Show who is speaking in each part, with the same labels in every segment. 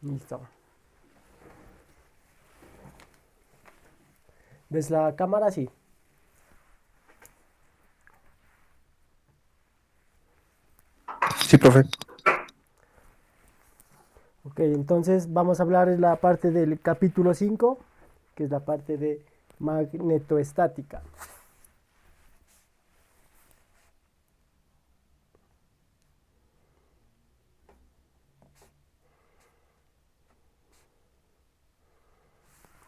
Speaker 1: Listo. ¿Ves la cámara? Sí.
Speaker 2: Sí, profe.
Speaker 1: Ok, entonces vamos a hablar de la parte del capítulo 5, que es la parte de magnetoestática.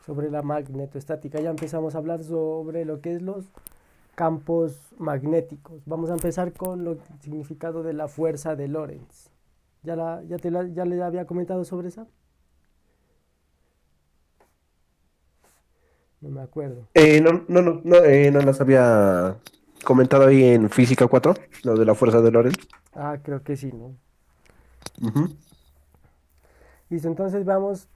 Speaker 1: Sobre la magnetoestática ya empezamos a hablar sobre lo que es los campos magnéticos. Vamos a empezar con el significado de la fuerza de Lorentz. ¿Ya le había comentado sobre esa? No me acuerdo.
Speaker 2: No las había comentado ahí en Física 4, lo de la fuerza de Lorentz.
Speaker 1: Ah, creo que sí, ¿no?
Speaker 2: Ujú.
Speaker 1: Listo, entonces vamos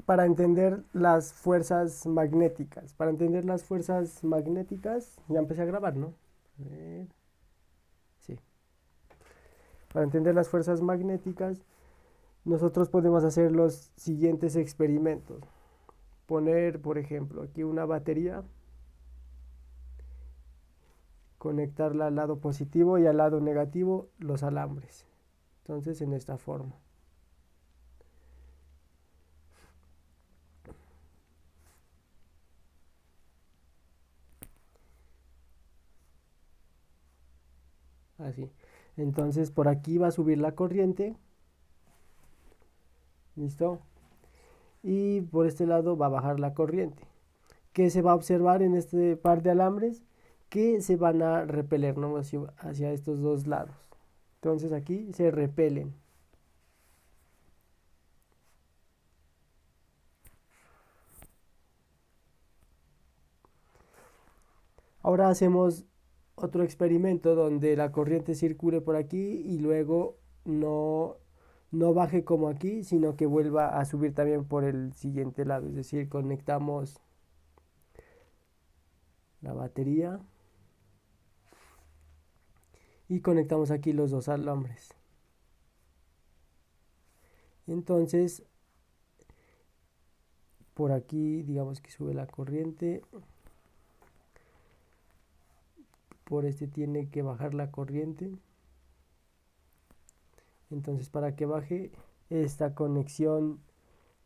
Speaker 1: para entender las fuerzas magnéticas. Para entender las fuerzas magnéticas, ya empecé a grabar, ¿no? A ver, sí. Para entender las fuerzas magnéticas, nosotros podemos hacer los siguientes experimentos. Poner, por ejemplo, aquí una batería, conectarla al lado positivo y al lado negativo los alambres. Entonces, en esta forma. Así. Entonces, por aquí va a subir la corriente. ¿Listo? Y por este lado va a bajar la corriente. ¿Qué se va a observar en este par de alambres? Que se van a repeler, ¿no? Hacia estos dos lados. Entonces aquí se repelen. Ahora hacemos otro experimento donde la corriente circule por aquí y luego no, no baje como aquí, sino que vuelva a subir también por el siguiente lado. Es decir, conectamos la batería y conectamos aquí los dos alambres. Entonces, por aquí digamos que sube la corriente, por este tiene que bajar la corriente. Entonces, para que baje esta conexión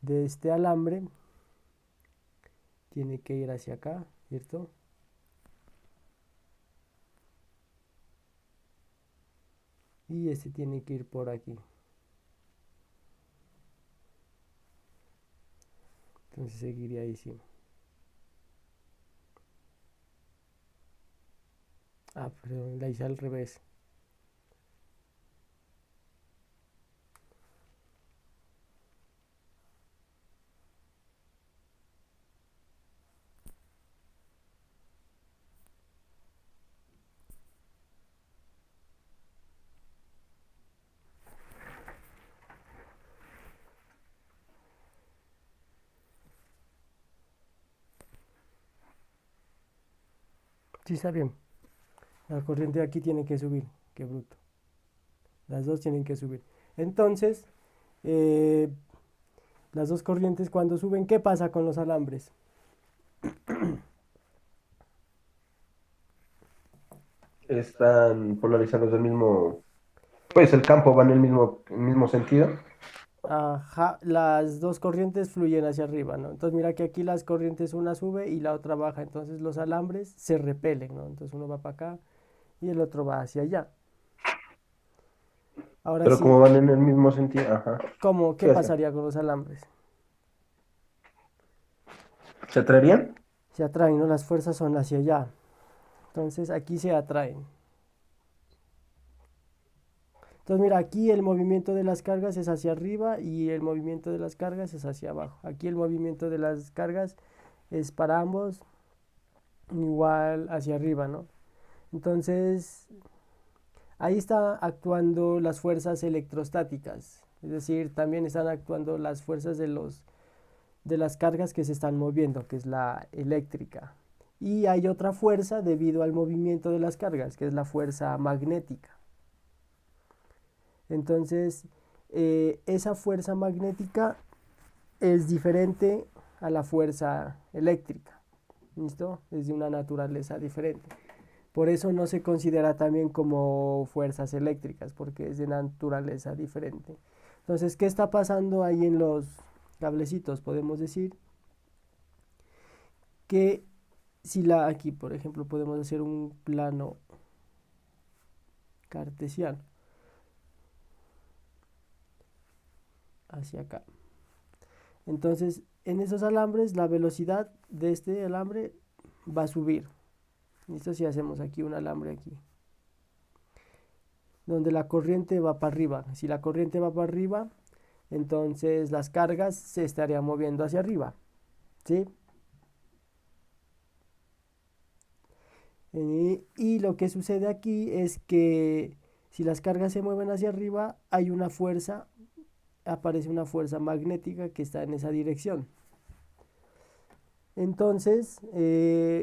Speaker 1: de este alambre, tiene que ir hacia acá, ¿cierto? Y este tiene que ir por aquí. Entonces seguiría ahí, sí. Ah, pero la hice al revés. Sí, está bien. La corriente de aquí tiene que subir. Qué bruto. Las dos tienen que subir. Entonces, eh, las dos corrientes cuando suben, ¿qué pasa con los alambres?
Speaker 2: Están polarizados del mismo, pues el campo va en el mismo sentido.
Speaker 1: Ajá, las dos corrientes fluyen hacia arriba, ¿no? Entonces mira que aquí las corrientes una sube y la otra baja, entonces los alambres se repelen, ¿no? Entonces uno va para acá y el otro va hacia allá. Ahora
Speaker 2: Pero
Speaker 1: sí,
Speaker 2: como van en el mismo sentido, ajá.
Speaker 1: ¿cómo, qué
Speaker 2: ¿Qué hacen?
Speaker 1: pasaría con los alambres?
Speaker 2: ¿Se atraerían?
Speaker 1: Se atraen, ¿no? Las fuerzas son hacia allá. Entonces aquí se atraen. Entonces mira, aquí el movimiento de las cargas es hacia arriba y el movimiento de las cargas es hacia abajo. Aquí el movimiento de las cargas es para ambos igual hacia arriba, ¿no? Entonces ahí está actuando las fuerzas electrostáticas, es decir, también están actuando las fuerzas de las cargas que se están moviendo, que es la eléctrica. Y hay otra fuerza debido al movimiento de las cargas, que es la fuerza magnética. Entonces, esa fuerza magnética es diferente a la fuerza eléctrica. ¿Listo? Es de una naturaleza diferente. Por eso no se considera también como fuerzas eléctricas, porque es de naturaleza diferente. Entonces, ¿qué está pasando ahí en los cablecitos? Podemos decir que si aquí, por ejemplo, podemos hacer un plano cartesiano hacia acá. Entonces, en esos alambres, la velocidad de este alambre va a subir. ¿Listo? Si hacemos aquí un alambre aquí, donde la corriente va para arriba. Si la corriente va para arriba, entonces las cargas se estarían moviendo hacia arriba. ¿Sí? Y lo que sucede aquí es que si las cargas se mueven hacia arriba, hay una fuerza, aparece una fuerza magnética que está en esa dirección. Entonces,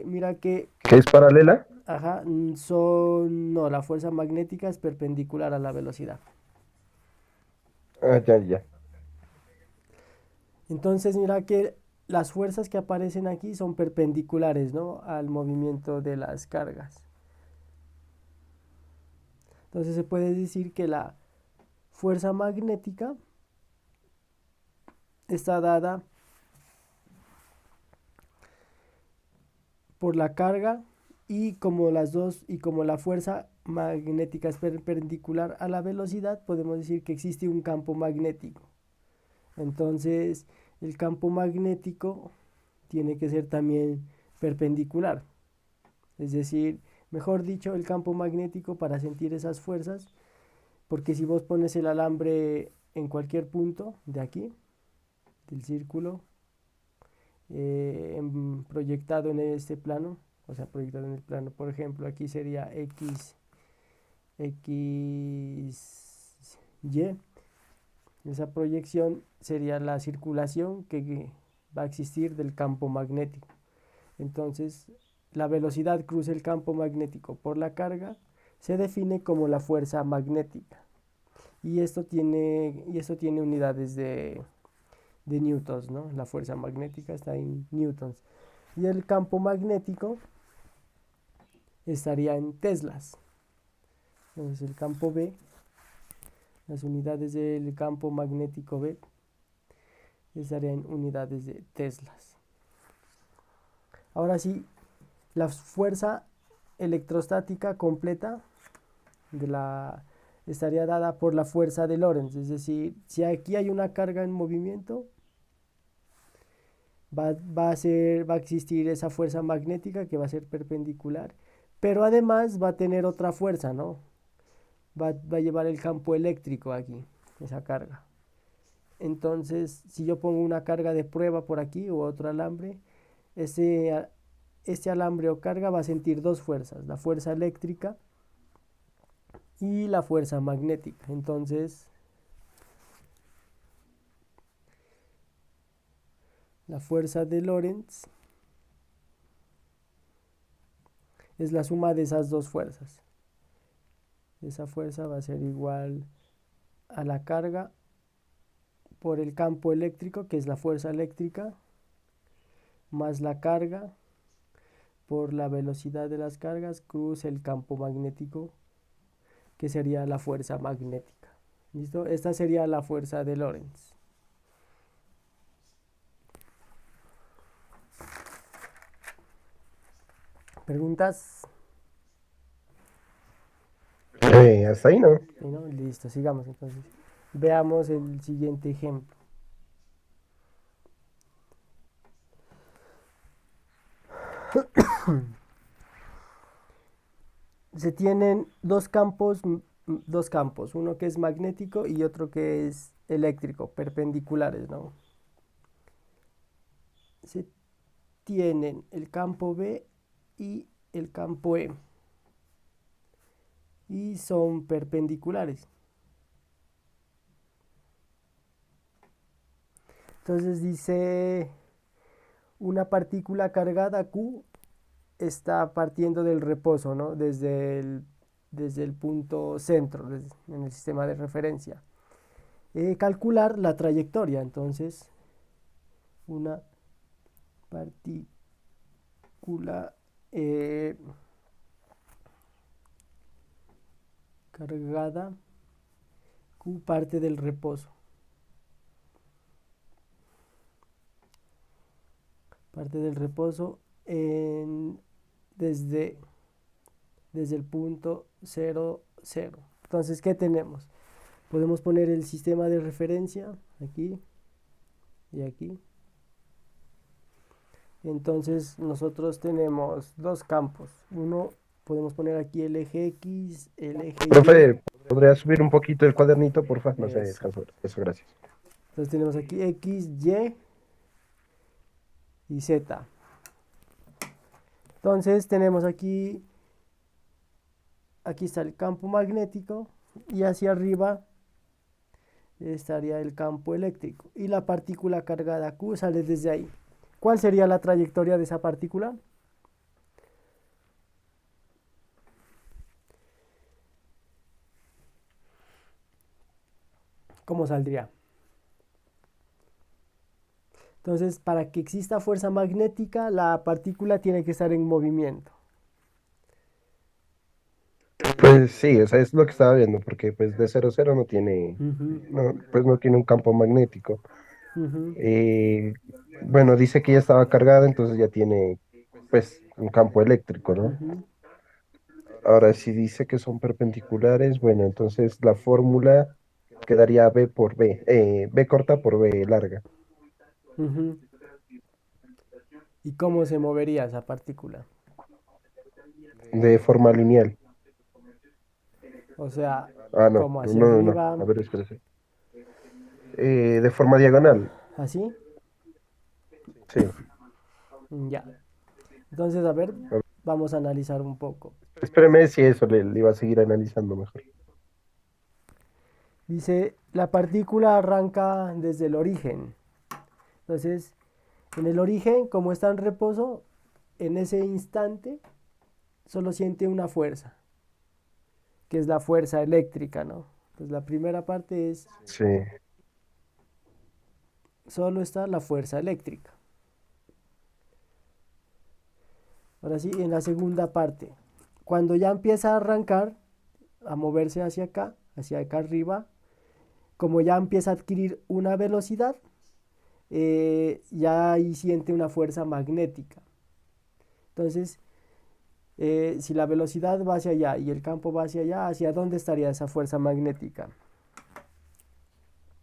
Speaker 1: mira que...
Speaker 2: ¿Que es paralela?
Speaker 1: Ajá, no, la fuerza magnética es perpendicular a la velocidad.
Speaker 2: Ah, ya, ya.
Speaker 1: Entonces, mira que las fuerzas que aparecen aquí son perpendiculares, ¿no?, al movimiento de las cargas. Entonces se puede decir que la fuerza magnética está dada por la carga y como la fuerza magnética es perpendicular a la velocidad, podemos decir que existe un campo magnético. Entonces, el campo magnético tiene que ser también perpendicular. Es decir, mejor dicho, el campo magnético para sentir esas fuerzas, porque si vos pones el alambre en cualquier punto de aquí, del círculo, proyectado en este plano, o sea, proyectado en el plano, por ejemplo, aquí sería X, Y, esa proyección sería la circulación que va a existir del campo magnético. Entonces, la velocidad cruza el campo magnético por la carga se define como la fuerza magnética. Y esto tiene unidades de newtons, ¿no? La fuerza magnética está en newtons. Y el campo magnético estaría en teslas. Entonces el campo B, las unidades del campo magnético B estarían en unidades de teslas. Ahora sí, la fuerza electrostática completa estaría dada por la fuerza de Lorentz. Es decir, si aquí hay una carga en movimiento, va a existir esa fuerza magnética que va a ser perpendicular, pero además va a tener otra fuerza, ¿no? Va a llevar el campo eléctrico aquí, esa carga. Entonces, si yo pongo una carga de prueba por aquí o otro alambre, este alambre o carga va a sentir dos fuerzas, la fuerza eléctrica y la fuerza magnética. Entonces, la fuerza de Lorentz es la suma de esas dos fuerzas. Esa fuerza va a ser igual a la carga por el campo eléctrico, que es la fuerza eléctrica, más la carga por la velocidad de las cargas, cruza el campo magnético, que sería la fuerza magnética. ¿Listo? Esta sería la fuerza de Lorentz. ¿Preguntas?
Speaker 2: Hasta ahí no.
Speaker 1: Sí, ¿no? Listo, sigamos entonces. Veamos el siguiente ejemplo. Se tienen dos campos, uno que es magnético y otro que es eléctrico, perpendiculares, ¿no? Se tienen el campo B y el campo E y son perpendiculares. Entonces dice, una partícula cargada Q está partiendo del reposo, ¿no? Desde el punto centro, en el sistema de referencia. Calcular la trayectoria, entonces una partícula eh, cargada, Q parte del reposo. Parte del reposo desde, desde el punto 0, 0. Entonces, ¿qué tenemos? Podemos poner el sistema de referencia aquí y aquí. Entonces nosotros tenemos dos campos. Uno, podemos poner aquí el eje X, el eje
Speaker 2: Profe, ¿podría subir un poquito el cuadernito, porfa?
Speaker 1: Y.
Speaker 2: No se
Speaker 1: Eso.
Speaker 2: alcanzó. Eso, gracias.
Speaker 1: Entonces tenemos aquí X, Y Z. Entonces tenemos aquí está el campo magnético y hacia arriba estaría el campo eléctrico. Y la partícula cargada Q sale desde ahí. ¿Cuál sería la trayectoria de esa partícula? ¿Cómo saldría? Entonces, para que exista fuerza magnética, la partícula tiene que estar en movimiento.
Speaker 2: Pues sí, o sea, es lo que estaba viendo, porque pues de 0, 0 no tiene,
Speaker 1: Ujú,
Speaker 2: no, pues no tiene un campo magnético.
Speaker 1: ujú,
Speaker 2: Eh, bueno, dice que ya estaba cargada, entonces ya tiene pues un campo eléctrico, ¿no?
Speaker 1: ujú,
Speaker 2: Ahora, si dice que son perpendiculares, bueno, entonces la fórmula quedaría B por B, B corta por B larga,
Speaker 1: ujú. ¿Y cómo se movería esa partícula?
Speaker 2: de forma lineal.
Speaker 1: O sea,
Speaker 2: Ah, no,
Speaker 1: como
Speaker 2: no,
Speaker 1: hacia
Speaker 2: no, no,
Speaker 1: arriba,
Speaker 2: a ver, espérese. De forma diagonal,
Speaker 1: así.
Speaker 2: sí.
Speaker 1: Ya. Entonces, a ver,
Speaker 2: A ver,
Speaker 1: vamos a analizar un poco.
Speaker 2: espéreme si eso le iba a seguir analizando mejor.
Speaker 1: Dice, la partícula arranca desde el origen. Entonces, en el origen, como está en reposo, en ese instante solo siente una fuerza, que es la fuerza eléctrica, ¿no? Entonces, la primera parte es,
Speaker 2: Sí,
Speaker 1: solo está la fuerza eléctrica. Ahora sí, en la segunda parte, cuando ya empieza a arrancar, a moverse hacia acá arriba, como ya empieza a adquirir una velocidad, ya ahí siente una fuerza magnética. Entonces, si la velocidad va hacia allá y el campo va hacia allá, ¿hacia dónde estaría esa fuerza magnética?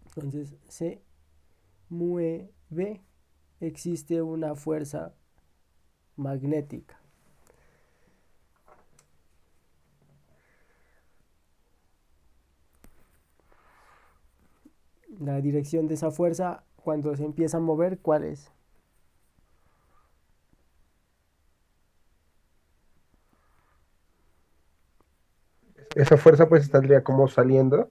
Speaker 1: Entonces, se mueve, existe una fuerza magnética. La dirección de esa fuerza, cuando se empieza a mover, ¿cuál es?
Speaker 2: esa fuerza pues estaría como saliendo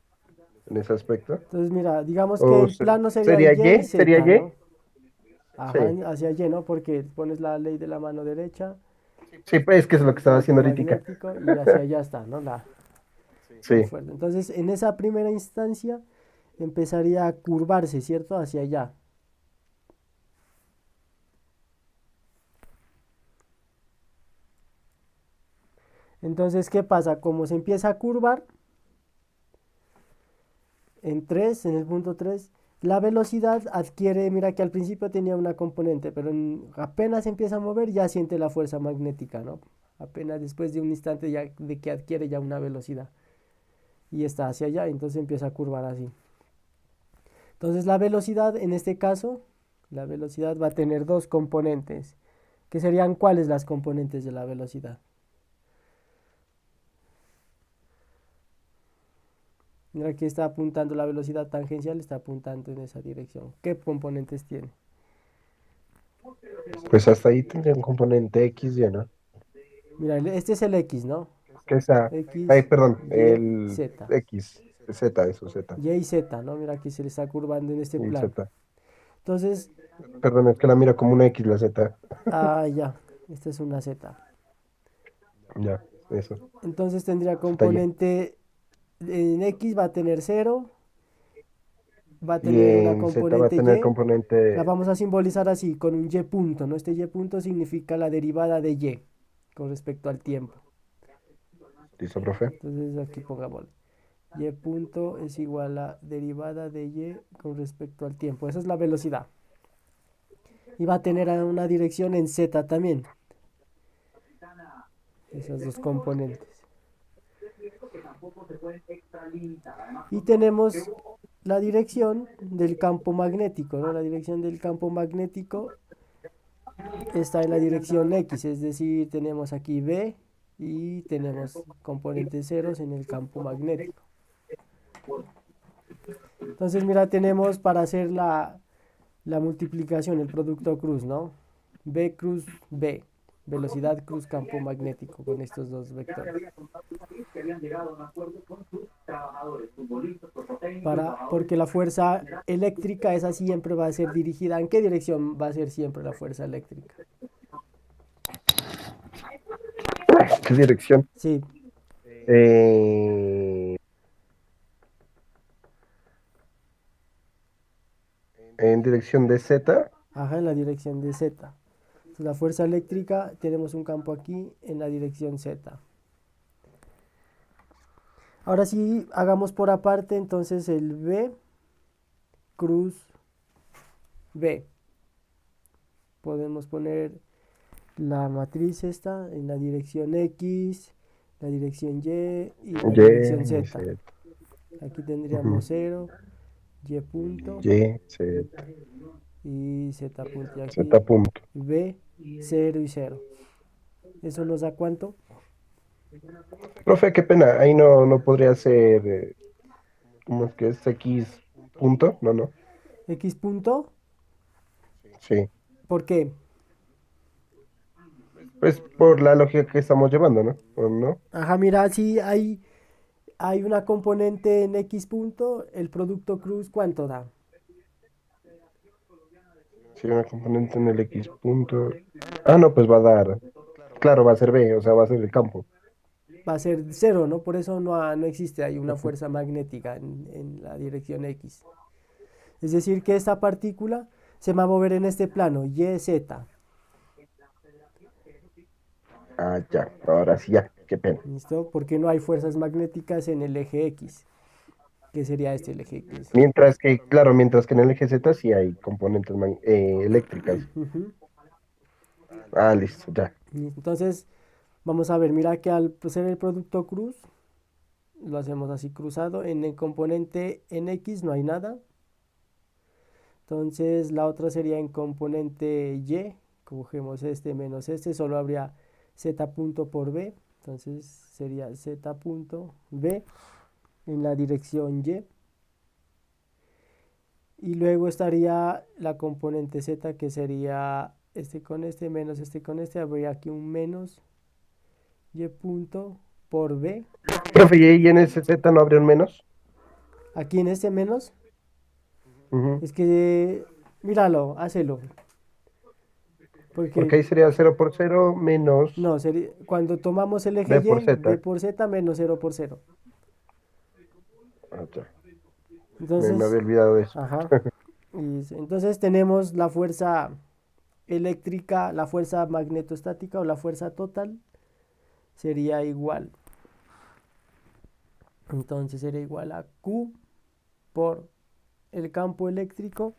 Speaker 2: en ese aspecto.
Speaker 1: Entonces, mira, digamos que
Speaker 2: O
Speaker 1: el plano sería
Speaker 2: sería
Speaker 1: Y y
Speaker 2: Y, sería
Speaker 1: Z, ¿no?
Speaker 2: Y.
Speaker 1: Ajá,
Speaker 2: Sí,
Speaker 1: hacia Y, ¿no? Porque pones la ley de la mano derecha,
Speaker 2: sí, pues es que es lo que
Speaker 1: el
Speaker 2: estaba
Speaker 1: campo
Speaker 2: haciendo ahorita.
Speaker 1: magnético y hacia allá está, ¿no? La
Speaker 2: Sí,
Speaker 1: fuerza. Entonces, en esa primera instancia empezaría a curvarse, ¿cierto? Hacia allá. Entonces, ¿qué pasa? Como se empieza a curvar en el punto 3 la velocidad adquiere, mira que al principio tenía una componente, pero apenas empieza a mover ya siente la fuerza magnética, ¿no? Apenas después de un instante ya de que adquiere ya una velocidad y está hacia allá, entonces empieza a curvar así. Entonces la velocidad, en este caso, la velocidad va a tener dos componentes, que serían ¿cuáles las componentes de la velocidad? Mira que está apuntando la velocidad tangencial, está apuntando en esa dirección. ¿Qué componentes tiene?
Speaker 2: pues hasta ahí tendría un componente X, ¿ya no?
Speaker 1: Mira, este es el X, ¿no?
Speaker 2: Que esa, ay,
Speaker 1: X,
Speaker 2: perdón,
Speaker 1: Y,
Speaker 2: el
Speaker 1: Z.
Speaker 2: X, Z, eso, Z,
Speaker 1: Y y Z, ¿no? Mira que se le está curvando en este
Speaker 2: y
Speaker 1: plano.
Speaker 2: Z.
Speaker 1: Entonces,
Speaker 2: Perdón, es que la mira como una X la Z.
Speaker 1: ya, esta es una Z.
Speaker 2: Ya, eso,
Speaker 1: Entonces tendría
Speaker 2: Z Y.
Speaker 1: componente en X va a tener cero va a
Speaker 2: y
Speaker 1: tener una
Speaker 2: en Z va a
Speaker 1: componente
Speaker 2: tener
Speaker 1: y, la
Speaker 2: componente.
Speaker 1: vamos a simbolizar así, con un y punto, ¿no? Este y punto significa la derivada de y con respecto al tiempo.
Speaker 2: ¿Listo, profe?
Speaker 1: Entonces aquí pongamos y punto es igual a derivada de y con respecto al tiempo. Esa es la velocidad. Y va a tener una dirección en z también. Esas dos componentes. Y tenemos la dirección del campo magnético, ¿no? La dirección del campo magnético está en la dirección X, es decir, tenemos aquí B y tenemos componentes ceros en el campo magnético. Entonces, mira, tenemos para hacer la multiplicación, el producto cruz, ¿no? B cruz B, velocidad cruz campo magnético con estos dos vectores. Porque la fuerza eléctrica esa siempre va a ser dirigida. ¿En qué dirección va a ser siempre la fuerza eléctrica?
Speaker 2: ¿Qué dirección?
Speaker 1: Sí,
Speaker 2: Eh, en dirección de Z.
Speaker 1: ajá, en la dirección de Z. Entonces, la fuerza eléctrica, tenemos un campo aquí en la dirección Z. Ahora sí, hagamos por aparte entonces el B cruz B. Podemos poner la matriz esta en la dirección X, la dirección Y la dirección
Speaker 2: Y,
Speaker 1: Z.
Speaker 2: Z.
Speaker 1: Aquí
Speaker 2: Ujú.
Speaker 1: tendríamos 0, Y punto
Speaker 2: Y, Z.
Speaker 1: y Z punto. Y
Speaker 2: Z
Speaker 1: aquí
Speaker 2: punto.
Speaker 1: B, 0 y 0. ¿Eso nos da cuánto?
Speaker 2: Profe, qué pena. Ahí no podría ser. ¿Cómo es que es? X punto. No, no.
Speaker 1: X punto.
Speaker 2: Sí.
Speaker 1: ¿Por qué?
Speaker 2: Pues por la lógica que estamos llevando, ¿no? ¿O no?
Speaker 1: Ajá, mira, si hay una componente en X punto, el producto cruz, ¿cuánto da?
Speaker 2: Si hay una componente en el X punto. Ah, no, pues va a dar. Claro, va a ser B, o sea, va a ser el campo.
Speaker 1: Va a ser 0, ¿no? Por eso no existe, hay una
Speaker 2: Ujú.
Speaker 1: fuerza magnética en la dirección X. Es decir, que esta partícula se va a mover en este plano, Y, Z.
Speaker 2: Ah, ya. Ahora sí, ya. Qué pena.
Speaker 1: ¿Listo? Porque no hay fuerzas magnéticas en el eje X, que sería este el eje X.
Speaker 2: Mientras que, claro, mientras que en el eje Z sí hay componentes eléctricas.
Speaker 1: Ujú.
Speaker 2: Ah, listo, ya.
Speaker 1: Entonces, vamos a ver, mira que al ser el producto cruz, lo hacemos así cruzado, en el componente en X no hay nada. Entonces, la otra sería en componente Y, cogemos este menos este, solo habría Z punto por B. Entonces, sería Z punto B en la dirección Y. Y luego estaría la componente Z que sería este con este menos este con este. Habría aquí un menos Y punto por B.
Speaker 2: Profe, ¿y ahí en ese Z no habría un menos?
Speaker 1: Aquí en este menos,
Speaker 2: Ujú.
Speaker 1: es que, míralo, hácelo.
Speaker 2: Porque
Speaker 1: Porque,
Speaker 2: ahí sería 0 por 0 menos
Speaker 1: no, cuando tomamos el eje
Speaker 2: B por
Speaker 1: Y, B
Speaker 2: Z.
Speaker 1: por Z menos 0 por 0.
Speaker 2: Ah, ya. Me
Speaker 1: Entonces,
Speaker 2: había olvidado de eso.
Speaker 1: ajá. Entonces tenemos la fuerza eléctrica, la fuerza magnetostática o la fuerza total sería igual. Entonces sería igual a Q por el campo eléctrico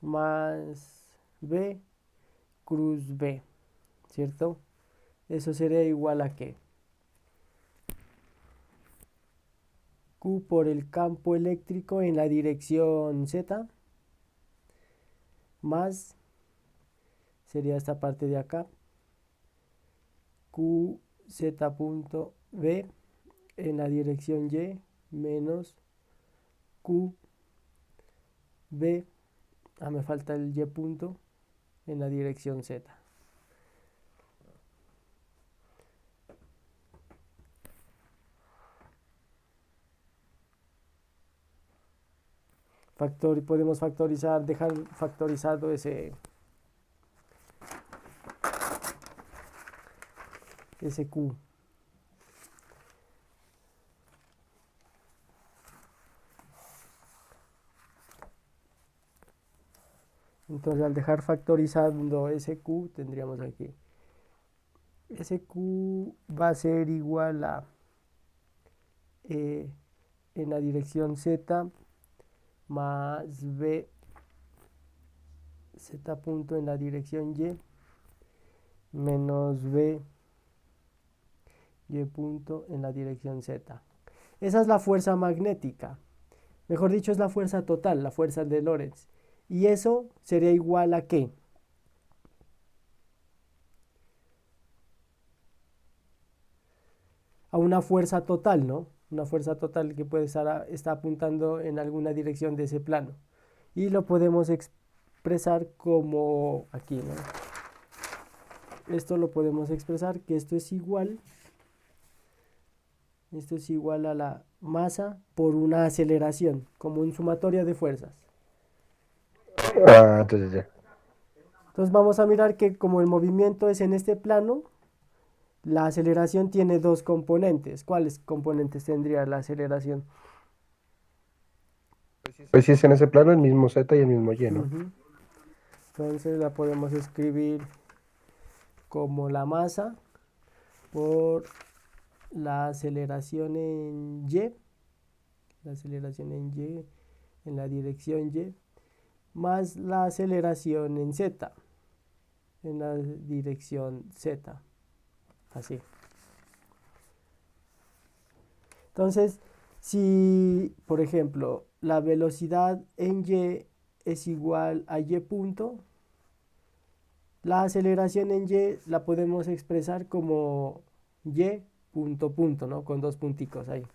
Speaker 1: más B cruz B, ¿cierto? Eso sería igual a qué? Q por el campo eléctrico en la dirección Z más, sería esta parte de acá, Q Z punto B en la dirección Y menos Q B, me falta el Y punto en la dirección Z. Podemos factorizar, dejar factorizado ese Q. Entonces al dejar factorizando SQ tendríamos aquí. SQ va a ser igual a en la dirección Z más B Z punto en la dirección Y menos B Y punto en la dirección Z. Esa es la fuerza magnética. Mejor dicho, es la fuerza total, la fuerza de Lorentz. Y eso sería igual a ¿qué? A una fuerza total, ¿no? Una fuerza total que puede estar está apuntando en alguna dirección de ese plano. Y lo podemos expresar como aquí, ¿no? Esto lo podemos expresar que esto es igual a la masa por una aceleración, como un sumatorio de fuerzas.
Speaker 2: Ah, entonces ya.
Speaker 1: Entonces vamos a mirar que como el movimiento es en este plano, la aceleración tiene dos componentes. ¿Cuáles componentes tendría la aceleración?
Speaker 2: Pues si es en ese plano, el mismo Z y el mismo Y, ¿no?
Speaker 1: Ujú. Entonces la podemos escribir como la masa por la aceleración en Y, la aceleración en Y, en la dirección Y, más la aceleración en Z, en la dirección Z, así. Entonces, si, por ejemplo, la velocidad en Y es igual a Y punto, la aceleración en Y la podemos expresar como Y punto punto, ¿no? Con dos punticos ahí.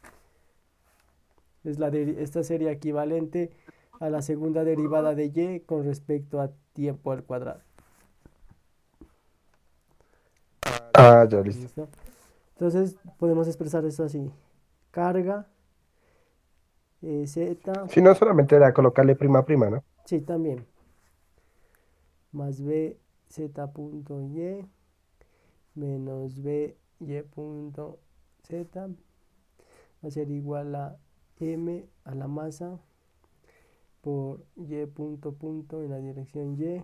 Speaker 1: Esta sería equivalente a la segunda derivada de Y con respecto a tiempo al cuadrado.
Speaker 2: Ah, ya, listo.
Speaker 1: ¿Listo? Entonces podemos expresar esto así. Carga Z,
Speaker 2: Si no, solamente era colocarle prima prima, ¿no?
Speaker 1: sí, también, más B Z punto Y menos B Y punto Z va a ser igual a M a la masa por Y punto punto en la dirección Y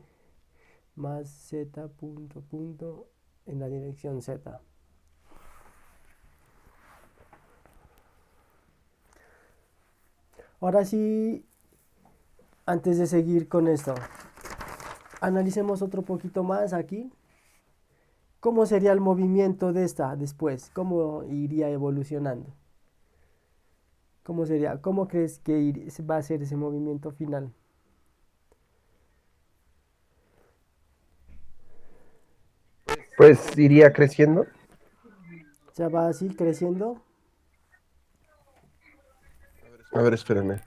Speaker 1: más Z punto punto en la dirección Z. Ahora sí, antes de seguir con esto, analicemos otro poquito más aquí. ¿Cómo sería el movimiento de esta después? ¿Cómo iría evolucionando? ¿Cómo sería? ¿Cómo crees que va a ser ese movimiento final?
Speaker 2: Pues iría creciendo.
Speaker 1: O sea, va así creciendo.
Speaker 2: A ver, espérenme.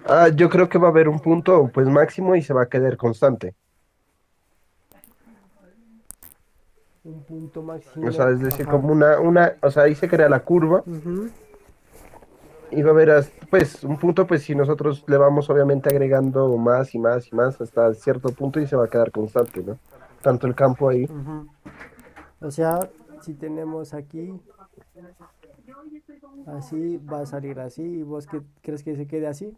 Speaker 2: Ah, yo creo que va a haber un punto, pues máximo y se va a quedar constante.
Speaker 1: Un punto
Speaker 2: O sea,
Speaker 1: máximo.
Speaker 2: es decir,
Speaker 1: Ajá.
Speaker 2: como o sea, ahí se crea la curva
Speaker 1: Ujú.
Speaker 2: y va a haber, pues, un punto, pues, si nosotros le vamos obviamente agregando más y más y más hasta cierto punto y se va a quedar constante, ¿no? Tanto el campo ahí.
Speaker 1: Ujú. O sea, si tenemos aquí, así va a salir así. ¿Y vos qué crees que se quede así?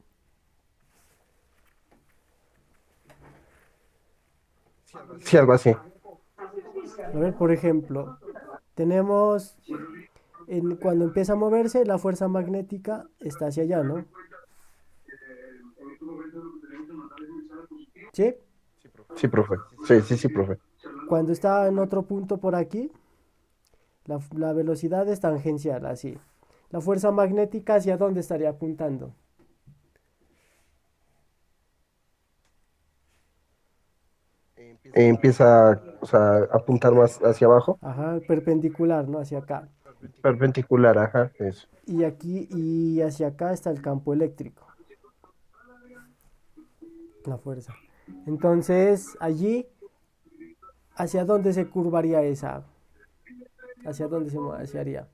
Speaker 2: Sí, algo así.
Speaker 1: A ver, por ejemplo, tenemos cuando empieza a moverse, la fuerza magnética está hacia allá, ¿no? ¿Sí?
Speaker 2: Sí, profe. Sí, sí, sí, profe.
Speaker 1: Cuando está en otro punto por aquí, la velocidad es tangencial, así. La fuerza magnética, ¿hacia dónde estaría apuntando?
Speaker 2: Empieza, o sea, a apuntar más hacia abajo.
Speaker 1: Ajá, perpendicular, ¿no? Hacia acá.
Speaker 2: Perpendicular, ajá, eso.
Speaker 1: Y aquí y hacia acá está el campo eléctrico, la fuerza. Entonces, allí, ¿hacia dónde se curvaría esa? ¿Hacia dónde se haría?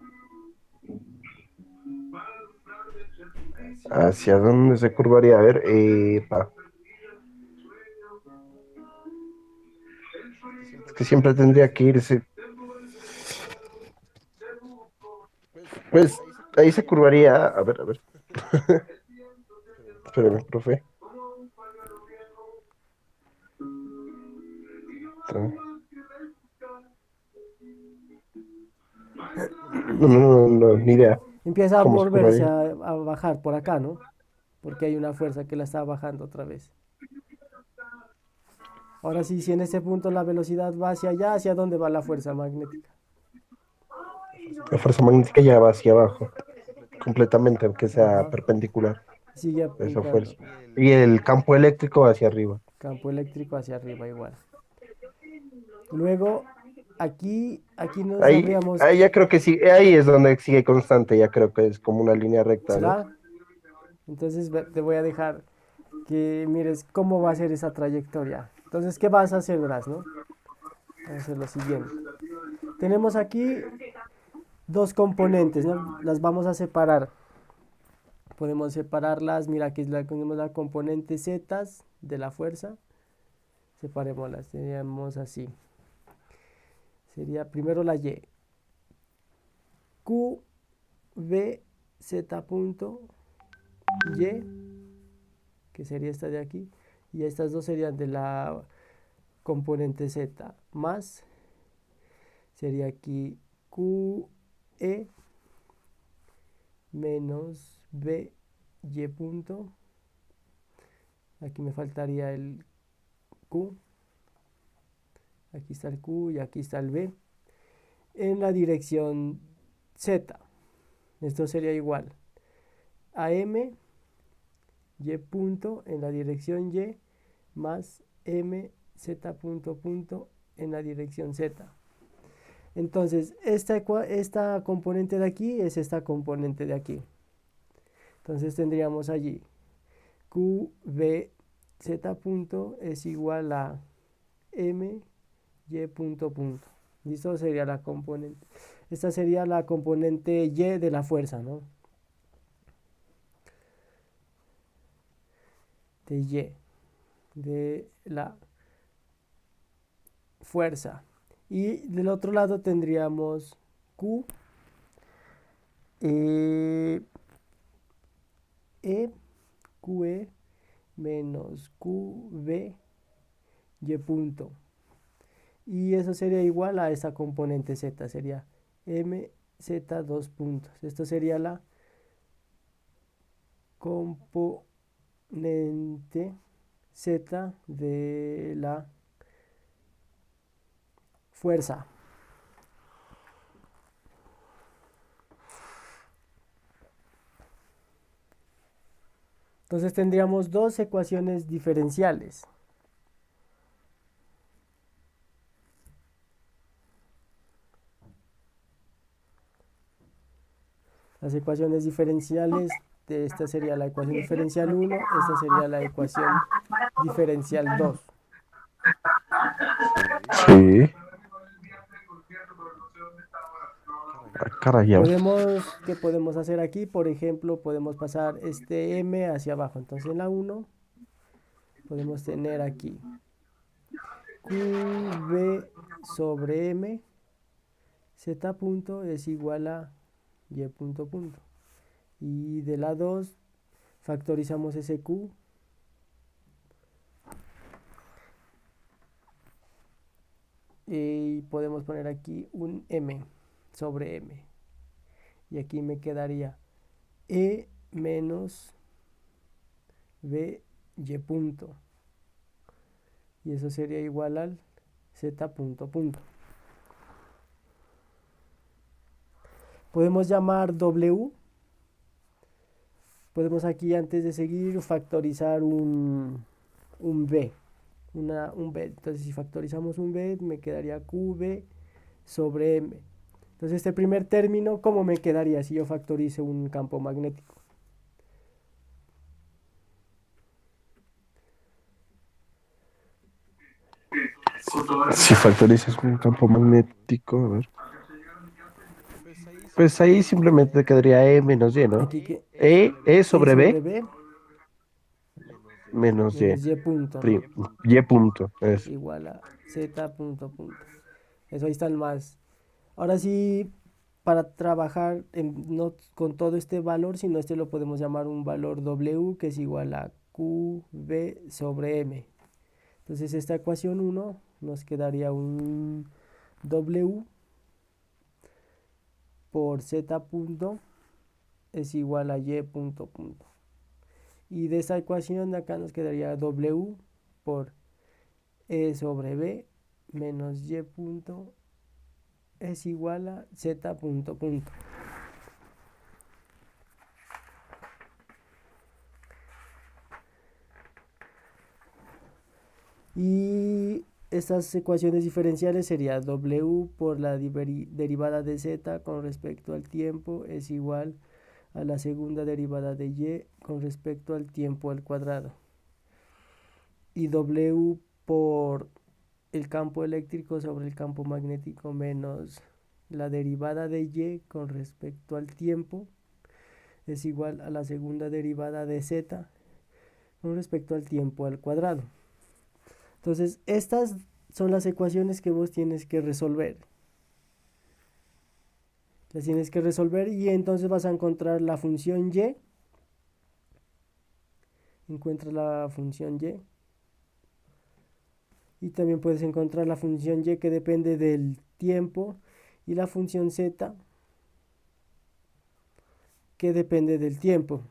Speaker 2: ¿Hacia dónde se curvaría? A ver, es que siempre tendría que irse. Pues ahí se curvaría. A ver. Espérame, profe. Otra. No, no, no, no, ni idea.
Speaker 1: Empieza a
Speaker 2: ¿Cómo se
Speaker 1: volverse
Speaker 2: llamaría?
Speaker 1: a bajar por acá, ¿no? Porque hay una fuerza que la está bajando otra vez. Ahora sí, si en este punto la velocidad va hacia allá, ¿hacia dónde va la fuerza magnética?
Speaker 2: La fuerza magnética ya va hacia abajo, completamente, aunque sea
Speaker 1: Ajá,
Speaker 2: perpendicular
Speaker 1: sigue
Speaker 2: a esa
Speaker 1: apuntando.
Speaker 2: fuerza. Y el campo eléctrico va hacia arriba.
Speaker 1: Campo eléctrico hacia arriba igual. Luego, aquí no
Speaker 2: Ahí,
Speaker 1: sabríamos,
Speaker 2: ahí ya creo que sí, ahí es donde sigue constante, ya creo que es como una línea recta, ¿no?
Speaker 1: ¿será? Entonces te voy a dejar que mires cómo va a ser esa trayectoria. Entonces, ¿qué vas a hacer, verás, no? Vamos a hacer lo siguiente. Tenemos aquí dos componentes, ¿no? Las vamos a separar. Podemos separarlas, mira, aquí tenemos la componente Z de la fuerza. Separémoslas, teníamos así. Sería primero la Y. Q, V, Z punto, Y, que sería esta de aquí. Y estas dos serían de la componente Z. Más, sería aquí Q, E, menos B, Y punto. Aquí me faltaría el Q. Aquí está el Q y aquí está el B. En la dirección Z. Esto sería igual a M, Y punto en la dirección Y más M, Z punto punto en la dirección Z. Entonces, esta componente de aquí es esta componente de aquí. Entonces tendríamos allí Q, V, Z punto es igual a M, Y punto punto. ¿Listo? Sería la componente. Esta sería la componente Y de la fuerza, ¿no? De Y, de la fuerza. Y del otro lado tendríamos Q, E, E, QE menos QV, Y punto. Y eso sería igual a esa componente Z, sería MZ dos puntos. Esto sería la componente Z de la fuerza. Entonces tendríamos dos ecuaciones diferenciales. Las ecuaciones diferenciales de esta sería la ecuación diferencial 1, esta sería la ecuación diferencial 2.
Speaker 2: Sí. Ah, caray, ya.
Speaker 1: ¿Qué podemos hacer aquí? Por ejemplo, podemos pasar este m hacia abajo. Entonces en la 1 podemos tener aquí qv sobre m, z punto es igual a y punto punto. Y de la 2 factorizamos ese q y podemos poner aquí un m sobre m. Y aquí me quedaría e menos b y punto. Y eso sería igual al z punto punto. Podemos llamar w. Podemos aquí antes de seguir factorizar un b. Un b. Entonces si factorizamos un b me quedaría qb sobre m. Entonces este primer término, ¿cómo me quedaría si yo factorice un campo magnético?
Speaker 2: Si factorizas un campo magnético, a ver. Pues ahí simplemente te quedaría E menos Y, ¿no?
Speaker 1: Aquí que
Speaker 2: E
Speaker 1: e
Speaker 2: sobre
Speaker 1: sobre
Speaker 2: B
Speaker 1: b
Speaker 2: menos Y.
Speaker 1: menos y punto, ¿no?
Speaker 2: Prim- Y punto, eso.
Speaker 1: Igual a z punto punto. Eso ahí están más. Ahora sí, para trabajar no con todo este valor, sino este lo podemos llamar un valor W que es igual a QV sobre M. Entonces esta ecuación 1 nos quedaría un W por Z punto es igual a Y punto punto. Y de esta ecuación de acá nos quedaría W por E sobre B menos Y punto es igual a Z punto punto. Y estas ecuaciones diferenciales sería W por la derivada de Z con respecto al tiempo es igual a la segunda derivada de Y con respecto al tiempo al cuadrado. Y W por el campo eléctrico sobre el campo magnético menos la derivada de Y con respecto al tiempo es igual a la segunda derivada de Z con respecto al tiempo al cuadrado. Entonces, estas son las ecuaciones que vos tienes que resolver. Las tienes que resolver y entonces vas a encontrar la función Y. Encuentras la función Y. Y también puedes encontrar la función Y que depende del tiempo y la función Z que depende del tiempo.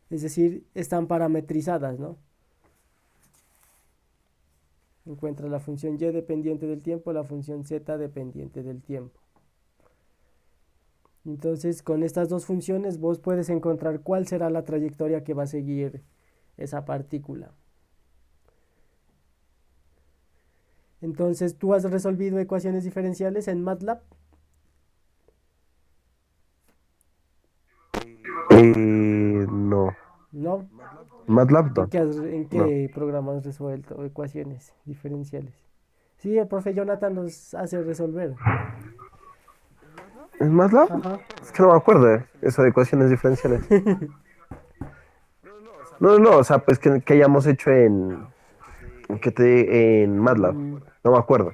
Speaker 1: Es decir, están parametrizadas, ¿no? Encuentras la función Y dependiente del tiempo, la función Z dependiente del tiempo. Entonces, con estas dos funciones vos puedes encontrar cuál será la trayectoria que va a seguir esa partícula. Entonces, ¿tú has resolvido ecuaciones diferenciales en MATLAB?
Speaker 2: No.
Speaker 1: ¿No?
Speaker 2: MATLAB
Speaker 1: ¿En
Speaker 2: no.
Speaker 1: qué, en
Speaker 2: No.
Speaker 1: qué programa has resuelto ecuaciones diferenciales? Sí, el profe Jonathan los hace resolver.
Speaker 2: ¿Es MATLAB?
Speaker 1: Ajá.
Speaker 2: Es que no me acuerdo eso de ecuaciones diferenciales. No, o sea, pues que hayamos hecho en MATLAB.
Speaker 1: Mm,
Speaker 2: No me acuerdo.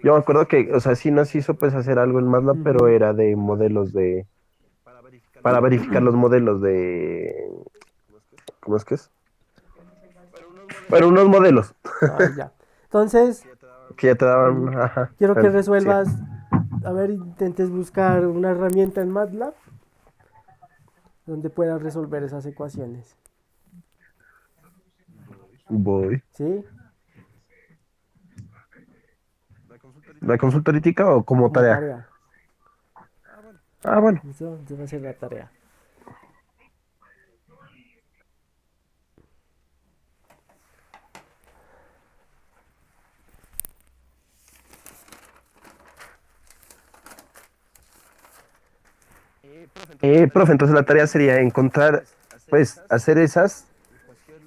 Speaker 2: Yo me acuerdo que, o sea, sí nos hizo pues hacer algo en MATLAB, pero
Speaker 1: ujú.
Speaker 2: era de modelos para verificar los modelos ¿cómo es que es? Pero unos modelos
Speaker 1: Ah, ya. Entonces,
Speaker 2: que ya te
Speaker 1: mm,
Speaker 2: daban, ajá,
Speaker 1: quiero que
Speaker 2: sí.
Speaker 1: resuelvas, a ver, intentes buscar una herramienta en MATLAB donde puedas resolver esas ecuaciones.
Speaker 2: Voy.
Speaker 1: ¿Sí?
Speaker 2: ¿La consulta ahorita o como
Speaker 1: Como
Speaker 2: tarea?
Speaker 1: tarea.
Speaker 2: Ah, bueno.
Speaker 1: ¿Listo? Entonces va a ser la tarea.
Speaker 2: Profe, entonces la tarea sería encontrar, pues, hacer esas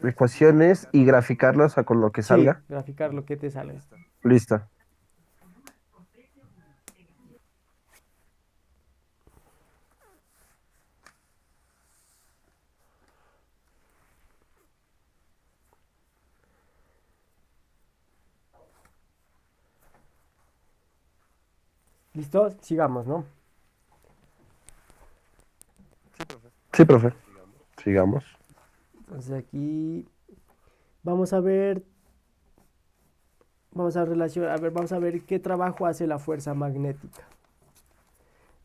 Speaker 2: ecuaciones y graficarlas a con lo que
Speaker 1: Sí,
Speaker 2: salga.
Speaker 1: graficar lo que te sale.
Speaker 2: Listo.
Speaker 1: ¿Listo? Sigamos, ¿no?
Speaker 2: Sí, profe. Sigamos.
Speaker 1: Entonces aquí vamos a ver, vamos a ver qué trabajo hace la fuerza magnética.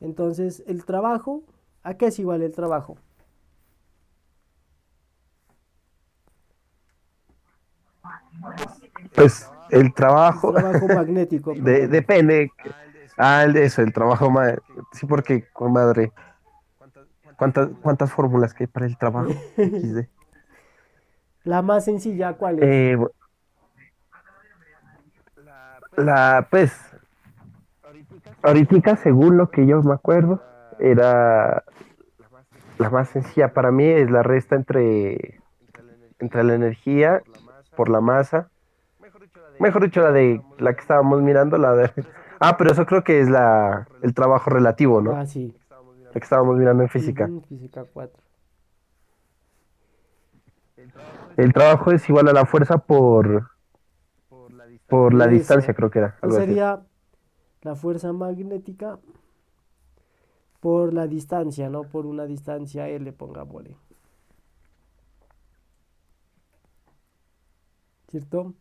Speaker 1: Entonces, el trabajo, ¿a qué es igual el trabajo?
Speaker 2: Pues el
Speaker 1: El
Speaker 2: trabajo
Speaker 1: trabajo magnético, perdón.
Speaker 2: depende. Ah, el trabajo más. Sí, porque, madre, ¿cuántas fórmulas que hay para el trabajo? XD.
Speaker 1: La más sencilla, ¿cuál es?
Speaker 2: Eh, pues, ahorita, según lo que yo me acuerdo, era la más sencilla para mí es la resta entre la energía por la masa. Mejor dicho, la que estábamos mirando, la de... Ah, pero eso creo que es el trabajo relativo, ¿no?
Speaker 1: Ah, sí.
Speaker 2: La que estábamos mirando en física.
Speaker 1: Ujú, física 4.
Speaker 2: El trabajo es igual a la fuerza por la distancia,
Speaker 1: Eso.
Speaker 2: creo que era, algo
Speaker 1: Entonces
Speaker 2: así.
Speaker 1: sería la fuerza magnética por la distancia, ¿no? Por una distancia L, pongámosle. ¿Cierto?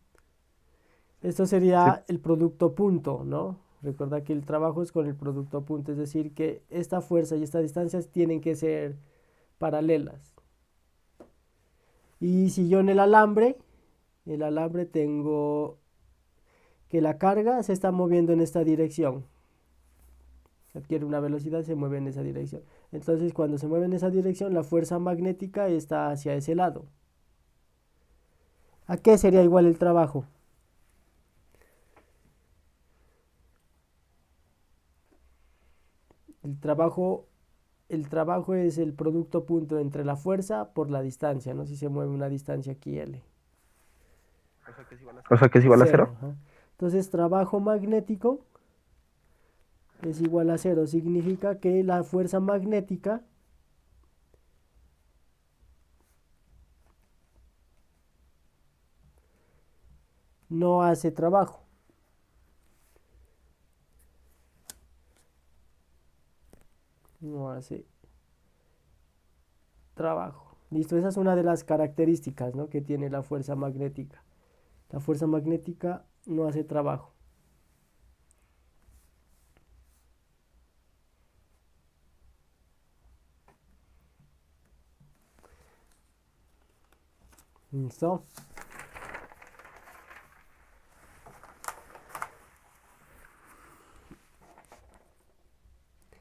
Speaker 1: Esto
Speaker 2: Sí,
Speaker 1: sería el producto punto, ¿no? Recuerda que el trabajo es con el producto punto, es decir, que esta fuerza y estas distancias tienen que ser paralelas. Y si yo en el alambre tengo que la carga se está moviendo en esta dirección. Adquiere una velocidad, se mueve en esa dirección. Entonces, cuando se mueve en esa dirección, la fuerza magnética está hacia ese lado. ¿A qué sería igual el trabajo? El trabajo, el trabajo es el producto punto entre la fuerza por la distancia, ¿no? Si se mueve una distancia aquí L.
Speaker 2: o sea que es igual a
Speaker 1: Cero.
Speaker 2: cero.
Speaker 1: Ajá. Entonces, trabajo magnético es igual a cero. Significa que la fuerza magnética no hace trabajo. No hace trabajo. Listo, esa es una de las características, ¿no?, que tiene la fuerza magnética. La fuerza magnética no hace trabajo. ¿Listo?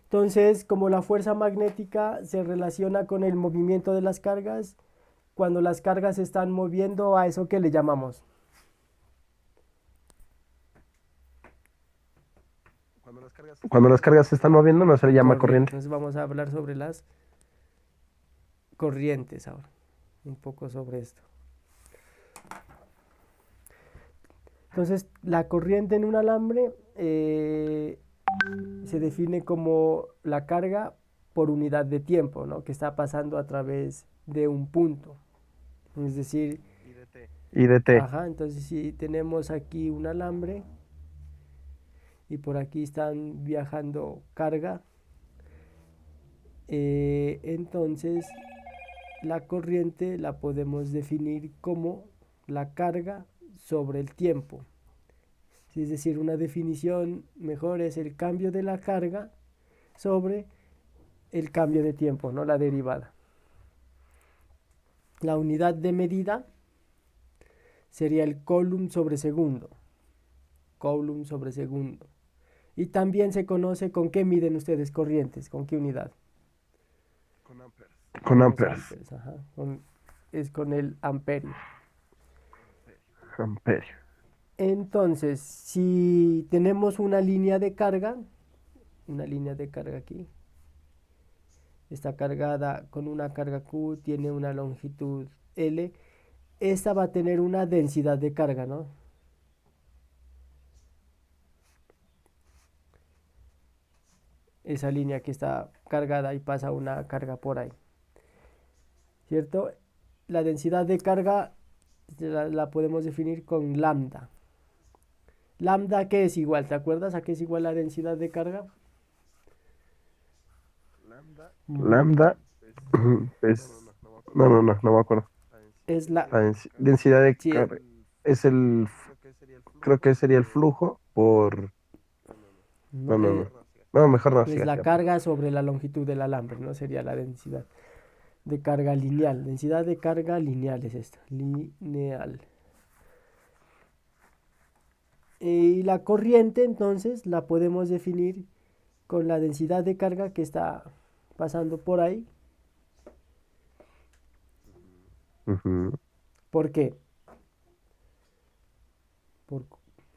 Speaker 1: Entonces, como la fuerza magnética se relaciona con el movimiento de las cargas, cuando las cargas se están moviendo, ¿a eso qué le llamamos?
Speaker 2: Cuando las cargas se están moviendo no se le llama
Speaker 1: Corriente.
Speaker 2: corriente.
Speaker 1: Entonces vamos a hablar sobre las corrientes ahora. Un poco sobre esto. Entonces, la corriente en un alambre se define como la carga por unidad de tiempo, ¿no?, que está pasando a través de un punto. Es decir,
Speaker 2: Y de T.
Speaker 1: ajá, entonces si tenemos aquí un alambre y por aquí están viajando carga, entonces la corriente la podemos definir como la carga sobre el tiempo. Es decir, una definición mejor es el cambio de la carga sobre el cambio de tiempo, ¿no?, la derivada. La unidad de medida sería el coulomb sobre segundo. Coulomb sobre segundo. Y también se conoce con qué miden ustedes corrientes, con qué unidad.
Speaker 2: Con
Speaker 1: Con los
Speaker 2: amperes.
Speaker 1: amperes, ajá. Es con el amperio.
Speaker 2: Amperio.
Speaker 1: Entonces, si tenemos una línea de carga aquí, está cargada con una carga Q, tiene una longitud L, esta va a tener una densidad de carga, ¿no? Esa línea que está cargada y pasa una carga por ahí, ¿cierto? La densidad de carga la podemos definir con lambda. Lambda, ¿qué es igual? ¿Te acuerdas a qué es igual la densidad de carga? Ujú.
Speaker 2: Lambda es... No me acuerdo.
Speaker 1: Es la...
Speaker 2: La densidad de
Speaker 1: Sí,
Speaker 2: carga es el... Creo que sería el flujo por...
Speaker 1: no,
Speaker 2: No, no, no. No, mejor no,
Speaker 1: es
Speaker 2: siga,
Speaker 1: la
Speaker 2: siga, por favor.
Speaker 1: carga sobre la longitud del alambre, ¿no? Sería la densidad de carga lineal. Densidad de carga lineal es esta, lineal. Y la corriente entonces la podemos definir con la densidad de carga que está pasando por ahí.
Speaker 2: Ujú.
Speaker 1: ¿Por qué? ¿Por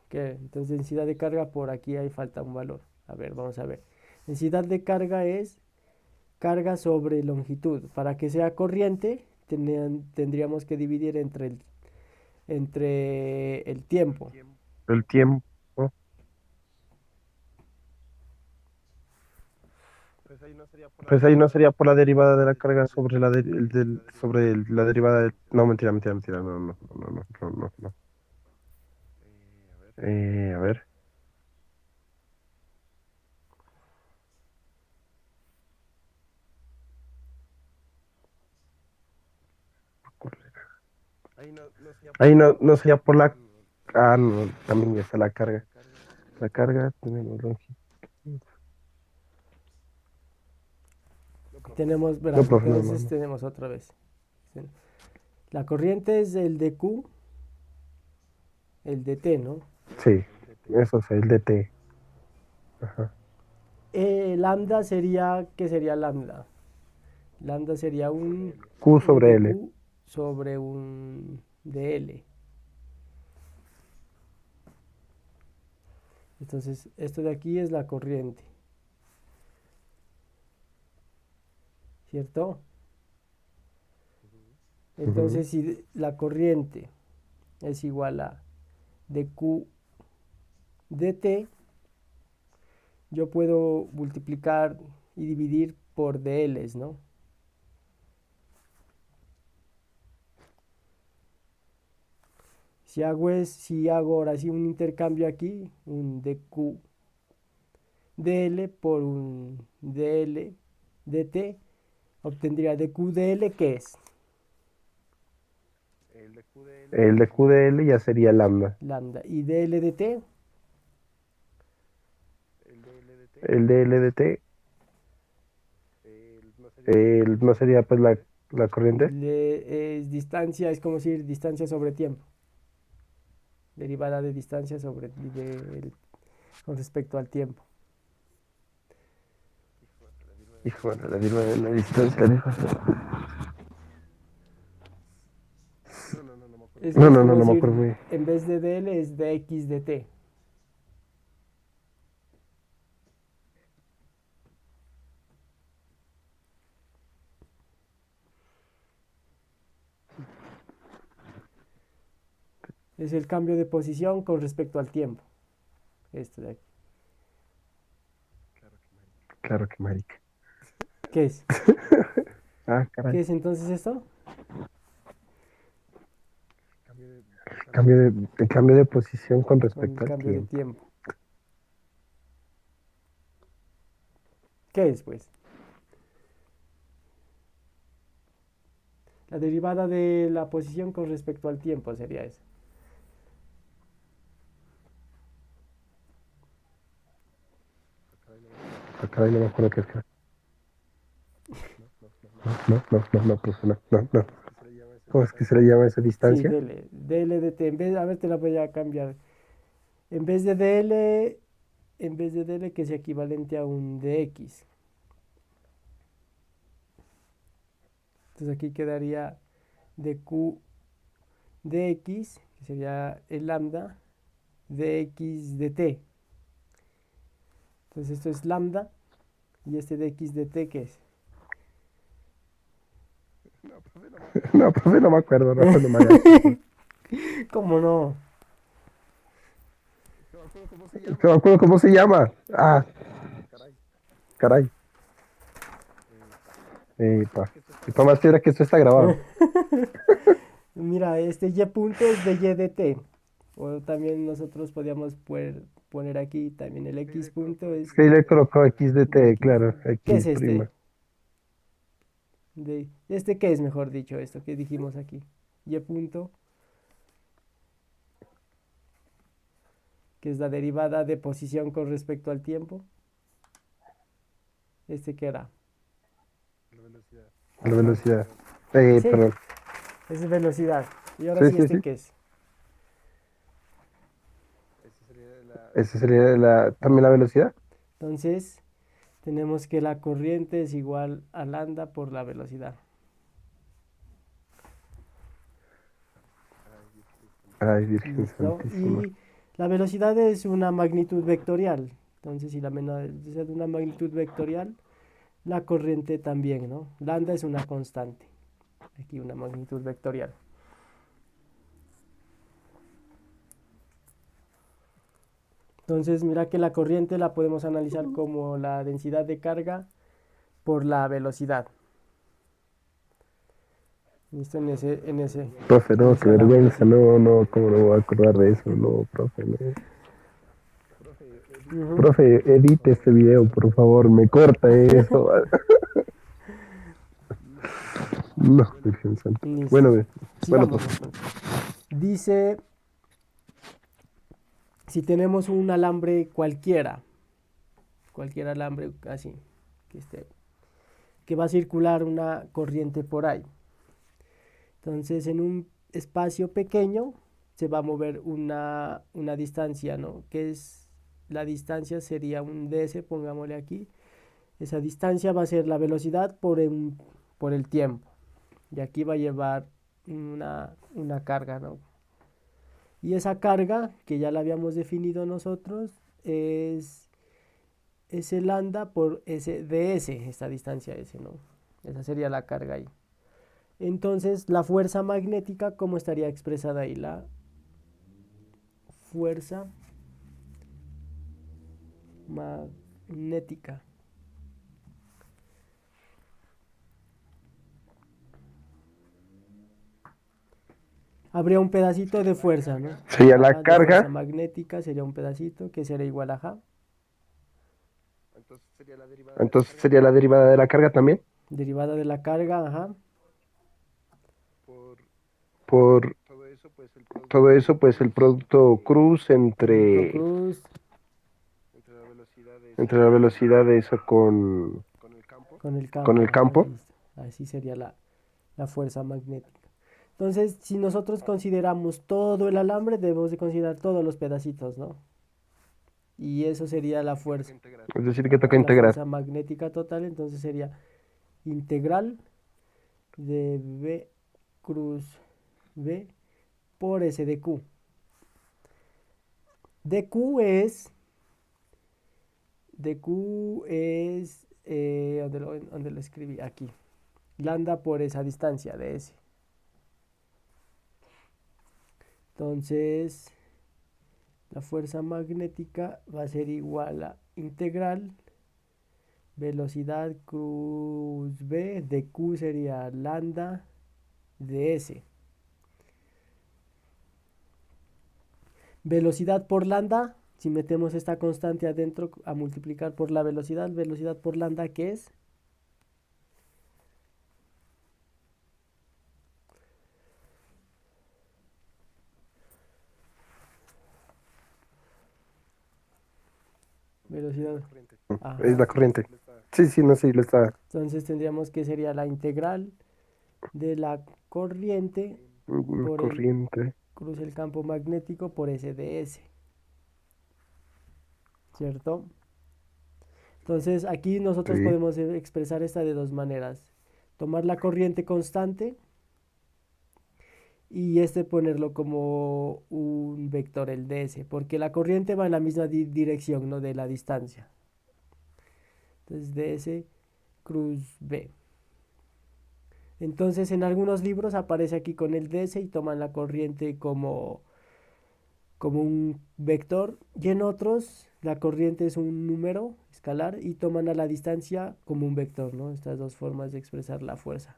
Speaker 1: qué? Entonces densidad de carga, por aquí ahí falta un valor. A ver, vamos a ver. Densidad de carga es carga sobre longitud. Para que sea corriente tendríamos que dividir entre el tiempo.
Speaker 2: El tiempo. Pues ahí no sería por la derivada de la carga sobre la derivada del... No, mentira, mentira, mentira. No, no, no, no, no, no, no. A ver. Ahí no sería por la... Ah, no, también ya está la carga. La carga tenemos longitud.
Speaker 1: Tenemos,
Speaker 2: No,
Speaker 1: verás,
Speaker 2: profe, no, no,
Speaker 1: entonces
Speaker 2: no.
Speaker 1: tenemos otra vez. La corriente es el de Q, el de T, ¿no?
Speaker 2: Sí, eso es el DT. Ajá.
Speaker 1: Lambda sería, ¿qué sería lambda? Lambda sería
Speaker 2: Q
Speaker 1: un
Speaker 2: sobre
Speaker 1: de
Speaker 2: L.
Speaker 1: Q sobre un de L. Entonces, esto de aquí es la corriente, ¿cierto?
Speaker 2: Ujú.
Speaker 1: Entonces, si la corriente es igual a dq dt, yo puedo multiplicar y dividir por dLs, ¿no? Si hago ahora sí un intercambio aquí, un dq dl por un dl dt, obtendría dq dl, ¿qué es?
Speaker 2: El de QDL ya sería lambda.
Speaker 1: Lambda. Y dl dt,
Speaker 2: El de LDT no sería pues la corriente.
Speaker 1: es distancia, es como decir distancia sobre tiempo, derivada de distancia con respecto al tiempo.
Speaker 2: Hijo, bueno, la distancia. Dijo. No,
Speaker 1: Es
Speaker 2: no,
Speaker 1: como
Speaker 2: no, no me
Speaker 1: decir,
Speaker 2: acuerdo muy bien.
Speaker 1: en vez de dl es dx dt. Es el cambio de posición con respecto al tiempo. Esto de aquí.
Speaker 2: Claro que marica.
Speaker 1: ¿Qué es?
Speaker 2: Ah,
Speaker 1: ¿Qué
Speaker 2: caray.
Speaker 1: es entonces esto?
Speaker 2: El cambio de posición con
Speaker 1: Con el
Speaker 2: respecto al
Speaker 1: cambio de
Speaker 2: tiempo.
Speaker 1: tiempo. ¿Qué es, pues? La derivada de la posición con respecto al tiempo sería eso.
Speaker 2: Ah, caray, no me acuerdo qué es. No, no, no, no, profe, no, no, no. ¿Cómo es que se le llama esa
Speaker 1: Sí,
Speaker 2: distancia?
Speaker 1: dl. Dl dt. A ver, te la voy a cambiar. En vez de dl, que es equivalente a un dx. Entonces aquí quedaría dq dx, que sería el lambda, dx dt. Entonces esto es lambda y este dx dt, ¿qué es?
Speaker 2: No, profe, no me acuerdo, no, no me hagas caso.
Speaker 1: ¿Cómo no?
Speaker 2: Es que no me acuerdo cómo se llama. Ah, caray. Y para más piedra que esto está grabado.
Speaker 1: Mira, este y punto es de y dt. O también nosotros podríamos poner aquí también el x punto
Speaker 2: Es
Speaker 1: es
Speaker 2: que ahí le colocó
Speaker 1: de
Speaker 2: XDT,
Speaker 1: x.
Speaker 2: claro,
Speaker 1: ¿Qué es
Speaker 2: X
Speaker 1: este?
Speaker 2: prima.
Speaker 1: ¿Qué es, mejor dicho, esto que dijimos aquí? Y punto, que es la derivada de posición con respecto al tiempo. ¿Este qué era?
Speaker 2: La velocidad.
Speaker 1: Sí,
Speaker 2: Perdón.
Speaker 1: es velocidad. Y ahora
Speaker 2: Sí,
Speaker 1: sí,
Speaker 2: sí,
Speaker 1: ¿este
Speaker 2: sí.
Speaker 1: qué es?
Speaker 2: Esa sería también la velocidad.
Speaker 1: Entonces, tenemos que la corriente es igual a lambda por la velocidad.
Speaker 2: Ay, Virgen
Speaker 1: ¿Listo?
Speaker 2: Santísima.
Speaker 1: Y la velocidad es una magnitud vectorial. Entonces, si la velocidad es una magnitud vectorial, la corriente también, ¿no? Lambda es una constante. Aquí una magnitud vectorial. Entonces, mira que la corriente la podemos analizar como la densidad de carga por la velocidad. ¿Listo?
Speaker 2: Profe,
Speaker 1: En
Speaker 2: no, qué
Speaker 1: ese hablamos
Speaker 2: vergüenza,
Speaker 1: así.
Speaker 2: no, no, cómo no me voy a acordar de eso, no, profe, no.
Speaker 1: Ujú.
Speaker 2: Profe, edite este video, por favor, me corta eso. No, Virgen Santa.
Speaker 1: Listo.
Speaker 2: Bueno, bueno,
Speaker 1: Sigamos
Speaker 2: profe.
Speaker 1: entonces. Dice si tenemos un alambre cualquier alambre así, que va a circular una corriente por ahí. Entonces, en un espacio pequeño se va a mover una distancia, ¿no? Que es, la distancia sería un ds, pongámosle aquí. Esa distancia va a ser la velocidad por el tiempo. Y aquí va a llevar una carga, ¿no? Y esa carga, que ya la habíamos definido nosotros, es el lambda por s ds, esta distancia s, ¿no? Esa sería la carga ahí. Entonces, la fuerza magnética, ¿cómo estaría expresada ahí? La fuerza magnética. Habría un pedacito de fuerza, ¿no?
Speaker 2: Sería la
Speaker 1: De fuerza
Speaker 2: carga.
Speaker 1: magnética sería un pedacito que será igual a J.
Speaker 2: Entonces sería la derivada de la carga también.
Speaker 1: Derivada de la carga, ajá.
Speaker 2: Por todo eso, pues el producto cruz
Speaker 1: Producto
Speaker 2: entre,
Speaker 1: cruz
Speaker 2: entre la velocidad de eso
Speaker 1: con el
Speaker 2: con
Speaker 1: campo,
Speaker 2: el
Speaker 1: ajá,
Speaker 2: campo.
Speaker 1: listo. Así sería la fuerza magnética. Entonces, si nosotros consideramos todo el alambre, debemos de considerar todos los pedacitos, ¿no? Y eso sería la fuerza.
Speaker 2: Es decir, que toca
Speaker 1: La
Speaker 2: integrar.
Speaker 1: fuerza magnética total, entonces sería integral de V cruz V por S de Q. dq es, ¿dónde lo escribí? Aquí. Lambda por esa distancia de S. Entonces, la fuerza magnética va a ser igual a integral velocidad cruz V de Q sería lambda de S. Velocidad por lambda, si metemos esta constante adentro a multiplicar por la velocidad por lambda, ¿qué es? Velocidad.
Speaker 2: Es
Speaker 1: Ajá.
Speaker 2: la corriente. Sí, sí, no sé, lo está.
Speaker 1: Entonces tendríamos que sería la integral de la corriente por el
Speaker 2: Corriente.
Speaker 1: cruce el campo magnético por S de S. ¿Cierto? Entonces aquí nosotros
Speaker 2: Sí.
Speaker 1: podemos expresar esta de dos maneras. Tomar la corriente constante y ponerlo como un vector, el ds, porque la corriente va en la misma dirección, ¿no? De la distancia. Entonces ds cruz v. Entonces en algunos libros aparece aquí con el ds y toman la corriente como un vector, y en otros la corriente es un número escalar y toman a la distancia como un vector, ¿no? Estas dos formas de expresar la fuerza.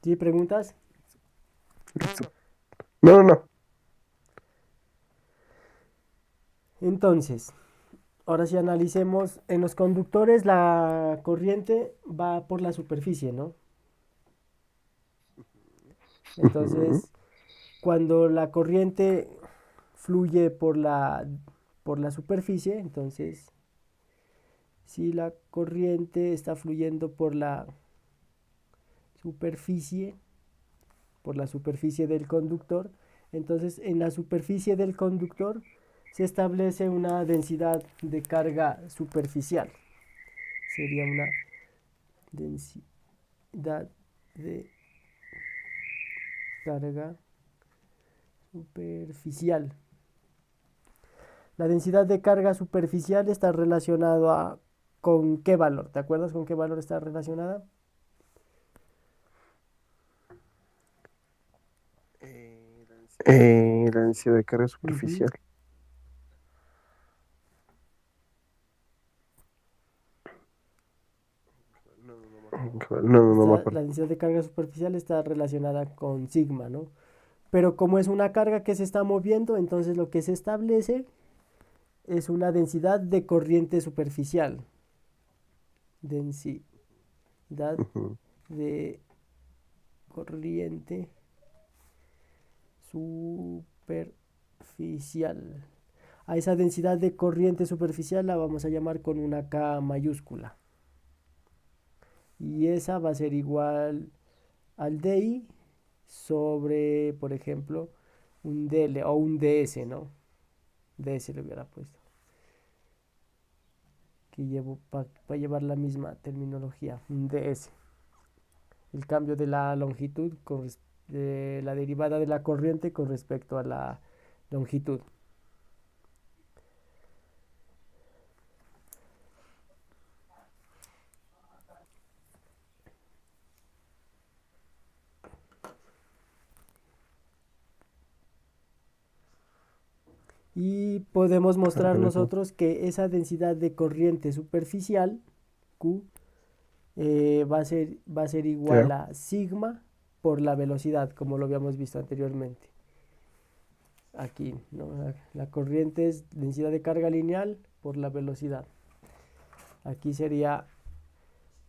Speaker 1: ¿Sí? ¿Preguntas?
Speaker 2: No, no, no.
Speaker 1: Entonces, ahora si analicemos, en los conductores la corriente va por la superficie, ¿no?
Speaker 2: Ujú.
Speaker 1: Entonces, cuando la corriente fluye por la superficie, entonces, si la corriente está fluyendo superficie, por la superficie del conductor, entonces en la superficie del conductor se establece una densidad de carga superficial. Sería una densidad de carga superficial. La densidad de carga superficial está relacionada con qué valor. ¿Te acuerdas con qué valor está relacionada?
Speaker 2: La densidad de carga
Speaker 1: Ujú.
Speaker 2: superficial. No, no, no me acuerdo.
Speaker 1: La densidad de carga superficial está relacionada con sigma, ¿no? Pero como es una carga que se está moviendo, entonces lo que se establece es una densidad de corriente superficial. Densidad
Speaker 2: Ujú.
Speaker 1: de corriente superficial. A esa densidad de corriente superficial la vamos a llamar con una K mayúscula. Y esa va a ser igual al DI sobre, por ejemplo, un DL o un DS, ¿no? DS le hubiera puesto. Que llevo para llevar la misma terminología, un DS. El cambio de la longitud de la derivada de la corriente con respecto a la longitud. Y podemos mostrar nosotros que esa densidad de corriente superficial, Q, va a ser igual
Speaker 2: Ya.
Speaker 1: a sigma por la velocidad, como lo habíamos visto anteriormente. Aquí, ¿no? La corriente es densidad de carga lineal por la velocidad. Aquí sería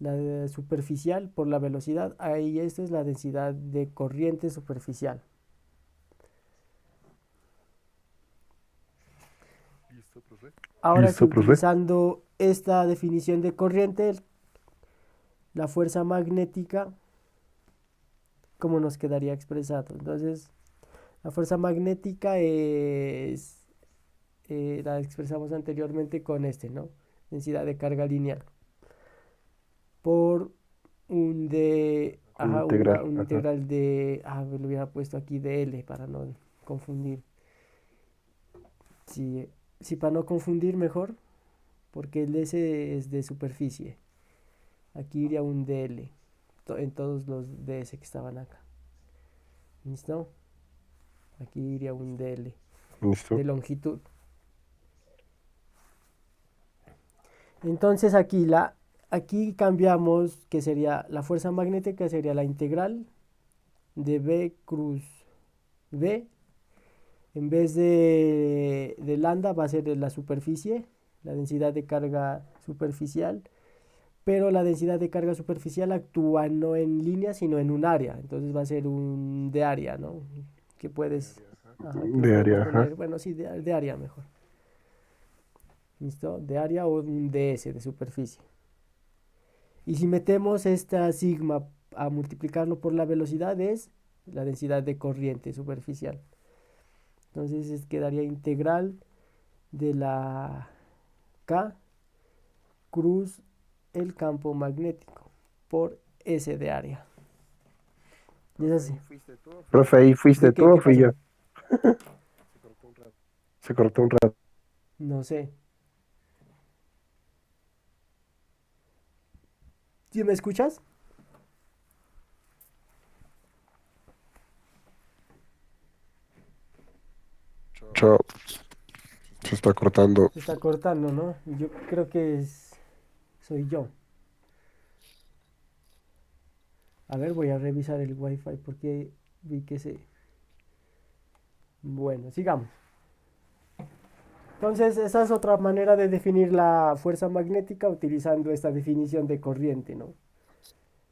Speaker 1: la superficial por la velocidad. Ahí esta es la densidad de corriente superficial. Ahora que
Speaker 2: Listo, profe.
Speaker 1: utilizando esta definición de corriente, la fuerza magnética, ¿cómo nos quedaría expresado? Entonces, la fuerza magnética la expresamos anteriormente con ¿no? Densidad de carga lineal. Por un
Speaker 2: Integral.
Speaker 1: un
Speaker 2: Ajá.
Speaker 1: integral de, lo hubiera puesto aquí de L para no confundir. Sí, para no confundir mejor, porque el S es de superficie. Aquí iría un DL en todos los DS que estaban acá. ¿Listo? Aquí iría un DL de
Speaker 2: Listo.
Speaker 1: longitud. Entonces aquí cambiamos que sería la fuerza magnética, sería la integral de B cruz B. En vez de lambda va a ser la superficie, la densidad de carga superficial, pero la densidad de carga superficial actúa no en línea, sino en un área. Entonces va a ser un de área, ¿no? Que puedes, que
Speaker 2: De
Speaker 1: podemos
Speaker 2: área, ajá.
Speaker 1: poner, bueno, sí, de área mejor. ¿Listo? De área o un DS de superficie. Y si metemos esta sigma a multiplicarlo por la velocidad es la densidad de corriente superficial. Entonces quedaría integral de la K cruz el campo magnético por S de área. Y es así.
Speaker 2: Profe, ¿ahí fuiste
Speaker 1: ¿De
Speaker 2: tú
Speaker 1: qué?
Speaker 2: o
Speaker 1: ¿Qué
Speaker 2: fui
Speaker 1: pasó?
Speaker 2: yo? Se cortó un rato.
Speaker 1: No sé. ¿Sí me escuchas?
Speaker 2: Chao. Se está cortando.
Speaker 1: Se está cortando, ¿no? Yo creo que soy yo. A ver, voy a revisar el wifi porque vi que se... Bueno, sigamos. Entonces, esa es otra manera de definir la fuerza magnética utilizando esta definición de corriente, ¿no?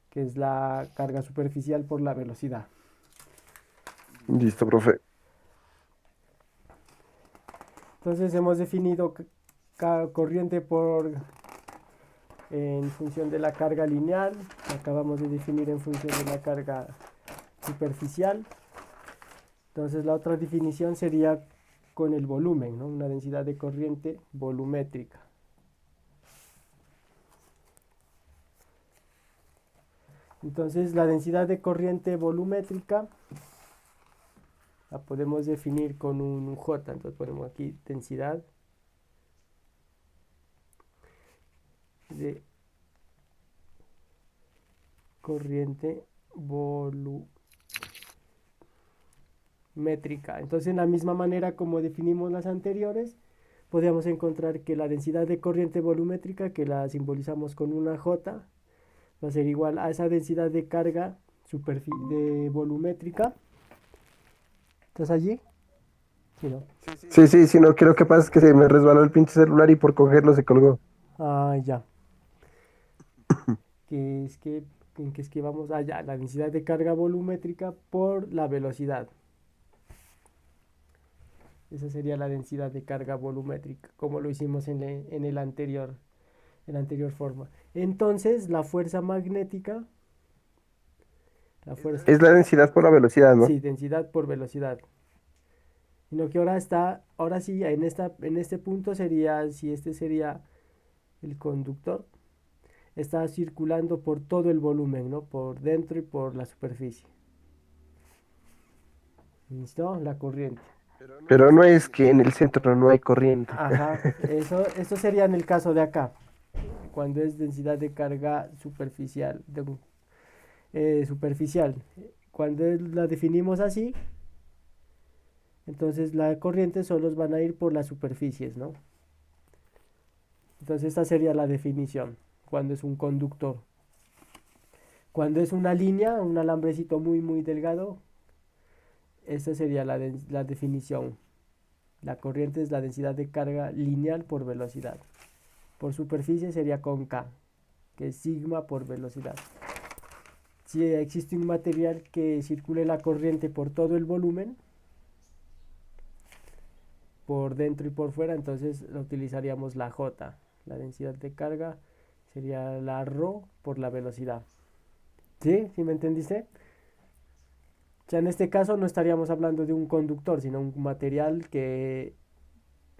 Speaker 1: Que es la carga superficial por la velocidad.
Speaker 2: Listo, profe.
Speaker 1: Entonces, hemos definido corriente en función de la carga lineal. Acabamos de definir en función de la carga superficial. Entonces, la otra definición sería con el volumen, ¿no? Una densidad de corriente volumétrica. Entonces, la densidad de corriente volumétrica la podemos definir con un J. Entonces, ponemos aquí densidad de corriente volumétrica. Entonces, en la misma manera como definimos las anteriores, podríamos encontrar que la densidad de corriente volumétrica, que la simbolizamos con una J, va a ser igual a esa densidad de carga volumétrica. ¿Estás allí? Sí, ¿no?
Speaker 2: Sí, sí, no, creo que pasa es que se me resbaló el pinche celular y por cogerlo se colgó.
Speaker 1: Ah, ya. Que es que ¿En qué es que vamos? Ah, ya, la densidad de carga volumétrica por la velocidad. Esa sería la densidad de carga volumétrica, como lo hicimos en la anterior forma. Entonces, la fuerza magnética, la fuerza,
Speaker 2: Es la densidad por la velocidad, ¿no?
Speaker 1: sí, densidad por velocidad. Sino que ahora sí, en este punto sería, si este sería el conductor, está circulando por todo el volumen, ¿no? Por dentro y por la superficie. ¿Listo? La corriente.
Speaker 2: Pero no es que en el centro no hay corriente.
Speaker 1: Ajá, eso sería en el caso de acá, cuando es densidad de carga superficial, superficial. Cuando la definimos así, entonces la corriente solo van a ir por las superficies, ¿no? Entonces esta sería la definición, cuando es un conductor. Cuando es una línea, un alambrecito muy muy delgado, esta sería la definición. La corriente es la densidad de carga lineal por velocidad. Por superficie sería con K, que es sigma por velocidad. Si existe un material que circule la corriente por todo el volumen, por dentro y por fuera, entonces utilizaríamos la J. La densidad de carga sería la ρ por la velocidad. ¿Sí? ¿Sí me entendiste? O sea, en este caso no estaríamos hablando de un conductor, sino un material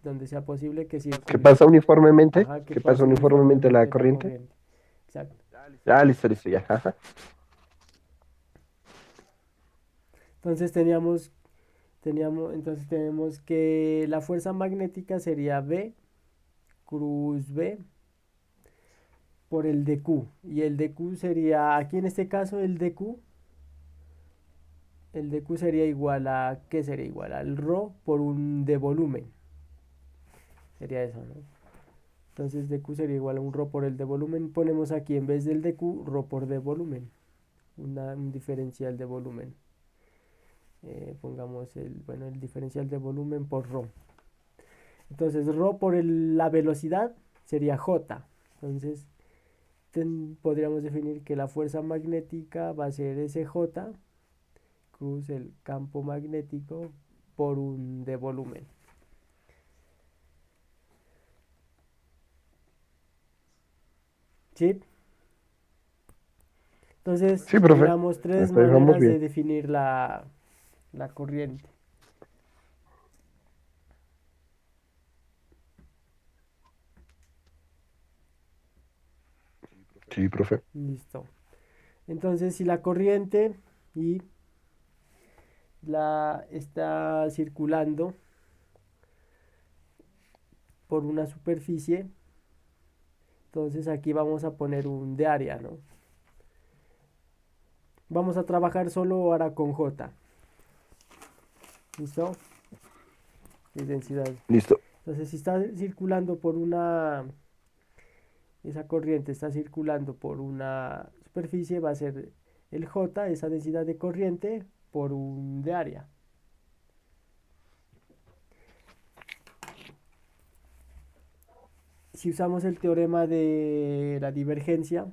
Speaker 1: donde sea posible que
Speaker 2: ¿Qué
Speaker 1: circule.
Speaker 2: pasa uniformemente?
Speaker 1: Ajá, que
Speaker 2: ¿Qué pasa
Speaker 1: pase
Speaker 2: uniformemente la
Speaker 1: uniformemente la
Speaker 2: corriente?
Speaker 1: corriente. Exacto.
Speaker 2: Ah, listo, listo, ya. Ajá.
Speaker 1: Entonces entonces tenemos que la fuerza magnética sería B cruz B por el dq. Y el dq sería, aquí en este caso el dq sería igual a, ¿qué sería igual? Al ρ por un de volumen. Sería eso, ¿no? Entonces dq sería igual a un ρ por el de volumen. Ponemos aquí en vez del dq, ρ por de volumen. Un diferencial de volumen. Pongamos el diferencial de volumen por ρ. Entonces ρ por la velocidad sería j. Entonces podríamos definir que la fuerza magnética va a ser SJ cruz el campo magnético por un de volumen. ¿Sí? Entonces
Speaker 2: Sí, profe.
Speaker 1: miramos tres
Speaker 2: Hasta ahí vamos
Speaker 1: maneras de
Speaker 2: bien.
Speaker 1: definir la corriente.
Speaker 2: Sí, profe.
Speaker 1: Listo. Entonces si la corriente y la está circulando por una superficie, entonces aquí vamos a poner un de área, ¿no? Vamos a trabajar solo ahora con J. ¿Listo? Es densidad.
Speaker 2: Listo.
Speaker 1: Entonces si está circulando esa corriente está circulando por una superficie, va a ser el J, esa densidad de corriente, por un de área. Si usamos el teorema de la divergencia,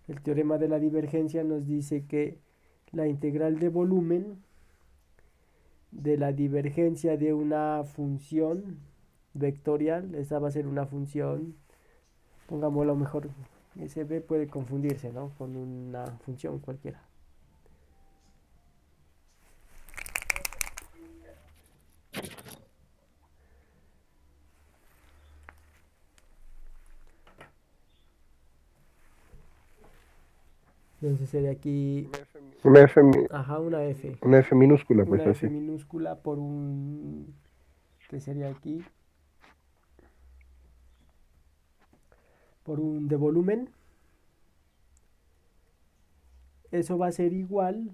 Speaker 1: el teorema de la divergencia nos dice que la integral de volumen de la divergencia de una función vectorial, esta va a ser una función, pongámoslo mejor, ese b puede confundirse, ¿no? Con una función cualquiera. Entonces sería aquí,
Speaker 2: Una F,
Speaker 1: ajá,
Speaker 2: una F minúscula, pues
Speaker 1: una F
Speaker 2: así.
Speaker 1: minúscula por que sería aquí, por un de volumen. Eso va a ser igual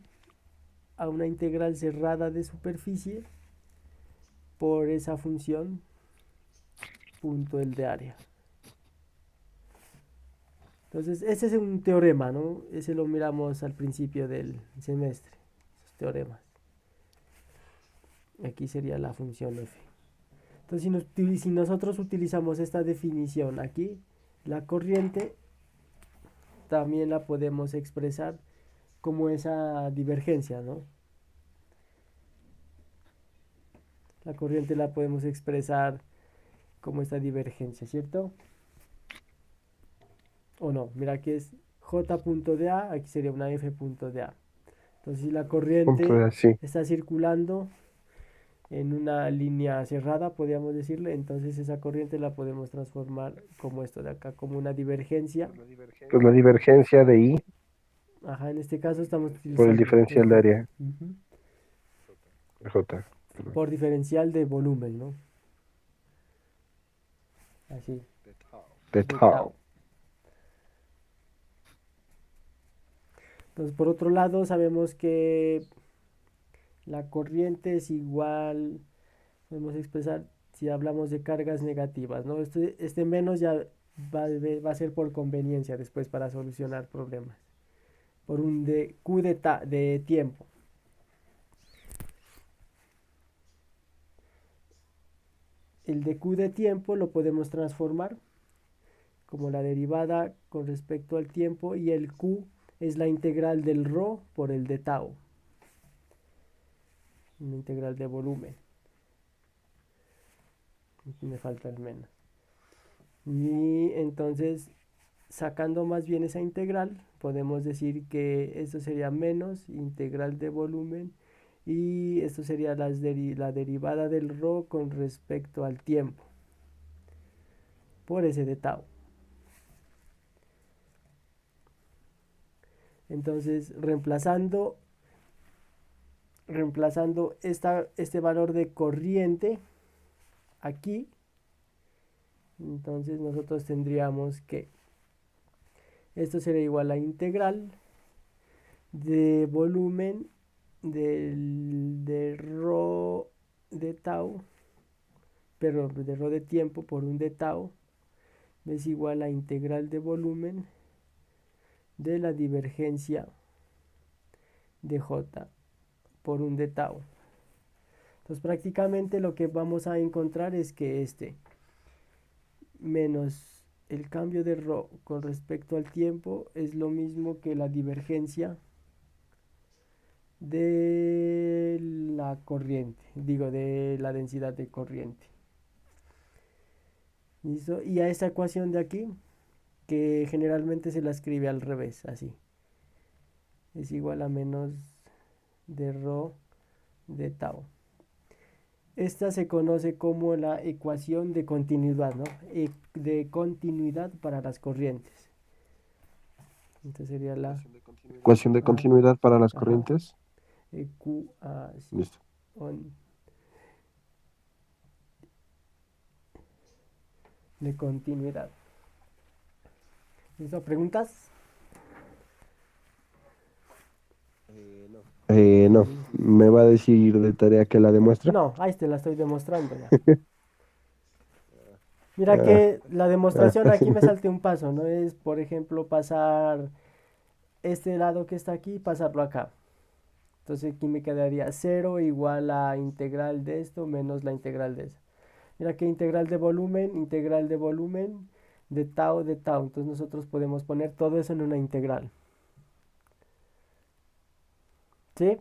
Speaker 1: a una integral cerrada de superficie por esa función punto el de área. Entonces, ese es un teorema, ¿no? Ese lo miramos al principio del semestre, esos teoremas. Aquí sería la función f. Entonces, si nosotros utilizamos esta definición aquí, la corriente también la podemos expresar como esa divergencia, ¿no? La corriente la podemos expresar como esta divergencia, ¿cierto? O no, mira aquí es J punto de A, aquí sería una F punto de A. Entonces, si la
Speaker 2: Punto
Speaker 1: corriente
Speaker 2: de así.
Speaker 1: está circulando en una línea cerrada, podríamos decirle, entonces esa corriente la podemos transformar como esto de acá, como una divergencia.
Speaker 2: Pues la divergencia de I
Speaker 1: Ajá, en este caso estamos
Speaker 2: por el
Speaker 1: utilizando el
Speaker 2: diferencial de
Speaker 1: J.
Speaker 2: área.
Speaker 1: Ujú.
Speaker 2: J. Perdón.
Speaker 1: Por diferencial de volumen, ¿no? Así,
Speaker 2: De
Speaker 1: de
Speaker 2: tau.
Speaker 1: tau. Entonces, por otro lado, sabemos que la corriente es igual, podemos expresar si hablamos de cargas negativas, ¿no? Este menos ya va a ser por conveniencia después para solucionar problemas. Por un de Q de tiempo. El de Q de tiempo lo podemos transformar como la derivada con respecto al tiempo y el Q es la integral del ρ por el de tau, una integral de volumen. Aquí me falta el menos. Y entonces, sacando más bien esa integral, podemos decir que esto sería menos integral de volumen y esto sería la derivada del ρ con respecto al tiempo por ese de tau. Entonces, reemplazando este valor de corriente aquí, entonces nosotros tendríamos que esto sería igual a integral de volumen de rho de tau, pero de rho de tiempo por un de tau es igual a integral de volumen de la divergencia de j por un de tau. Entonces prácticamente lo que vamos a encontrar es que este menos el cambio de ρ con respecto al tiempo es lo mismo que la divergencia de la corriente, digo, de la densidad de corriente. ¿Listo? Y a esta ecuación de aquí, que generalmente se la escribe al revés, así, es igual a menos de ρ de tau. Esta se conoce como la ecuación de continuidad, ¿no? De continuidad para las corrientes. Entonces sería la
Speaker 2: Ecuación de
Speaker 1: ajá,
Speaker 2: continuidad para las
Speaker 1: ajá,
Speaker 2: corrientes.
Speaker 1: ecuación
Speaker 2: Listo.
Speaker 1: de continuidad. ¿Listo? ¿Preguntas?
Speaker 2: No, me va a decir de tarea que la demuestra.
Speaker 1: No, ahí te la estoy demostrando ya. Mira
Speaker 2: Ah,
Speaker 1: que la
Speaker 2: ah,
Speaker 1: demostración aquí me salté un paso, ¿no? Es, por ejemplo, pasar este lado que está aquí, pasarlo acá. Entonces aquí me quedaría 0 igual a integral de esto menos la integral de eso. Mira que integral de volumen, de tau, de tau. Entonces nosotros podemos poner todo eso en una integral. ¿Sí?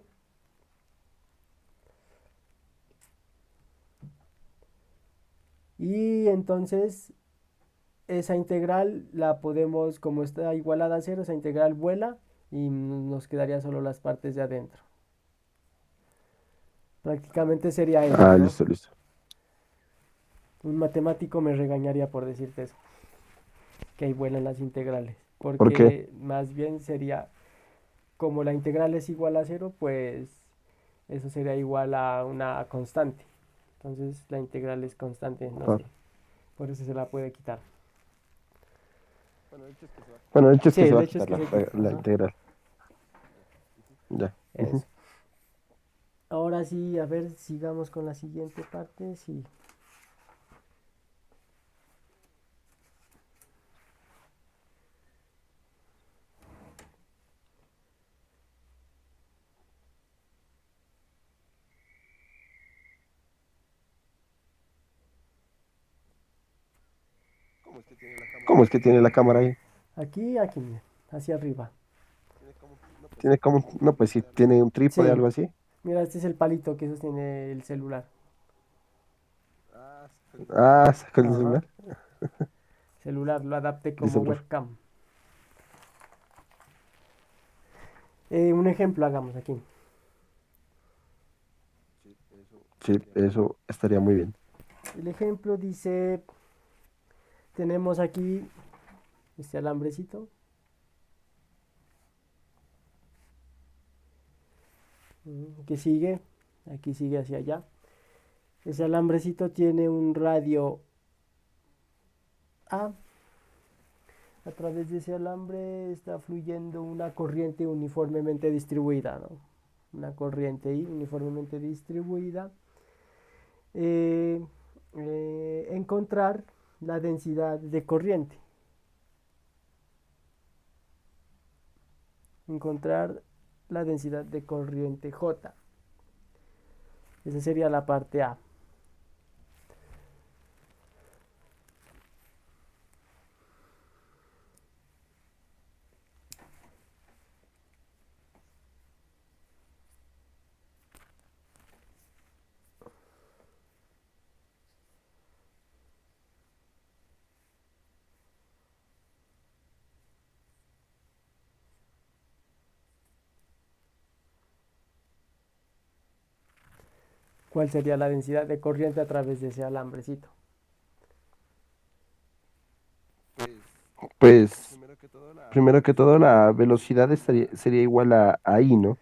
Speaker 1: Y entonces esa integral la podemos, como está igualada a 0, esa integral vuela y nos quedaría solo las partes de adentro. Prácticamente sería eso, ¿no?
Speaker 2: listo, listo.
Speaker 1: Un matemático me regañaría por decirte eso, que ahí vuelan las integrales,
Speaker 2: ¿Por qué?
Speaker 1: porque más bien sería, como la integral es igual a 0, pues eso sería igual a una constante. Entonces la integral es constante, no
Speaker 2: Ah,
Speaker 1: sé, por eso se la puede quitar.
Speaker 2: bueno, el hecho es
Speaker 1: Sí,
Speaker 2: que se
Speaker 1: el
Speaker 2: va a
Speaker 1: hecho es
Speaker 2: quitar
Speaker 1: que
Speaker 2: la,
Speaker 1: se quita.
Speaker 2: la
Speaker 1: Ajá,
Speaker 2: integral. Ya. Ujú.
Speaker 1: eso. Ahora sí, a ver, sigamos con la siguiente parte. Sí.
Speaker 2: ¿Cómo es que tiene la cámara ahí?
Speaker 1: Aquí, mira, hacia arriba.
Speaker 2: Tiene como, no, pues sí, tiene un trípode,
Speaker 1: Sí,
Speaker 2: algo así.
Speaker 1: mira, este es el palito que sostiene el celular.
Speaker 2: Ah, sacó el
Speaker 1: Ajá,
Speaker 2: celular.
Speaker 1: celular, lo adapté como
Speaker 2: Listo, profe.
Speaker 1: webcam. Un ejemplo hagamos aquí.
Speaker 2: Sí, eso estaría muy bien.
Speaker 1: El ejemplo dice, tenemos aquí este alambrecito. Que sigue, aquí sigue hacia allá. Ese alambrecito tiene un radio A. A través de ese alambre está fluyendo una corriente uniformemente distribuida, ¿no? Una corriente ahí uniformemente distribuida. Eh, Encontrar la densidad de corriente. Encontrar la densidad de corriente J. Esa sería la parte A. ¿Cuál sería la densidad de corriente a través de ese alambrecito?
Speaker 2: Pues, primero que todo, la velocidad sería igual a I, ¿no?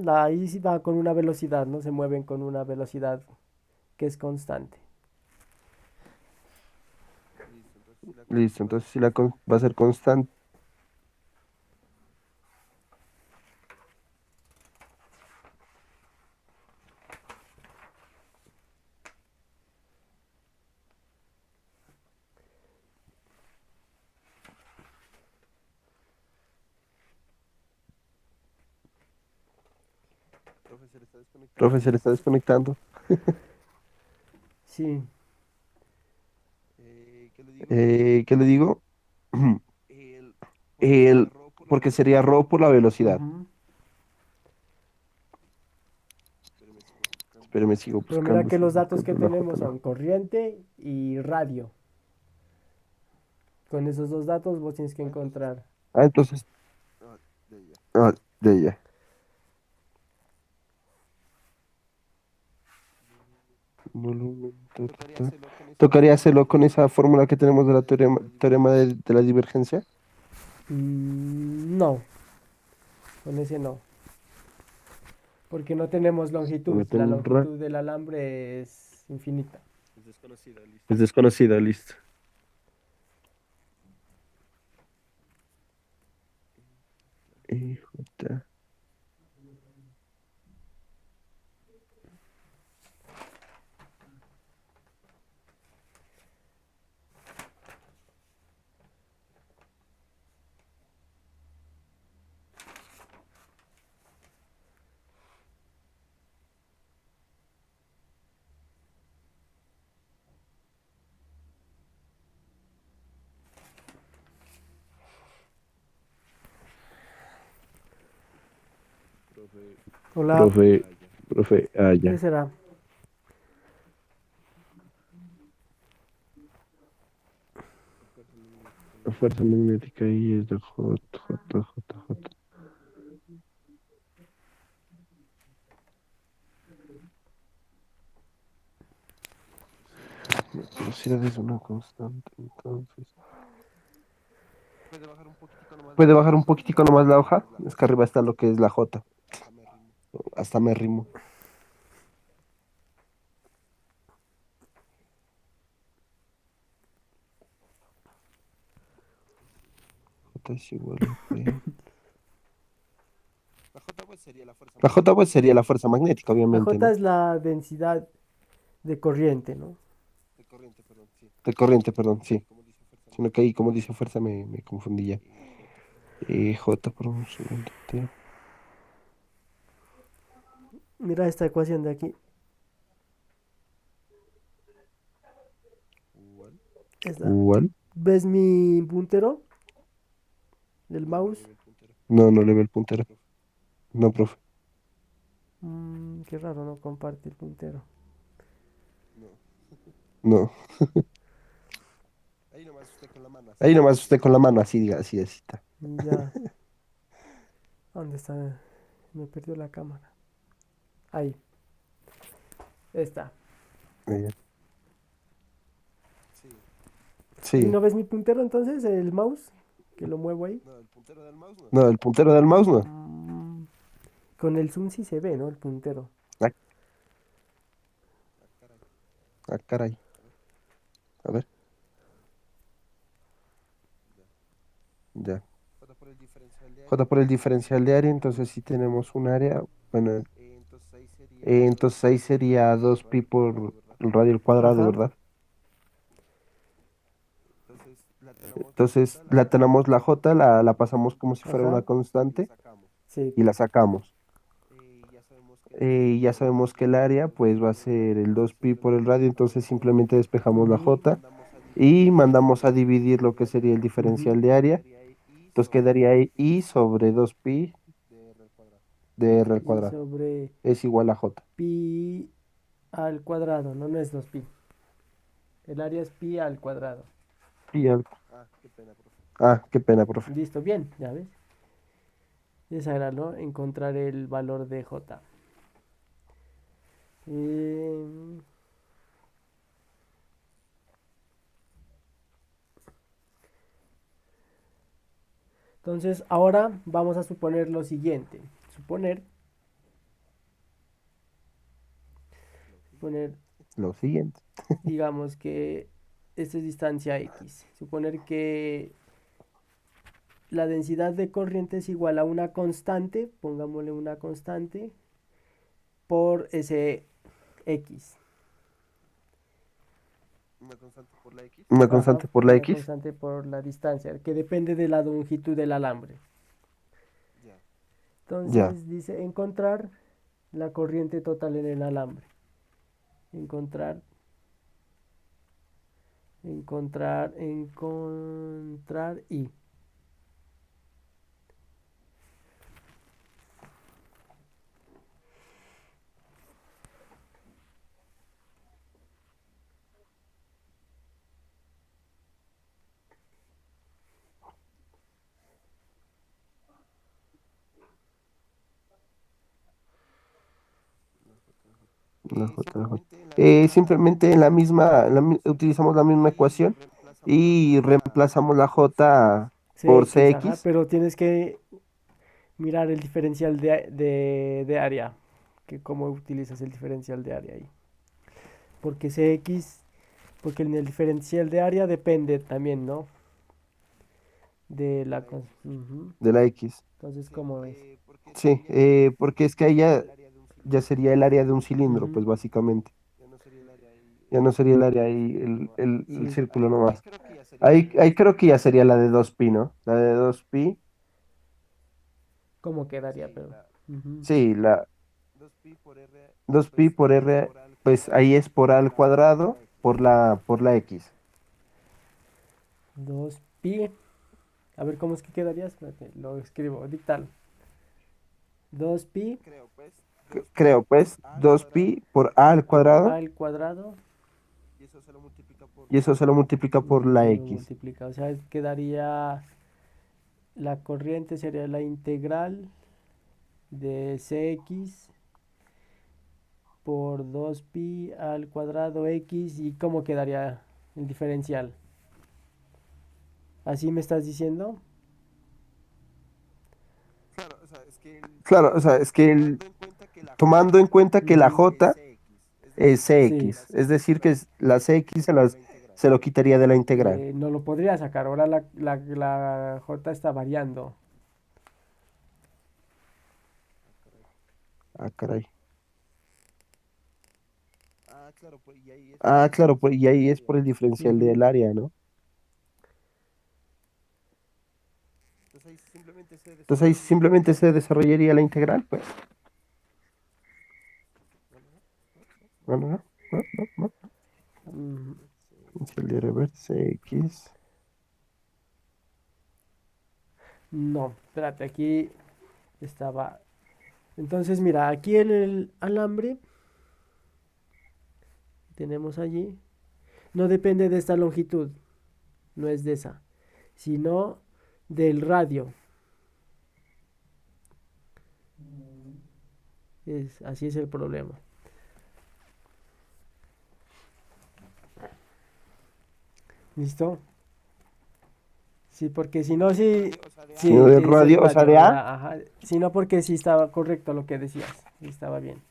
Speaker 1: Ahí sí va con una velocidad, ¿no? Se mueven con una velocidad que es constante.
Speaker 2: Listo, entonces si va a ser constante. Profe, se le está desconectando.
Speaker 1: Sí.
Speaker 2: ¿Qué le digo? El, porque sería rho por la velocidad.
Speaker 1: Ujú.
Speaker 2: Espérame, sigo
Speaker 1: Pero mira
Speaker 2: buscando,
Speaker 1: que
Speaker 2: sigo
Speaker 1: los datos que
Speaker 2: buscando la J,
Speaker 1: tenemos son corriente y radio. Con esos dos datos vos tienes que encontrar.
Speaker 2: Ah, entonces, ah, de ella. Volumen, ta. Tocaría hacerlo con esa fórmula que tenemos de la teorema de la divergencia.
Speaker 1: No, con ese no. Porque no tenemos
Speaker 2: Le
Speaker 1: longitud. La
Speaker 2: metemos un ra.
Speaker 1: longitud del alambre es infinita.
Speaker 2: Es desconocida, listo. J.
Speaker 1: Hola,
Speaker 2: Profe,
Speaker 1: ¿qué
Speaker 2: ya.
Speaker 1: será?
Speaker 2: La fuerza magnética ahí es de J. La velocidad es una constante, entonces. ¿Puede bajar un poquitico nomás la hoja? Es que arriba está lo que es la J. Hasta me rimo. J es igual a P. La J pues sería la fuerza magnética,
Speaker 1: La
Speaker 2: obviamente,
Speaker 1: J
Speaker 2: ¿no?
Speaker 1: es la densidad de corriente, ¿no?
Speaker 2: De corriente, perdón, sí. Sino que ahí, como dice fuerza, me confundí ya. J por un segundo. T.
Speaker 1: Mira esta ecuación de aquí. Esta.
Speaker 2: ¿Cuál?
Speaker 1: ¿Ves mi puntero del mouse?
Speaker 2: No, no le ve el puntero. No, profe.
Speaker 1: Qué raro, no comparte el puntero.
Speaker 2: No. Ahí nomás usted con la mano, así diga, así, así está.
Speaker 1: Ya. ¿Dónde está? Me perdió la cámara. Ahí. Está.
Speaker 2: Ahí.
Speaker 1: ¿Y
Speaker 2: Sí.
Speaker 1: no ves mi puntero entonces? El mouse. Que lo muevo ahí.
Speaker 2: No, el puntero del mouse no.
Speaker 1: Mm, con el zoom sí se ve, ¿no? El puntero.
Speaker 2: Ah, ah, caray. A ver, ya. J por el diferencial de área, entonces si tenemos un área, bueno, entonces ahí sería 2pi por el radio al cuadrado,
Speaker 1: Ajá.
Speaker 2: ¿verdad? Entonces la tenemos la J, la pasamos como si fuera una
Speaker 1: Ajá.
Speaker 2: constante
Speaker 1: Sí.
Speaker 2: y la sacamos. Ya sabemos que el área pues va a ser el 2pi por el radio, entonces simplemente despejamos la
Speaker 1: Ujú,
Speaker 2: J y mandamos a dividir lo que sería el
Speaker 1: ujú.
Speaker 2: diferencial de área. Entonces quedaría ahí I sobre 2pi de R al
Speaker 1: Y
Speaker 2: cuadrado.
Speaker 1: sobre
Speaker 2: Es igual a J.
Speaker 1: pi al cuadrado, no, no es 2pi. El área es pi al cuadrado.
Speaker 2: Pi al... Ah, qué pena, profe.
Speaker 1: Listo, bien, ya ves. Esa era, ¿no? Encontrar el valor de j. Em, entonces, ahora vamos a suponer lo siguiente. Suponer, suponer,
Speaker 2: Lo siguiente.
Speaker 1: digamos que esta es distancia x. Suponer que la densidad de corriente es igual a una constante, pongámosle una constante, por ese x.
Speaker 2: Una
Speaker 1: Ajá,
Speaker 2: constante por la
Speaker 1: una
Speaker 2: X.
Speaker 1: constante por la distancia, que depende de la longitud del alambre.
Speaker 2: Ya.
Speaker 1: Entonces dice encontrar la corriente total en el alambre. Encontrar, encontrar y.
Speaker 2: La J, la J. Simplemente utilizamos la misma ecuación y reemplazamos la J por
Speaker 1: CX, ajá,
Speaker 2: CX.
Speaker 1: pero tienes que mirar el diferencial de área, que cómo utilizas el diferencial de área ahí. Porque CX, porque en el diferencial de área depende también, ¿no? De la... Ujú.
Speaker 2: De la X.
Speaker 1: Entonces, ¿cómo es?
Speaker 2: Sí, porque es que ahí ya sería el área de un cilindro,
Speaker 1: Ujú.
Speaker 2: pues básicamente. Ya no sería el área ahí, el
Speaker 1: Sí,
Speaker 2: círculo nomás. Ahí creo que ya sería la de 2pi, ¿no? La de 2pi.
Speaker 1: ¿cómo quedaría? Pero... ujú.
Speaker 2: Sí, la 2pi por R, pues ahí es por A al cuadrado por la X.
Speaker 1: 2pi. A ver, ¿cómo es que quedaría? Espérate, lo escribo, dictalo. 2pi
Speaker 2: Creo, pues, 2pi por A al
Speaker 1: por
Speaker 2: cuadrado
Speaker 1: al cuadrado
Speaker 2: y eso se lo multiplica por
Speaker 1: y
Speaker 2: la
Speaker 1: lo
Speaker 2: X.
Speaker 1: multiplica. O sea, quedaría la corriente sería la integral de cx por 2pi al cuadrado x y cómo quedaría el diferencial. ¿Así me estás diciendo?
Speaker 2: Claro, o sea, es que tomando en cuenta que la
Speaker 1: Ujú.
Speaker 2: J es
Speaker 1: Sí,
Speaker 2: CX, es decir, que la CX se lo quitaría de la integral.
Speaker 1: no lo podría sacar. Ahora la j está variando.
Speaker 2: Ah, caray. Ah, claro, pues, y ahí es por el diferencial
Speaker 1: Ujú.
Speaker 2: del área, ¿no? Entonces ahí simplemente se desarrollaría la integral, pues. No, no, no, no, no, no.
Speaker 1: Mm,
Speaker 2: el de reverse X.
Speaker 1: No, espérate, aquí estaba. Entonces, mira, aquí en el alambre tenemos allí, no depende de esta longitud, no es de esa, sino del radio. Así es el problema. ¿Listo? Sí, porque si no, sí,
Speaker 2: Sino
Speaker 1: sí,
Speaker 2: del
Speaker 1: es el
Speaker 2: radio, o sea,
Speaker 1: radio,
Speaker 2: de A.
Speaker 1: mira, ajá. Si no, porque sí estaba correcto lo que decías, sí estaba bien.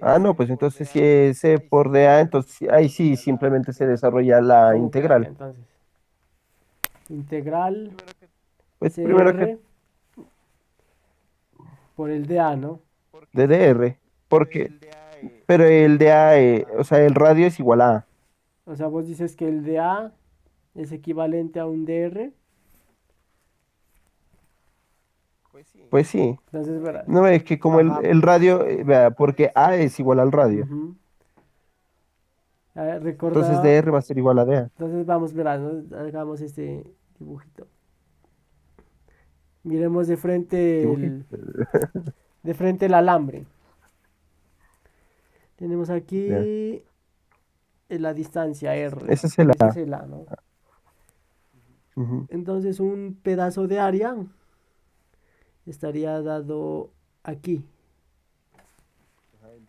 Speaker 2: Ah, no, pues entonces si es C por DA, entonces ahí sí simplemente se desarrolla la
Speaker 1: ¿Cómo quedaría
Speaker 2: integral.
Speaker 1: entonces? Integral
Speaker 2: Pues primero que
Speaker 1: CR por el DA, ¿no?
Speaker 2: de DR, porque, pero el DA, o sea, el radio es igual a A.
Speaker 1: O sea, vos dices que el DA es equivalente a un DR,
Speaker 2: Pues sí,
Speaker 1: entonces verás.
Speaker 2: no es que como
Speaker 1: Ajá.
Speaker 2: el radio, vea, porque A es igual al radio,
Speaker 1: Ujú. A ver,
Speaker 2: entonces
Speaker 1: recuerda,
Speaker 2: DR va a ser igual a DA.
Speaker 1: entonces vamos, verás, ¿no? Hagamos este dibujito. Miremos
Speaker 2: Dibujito.
Speaker 1: de frente el alambre. Tenemos
Speaker 2: Ya.
Speaker 1: aquí la distancia R.
Speaker 2: Ese es el
Speaker 1: Ese es
Speaker 2: A.
Speaker 1: el A, ¿no?
Speaker 2: Ujú.
Speaker 1: Entonces un pedazo de área estaría dado aquí.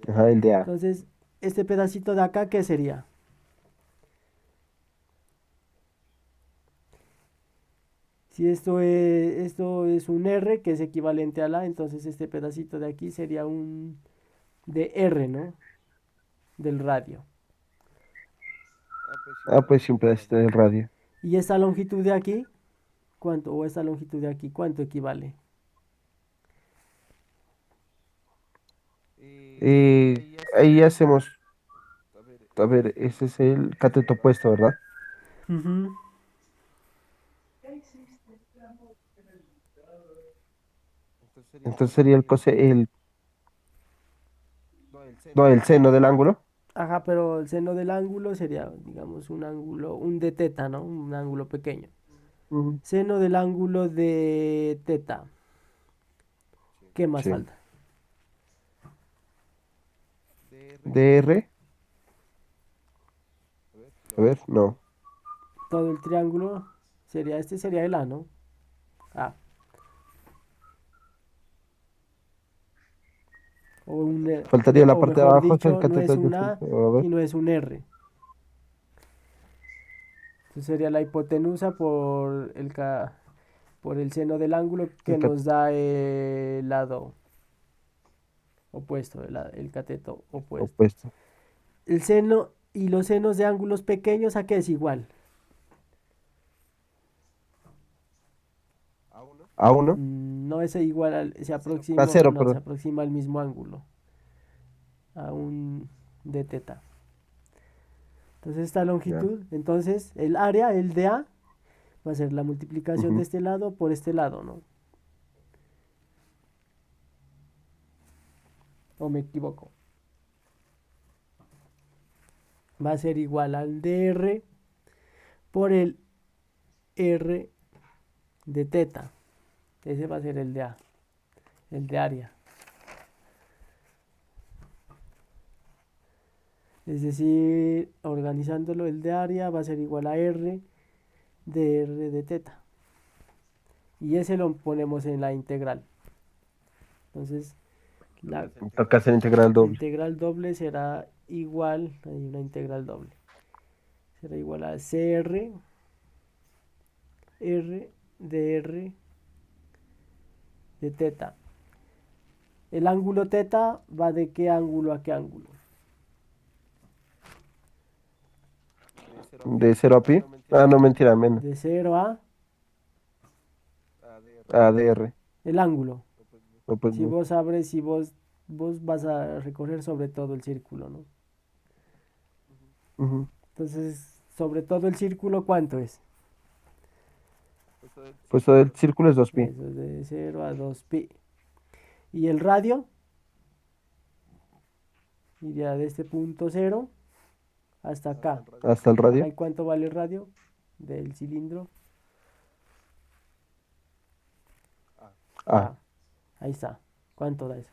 Speaker 2: Ajá, el de A.
Speaker 1: Entonces, este pedacito de acá, ¿qué sería? Si esto es un R, que es equivalente a la, entonces este pedacito de aquí sería un de R, ¿no? Del radio.
Speaker 2: Ah, pues sí, un pedacito del radio.
Speaker 1: ¿Y esta longitud de aquí? ¿Cuánto? ¿O esta longitud de aquí? ¿Cuánto equivale?
Speaker 2: Ahí hacemos, a ver, ese es el cateto opuesto, ¿verdad?
Speaker 1: Ujú.
Speaker 2: Entonces sería no, el seno del ángulo.
Speaker 1: Ajá, pero el seno del ángulo sería, digamos, un ángulo, un de teta, ¿no? Un ángulo pequeño.
Speaker 2: Ujú.
Speaker 1: Seno del ángulo de teta. ¿Qué más
Speaker 2: Sí.
Speaker 1: falta?
Speaker 2: DR, a ver, no.
Speaker 1: Todo el triángulo sería, este sería el A, ¿no? A. O,
Speaker 2: Faltaría la
Speaker 1: o
Speaker 2: parte de
Speaker 1: mejor
Speaker 2: abajo, es el
Speaker 1: dicho, no
Speaker 2: cateto
Speaker 1: es
Speaker 2: de
Speaker 1: un A,
Speaker 2: a ver,
Speaker 1: sino es un R. Entonces sería la hipotenusa por el seno del ángulo que
Speaker 2: el
Speaker 1: nos da el lado opuesto, el cateto opuesto.
Speaker 2: opuesto.
Speaker 1: El seno y los senos de ángulos pequeños, ¿a qué es igual?
Speaker 2: A1,
Speaker 1: No es igual,
Speaker 2: a cero,
Speaker 1: no, se
Speaker 2: perdón.
Speaker 1: aproxima al mismo ángulo, a un de teta. Entonces esta
Speaker 2: Ya.
Speaker 1: longitud, entonces el área, el de A, va a ser la multiplicación de
Speaker 2: Ujú.
Speaker 1: este lado por este lado, ¿no? ¿O me equivoco? Va a ser igual al dr por el r de teta. Ese va a ser el de A, el de área. Es decir, organizándolo, el de área va a ser igual a r de r de teta. Y ese lo ponemos en la integral. Entonces, la
Speaker 2: Toca hacer integral doble.
Speaker 1: integral doble será igual, hay una integral doble, será igual a CR, R de R de teta. El ángulo teta va de qué ángulo a qué ángulo.
Speaker 2: De 0 a pi. Ah, no, mentira, menos.
Speaker 1: De 0 a
Speaker 2: ADR.
Speaker 1: el ángulo.
Speaker 2: No, pues
Speaker 1: Si
Speaker 2: no.
Speaker 1: vos abres, si vos vas a recorrer sobre todo el círculo, ¿no?
Speaker 2: Ujú.
Speaker 1: Entonces, sobre todo el círculo, ¿cuánto es?
Speaker 2: Pues todo el círculo es 2 pi.
Speaker 1: Eso es de 0 a 2 pi. ¿Y el radio? iría de este punto cero hasta acá.
Speaker 2: hasta el radio.
Speaker 1: ¿Y cuánto vale el radio del cilindro?
Speaker 2: Ah,
Speaker 1: Ah, ahí está. ¿Cuánto da eso?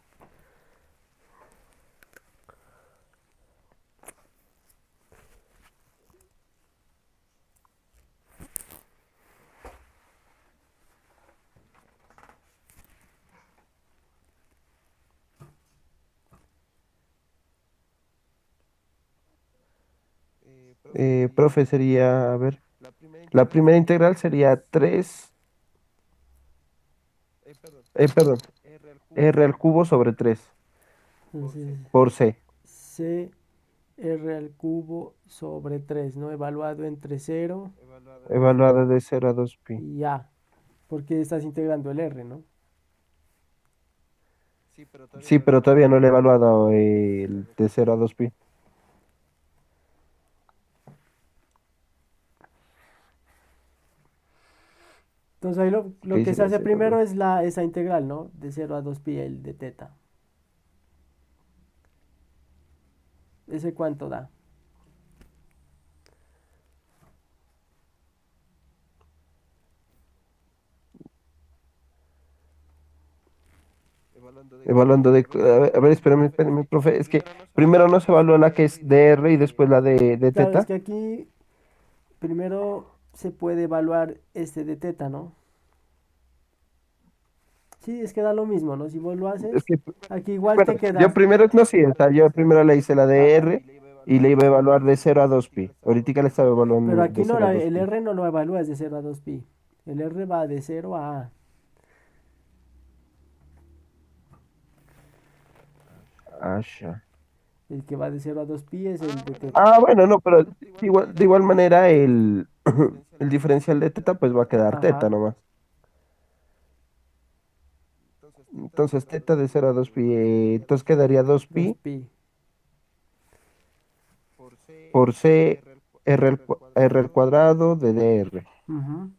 Speaker 2: profe, sería, a ver, la primera integral sería 3, perdón, r al cubo sobre 3
Speaker 1: Entonces,
Speaker 2: por c,
Speaker 1: C R al cubo sobre 3, ¿no? Evaluado entre cero
Speaker 2: evaluada de 0 a 2pi.
Speaker 1: y A. Porque estás integrando el R, ¿no?
Speaker 2: Sí, pero todavía no le he evaluado el de 0 a 2pi.
Speaker 1: Entonces ahí
Speaker 2: ¿Qué
Speaker 1: lo que
Speaker 2: dice
Speaker 1: se
Speaker 2: la
Speaker 1: hace
Speaker 2: 0 a
Speaker 1: primero
Speaker 2: 2?
Speaker 1: es esa integral, ¿no? De 0 a 2pi, el de teta. ¿Ese cuánto da?
Speaker 2: Evaluando de... A ver, espérame, profe. Es que primero no se evalúa la que es de R y después la de
Speaker 1: Claro, es
Speaker 2: teta.
Speaker 1: que aquí primero se puede evaluar este de teta, ¿no? Sí, es que da lo mismo, ¿no? Si vos lo
Speaker 2: Es
Speaker 1: haces,
Speaker 2: que,
Speaker 1: aquí igual
Speaker 2: bueno,
Speaker 1: te
Speaker 2: yo
Speaker 1: quedas.
Speaker 2: primero, no, sí, o sea, yo primero le hice la de
Speaker 1: Ajá.
Speaker 2: R y le iba a evaluar de 0 a 2pi. Ahorita le estaba
Speaker 1: Pero
Speaker 2: evaluando
Speaker 1: aquí
Speaker 2: de
Speaker 1: no,
Speaker 2: 0 a
Speaker 1: el
Speaker 2: 2pi.
Speaker 1: R no lo evalúas de 0 a 2pi. El R va de 0 a A.
Speaker 2: Ah, ya.
Speaker 1: El que va de 0 a 2pi es el de teta.
Speaker 2: Ah, bueno, no, pero de igual manera el diferencial de teta pues va a quedar teta
Speaker 1: Ajá,
Speaker 2: nomás. Entonces teta de 0 a 2pi, entonces quedaría 2pi
Speaker 1: 2pi.
Speaker 2: por c r al cuadrado de dr.
Speaker 1: Ujú,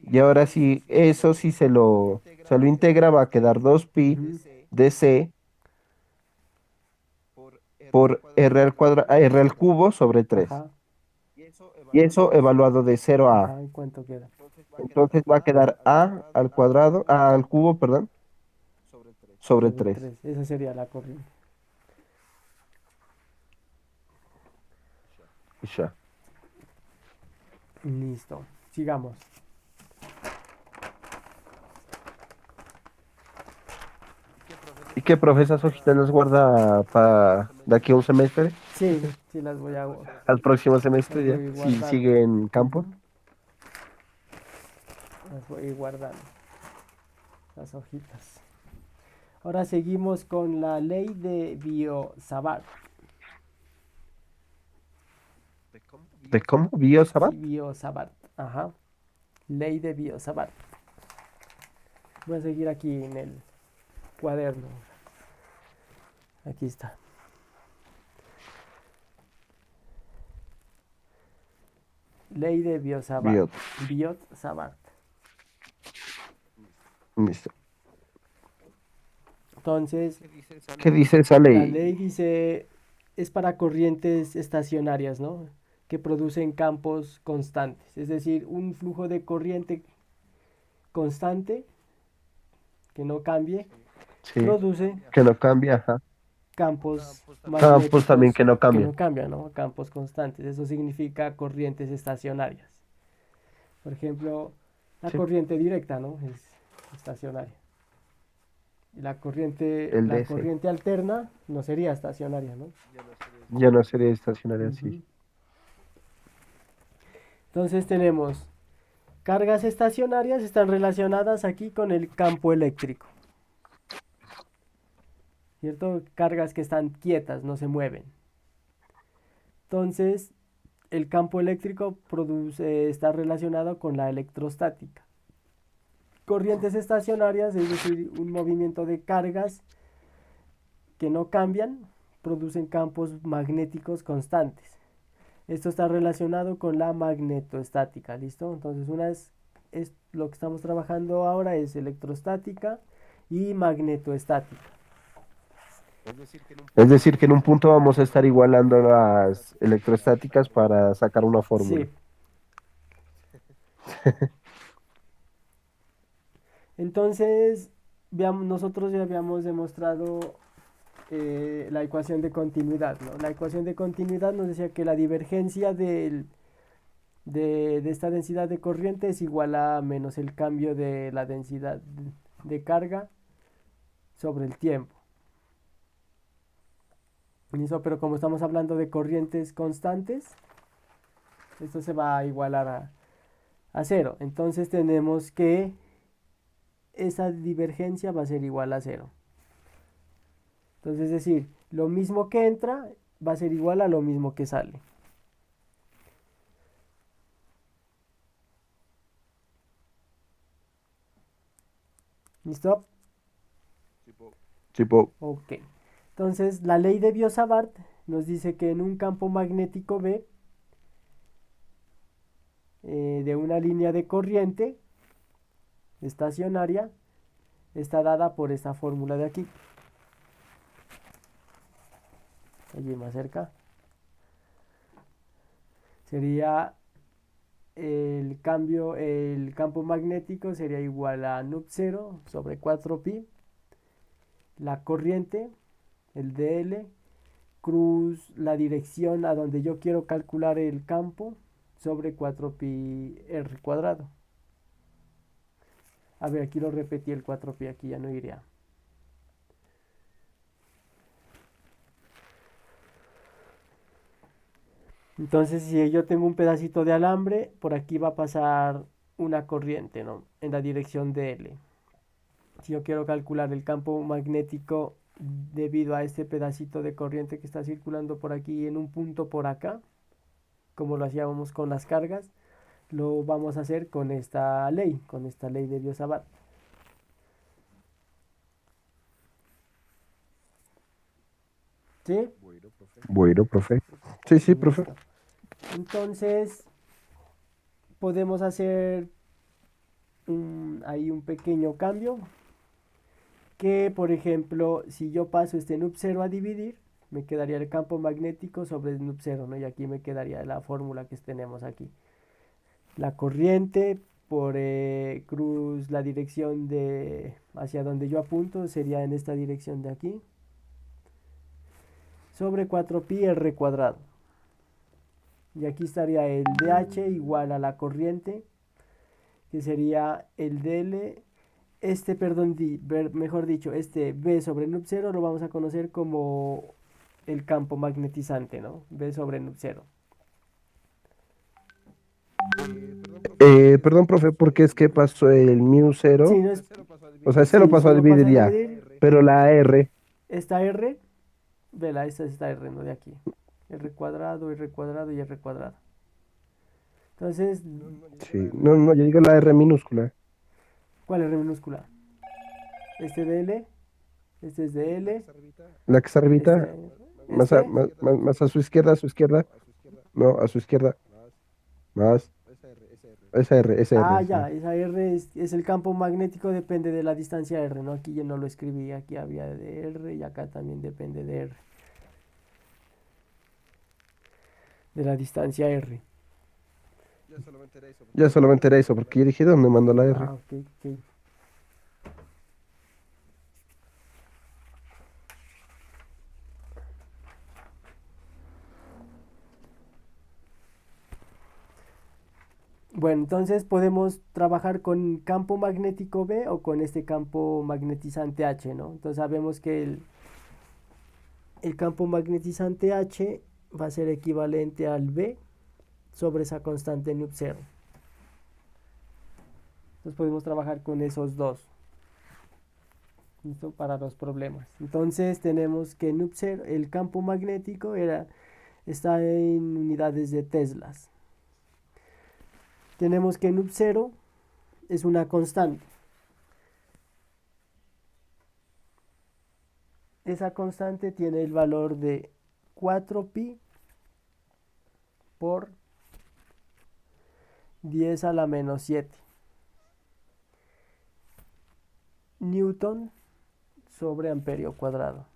Speaker 2: Y ahora sí, eso sí se lo integra, va a quedar 2pi
Speaker 1: ujú.
Speaker 2: de c por r al cubo sobre 3.
Speaker 1: Ajá,
Speaker 2: Y eso evaluado de 0 a a.
Speaker 1: ajá. ¿Y cuánto queda?
Speaker 2: Entonces va a quedar a al cuadrado, a al cubo, perdón, sobre
Speaker 1: Sobre
Speaker 2: 3.
Speaker 1: 3. Esa sería la corriente.
Speaker 2: Ya.
Speaker 1: Listo. Sigamos.
Speaker 2: ¿Y qué, profe, esas hojitas las guarda para de aquí a un semestre?
Speaker 1: Sí, sí
Speaker 2: Al próximo
Speaker 1: las
Speaker 2: semestre
Speaker 1: voy
Speaker 2: ya,
Speaker 1: a ir
Speaker 2: si
Speaker 1: guardando.
Speaker 2: sigue en campus.
Speaker 1: Ujú, las voy a ir guardando. Las hojitas. Ahora seguimos con la ley de Biot-Savart.
Speaker 2: ¿De cómo? ¿Biosabat?
Speaker 1: Sí, Biot-Savart. Ajá. Ley de Biot-Savart. Voy a seguir aquí en el cuaderno. Aquí está. Ley de Biot-Savart.
Speaker 2: Biot.
Speaker 1: Biot-Savart.
Speaker 2: Listo.
Speaker 1: Entonces,
Speaker 2: ¿Qué dice esa
Speaker 1: la
Speaker 2: ley?
Speaker 1: ley dice, es para corrientes estacionarias, ¿no? Que producen campos constantes. Es decir, un flujo de corriente constante que no cambie,
Speaker 2: Sí,
Speaker 1: produce
Speaker 2: que no cambia, ajá.
Speaker 1: campos
Speaker 2: Campos también
Speaker 1: magnéticos
Speaker 2: que no
Speaker 1: que
Speaker 2: cambian.
Speaker 1: no cambian, ¿no? Campos constantes. Eso significa corrientes estacionarias. Por ejemplo, la
Speaker 2: Sí,
Speaker 1: corriente directa, ¿no? Es estacionaria. Y
Speaker 2: el
Speaker 1: la
Speaker 2: DC.
Speaker 1: corriente alterna no sería estacionaria, ¿no?
Speaker 2: Ya no sería estacionario así.
Speaker 1: Ujú. Entonces tenemos cargas estacionarias, están relacionadas aquí con el campo eléctrico, ¿cierto? Cargas que están quietas, no se mueven. Entonces, el campo eléctrico está relacionado con la electrostática. Corrientes estacionarias, es decir, un movimiento de cargas que no cambian, producen campos magnéticos constantes. Esto está relacionado con la magnetoestática, ¿listo? Entonces, es lo que estamos trabajando ahora es electrostática y magnetoestática.
Speaker 2: Es decir, que en un punto vamos a estar igualando las electrostáticas para sacar una fórmula.
Speaker 1: Sí. Entonces, veamos, nosotros ya habíamos demostrado la ecuación de continuidad, ¿no? La ecuación de continuidad nos decía que la divergencia de esta densidad de corriente es igual a menos el cambio de la densidad de carga sobre el tiempo. ¿Listo? Pero como estamos hablando de corrientes constantes, esto se va a igualar a cero. Entonces tenemos que esa divergencia va a ser igual a cero. Entonces es decir, lo mismo que entra va a ser igual a lo mismo que sale. ¿Listo?
Speaker 2: Tipo,
Speaker 1: Ok. Entonces la ley de Biot-Savart nos dice que en un campo magnético B de una línea de corriente estacionaria está dada por esta fórmula de aquí. Allí más cerca. Sería el campo magnético sería igual a νt0 sobre 4pi. La corriente, el dl, cruz la dirección a donde yo quiero calcular el campo sobre 4pi r cuadrado. A ver, aquí lo repetí el 4pi, aquí ya no iría. Entonces, si yo tengo un pedacito de alambre, por aquí va a pasar una corriente, ¿no? En la dirección de L. Si yo quiero calcular el campo magnético debido a este pedacito de corriente que está circulando por aquí en un punto por acá, como lo hacíamos con las cargas, lo vamos a hacer con esta ley de Biot-Savart. ¿Sí?
Speaker 2: bueno, profe. Sí, sí, profe.
Speaker 1: Listo. Entonces, podemos hacer ahí un pequeño cambio. Que, por ejemplo, si yo paso este νt0 a dividir, me quedaría el campo magnético sobre el νt0, ¿no? Y aquí me quedaría la fórmula que tenemos aquí. La corriente por cruz, la dirección de hacia donde yo apunto sería en esta dirección de aquí, sobre 4pi r cuadrado. Y aquí estaría el dH igual a la corriente, que sería el dl. Perdón, mejor dicho, este B sobre νt0 lo vamos a conocer como el campo magnetizante, ¿no? B sobre νt0.
Speaker 2: Perdón, profe, porque es que pasó el mu
Speaker 1: Sí,
Speaker 2: cero,
Speaker 1: no es,
Speaker 2: o sea, ese lo
Speaker 1: sí,
Speaker 2: pasó a
Speaker 1: solo pasa
Speaker 2: dividir
Speaker 1: a
Speaker 2: ya,
Speaker 1: dividir
Speaker 2: pero la R,
Speaker 1: esta R, vela, esta R, ¿no? De aquí. R cuadrado, R cuadrado y R cuadrado. Entonces,
Speaker 2: sí, no, no, yo digo la R minúscula,
Speaker 1: ¿cuál R minúscula? Este de L, este es de L,
Speaker 2: la que está arribita,
Speaker 1: este,
Speaker 2: más,
Speaker 1: este,
Speaker 2: más a su izquierda, no, a su izquierda, más, esa R,
Speaker 1: ah,
Speaker 2: sí.
Speaker 1: ya, esa R es el campo magnético, depende de la distancia R, ¿no? Aquí yo no lo escribí, aquí había de R y acá también depende de R, de la distancia R.
Speaker 2: Ya solamente era eso, porque yo dije, ¿dónde mando la R?
Speaker 1: Ah, ok, ok. Bueno, entonces podemos trabajar con campo magnético B o con este campo magnetizante H, ¿no? Entonces sabemos que el campo magnetizante H va a ser equivalente al B sobre esa constante νt0. Entonces podemos trabajar con esos dos. ¿Listo? Para los problemas. Entonces tenemos que νt0, el campo magnético está en unidades de teslas. Tenemos que νt0 es una constante. Esa constante tiene el valor de 4pi por 10 a la menos 7 newton sobre amperio cuadrado.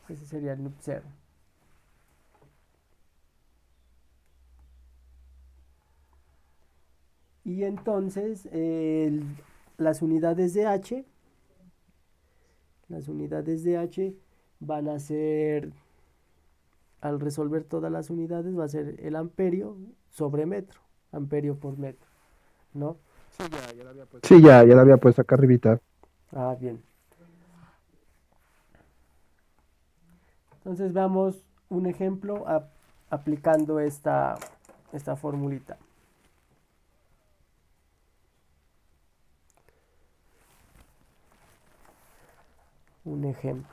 Speaker 1: Ese sería el loop 0. Y entonces las unidades de H van a ser, al resolver todas las unidades, va a ser el amperio sobre metro, amperio por metro, ¿no?
Speaker 2: Sí, ya la había puesto acá arribita.
Speaker 1: Ah, bien. Entonces veamos un ejemplo aplicando esta formulita. Un ejemplo.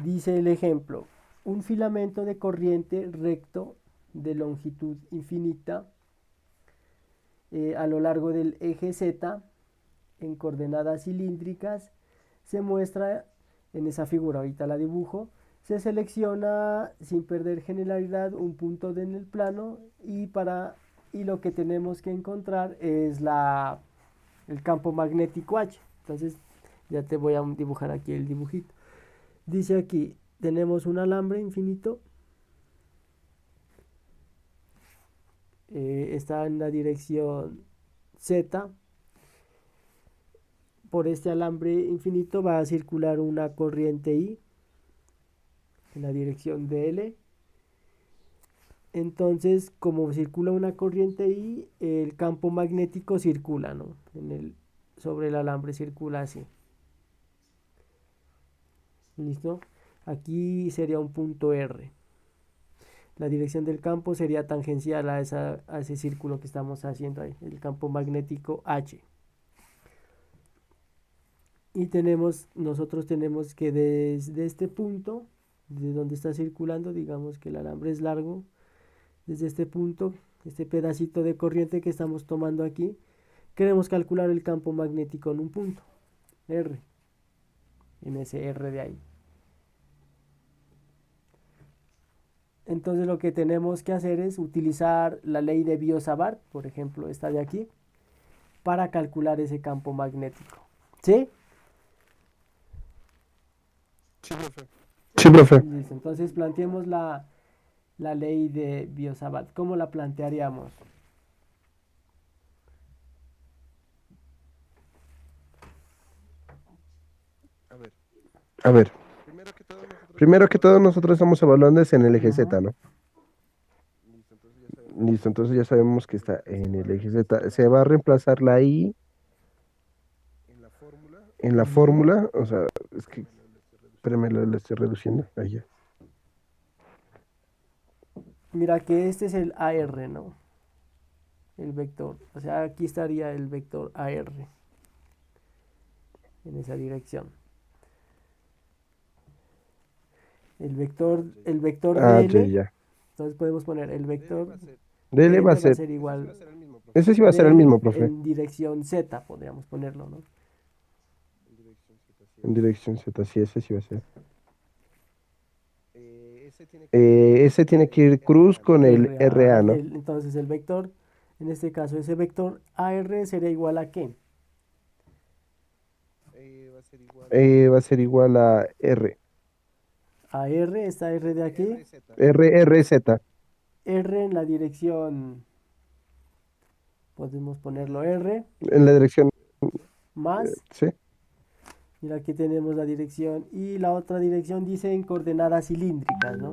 Speaker 1: Dice el ejemplo, un filamento de corriente recto de longitud infinita a lo largo del eje Z en coordenadas cilíndricas se muestra en esa figura, ahorita la dibujo, se selecciona sin perder generalidad un punto en el plano y lo que tenemos que encontrar es el campo magnético H. Entonces ya te voy a dibujar aquí el dibujito. Dice aquí, tenemos un alambre infinito, está en la dirección Z. Por este alambre infinito va a circular una corriente I en la dirección DL. Entonces, como circula una corriente I, el campo magnético circula, ¿no? Sobre el alambre circula así. ¿Listo? Aquí sería un punto R. La dirección del campo sería tangencial a ese círculo que estamos haciendo ahí, el campo magnético H. Y nosotros tenemos que desde este punto, de donde está circulando, digamos que el alambre es largo, desde este punto, este pedacito de corriente que estamos tomando aquí, queremos calcular el campo magnético en un punto, R, en ese R de ahí. Entonces lo que tenemos que hacer es utilizar la ley de Biot-Savart, por ejemplo, esta de aquí, para calcular ese campo magnético. ¿Sí?
Speaker 2: Sí, profe.
Speaker 1: Listo. Entonces planteemos la ley de Biot-Savart. ¿Cómo la plantearíamos?
Speaker 2: A ver, primero que todo nosotros estamos evaluando es en el eje Z, ¿no? Listo, entonces ya sabemos que está en el eje Z. Se va a reemplazar la I en la fórmula, o sea, es que, espérame, lo estoy reduciendo. Ahí ya.
Speaker 1: Mira que este es el AR, ¿no? El vector. O sea, aquí estaría el vector AR en esa dirección. El vector DL,
Speaker 2: Ya.
Speaker 1: entonces podemos poner el vector
Speaker 2: DL va a
Speaker 1: DL va a
Speaker 2: ser,
Speaker 1: ser igual
Speaker 2: ese sí va a ser el
Speaker 1: DL
Speaker 2: mismo, profe.
Speaker 1: en dirección Z, podríamos ponerlo, ¿no?
Speaker 2: En dirección Z, sí, ese sí va a ser. Ese tiene que ir cruz con el RA, ¿no?
Speaker 1: Entonces el vector, en este caso ese vector AR sería igual a ¿qué?
Speaker 2: Va a ser igual a R.
Speaker 1: AR, esta R de aquí,
Speaker 2: RZ.
Speaker 1: R en la dirección, podemos ponerlo R,
Speaker 2: En la dirección,
Speaker 1: más,
Speaker 2: sí.
Speaker 1: mira aquí tenemos la dirección y la otra dirección dice en coordenadas cilíndricas, ¿no?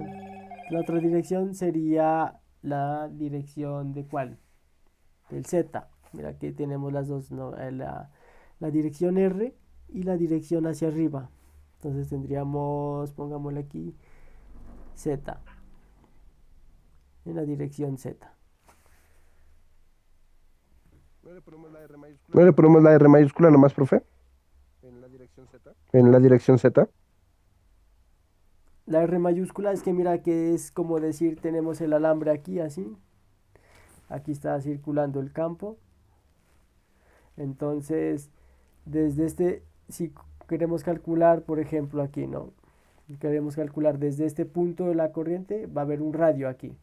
Speaker 1: La otra dirección sería la dirección de ¿cuál? Del Z. Mira aquí tenemos las dos, ¿no? La dirección R y la dirección hacia arriba. Entonces tendríamos, pongámosle aquí, Z. En la dirección Z.
Speaker 2: ¿No le ponemos la R mayúscula nomás, profe? En la dirección Z.
Speaker 1: La R mayúscula es que mira que es como decir tenemos el alambre aquí así. Aquí está circulando el campo. Entonces, si queremos calcular, por ejemplo, aquí, ¿no? Queremos calcular desde este punto de la corriente, va a haber un radio aquí.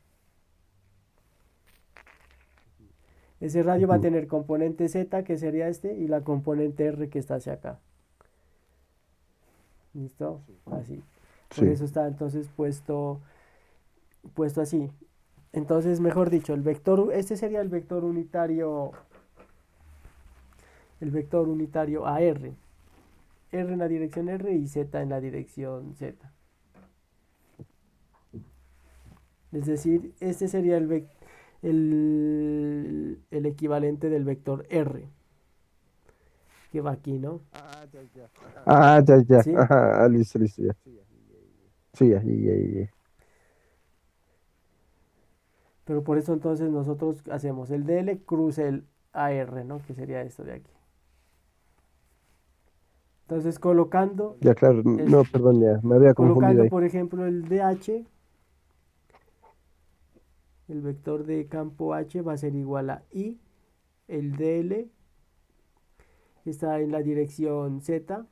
Speaker 1: Ese radio va a tener componente Z, que sería este, y la componente R, que está hacia acá. ¿Listo? Así. Por
Speaker 2: Sí.
Speaker 1: eso está entonces puesto así. Entonces, mejor dicho, este sería el vector unitario AR. R en la dirección R y Z en la dirección Z. Es decir, este sería el equivalente del vector R, que va aquí, ¿no?
Speaker 2: Ah, ya, ya.
Speaker 1: ¿Sí?
Speaker 2: Ajá, listo, listo, ya. Sí, ahí, ahí, ahí.
Speaker 1: Pero por eso entonces nosotros hacemos el DL cruza el AR, ¿no? Que sería esto de aquí. Entonces
Speaker 2: Ya, claro. No, perdón, ya. Me había confundido
Speaker 1: colocando
Speaker 2: ahí.
Speaker 1: por ejemplo el DH, el vector de campo H va a ser igual a I, el DL está en la dirección Z,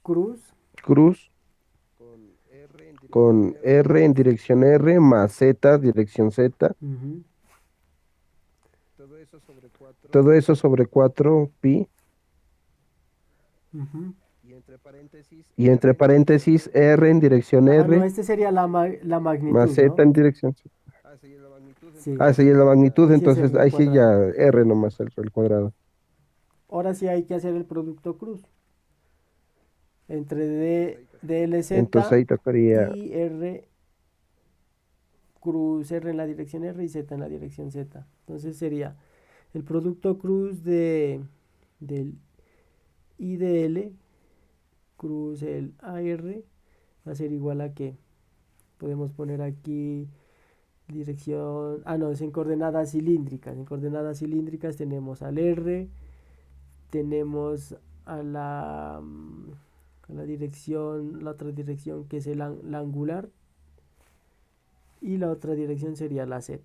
Speaker 1: cruz,
Speaker 2: Cruz con R en dirección R más Z, dirección Z.
Speaker 1: ujú,
Speaker 2: Todo eso sobre 4 pi.
Speaker 1: ujú.
Speaker 2: Y entre paréntesis R en dirección
Speaker 1: Ajá, no,
Speaker 2: R
Speaker 1: este sería la
Speaker 2: más
Speaker 1: magnitud,
Speaker 2: Z
Speaker 1: ¿no?
Speaker 2: en dirección Z.
Speaker 1: Sí,
Speaker 2: Ah, sí, es la magnitud,
Speaker 1: ahí sí es
Speaker 2: entonces
Speaker 1: R al
Speaker 2: ahí sí ya
Speaker 1: cuadrado.
Speaker 2: R nomás el cuadrado.
Speaker 1: Ahora sí hay que hacer el producto cruz entre
Speaker 2: Entonces
Speaker 1: DLZ
Speaker 2: ahí tocaría,
Speaker 1: y R, cruz R en la dirección R y Z en la dirección Z. Entonces sería el producto cruz del IDL cruz el AR va a ser igual a que podemos poner aquí dirección, no, es en coordenadas cilíndricas. En coordenadas cilíndricas tenemos al R, tenemos a la dirección, la otra dirección que es la angular y la otra dirección sería la Z.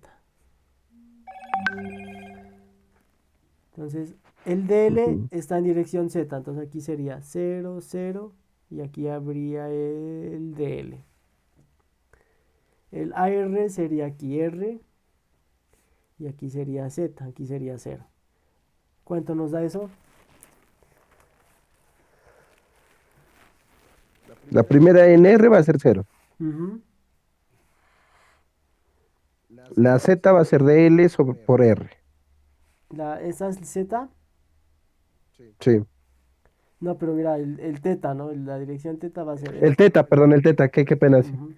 Speaker 1: Entonces, el DL
Speaker 2: ujú,
Speaker 1: está en dirección Z, entonces aquí sería 0, 0 y aquí habría el DL. El AR sería aquí R y aquí sería Z, aquí sería 0. ¿Cuánto nos da eso?
Speaker 2: la primera en R va a ser 0.
Speaker 1: Ujú.
Speaker 2: La Z va a ser de L por R.
Speaker 1: Esa es Z.
Speaker 2: Sí.
Speaker 1: No, pero mira, el teta, ¿no? La dirección teta va a ser
Speaker 2: El
Speaker 1: esto.
Speaker 2: teta, perdón, el teta, qué pena, sí.
Speaker 1: Ujú.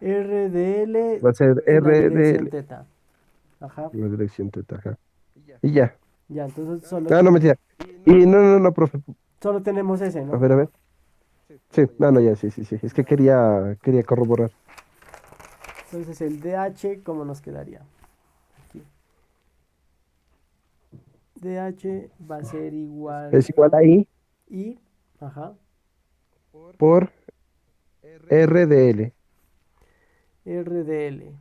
Speaker 1: RDL
Speaker 2: Va a ser
Speaker 1: en la
Speaker 2: R de
Speaker 1: dirección
Speaker 2: L.
Speaker 1: teta. Ajá.
Speaker 2: La dirección teta, ajá. Y ya.
Speaker 1: Ya, entonces
Speaker 2: Ah, no, mentira. Y no, no, no, profe.
Speaker 1: solo tenemos ese,
Speaker 2: A
Speaker 1: ¿no?
Speaker 2: ver, a ver. Sí, no, no, ya, sí, sí, sí. Es que quería corroborar.
Speaker 1: Entonces el DH, ¿cómo nos quedaría? Aquí. DH va a ser igual
Speaker 2: Es igual
Speaker 1: a
Speaker 2: ahí
Speaker 1: I, ajá,
Speaker 2: por R de L
Speaker 1: RDL.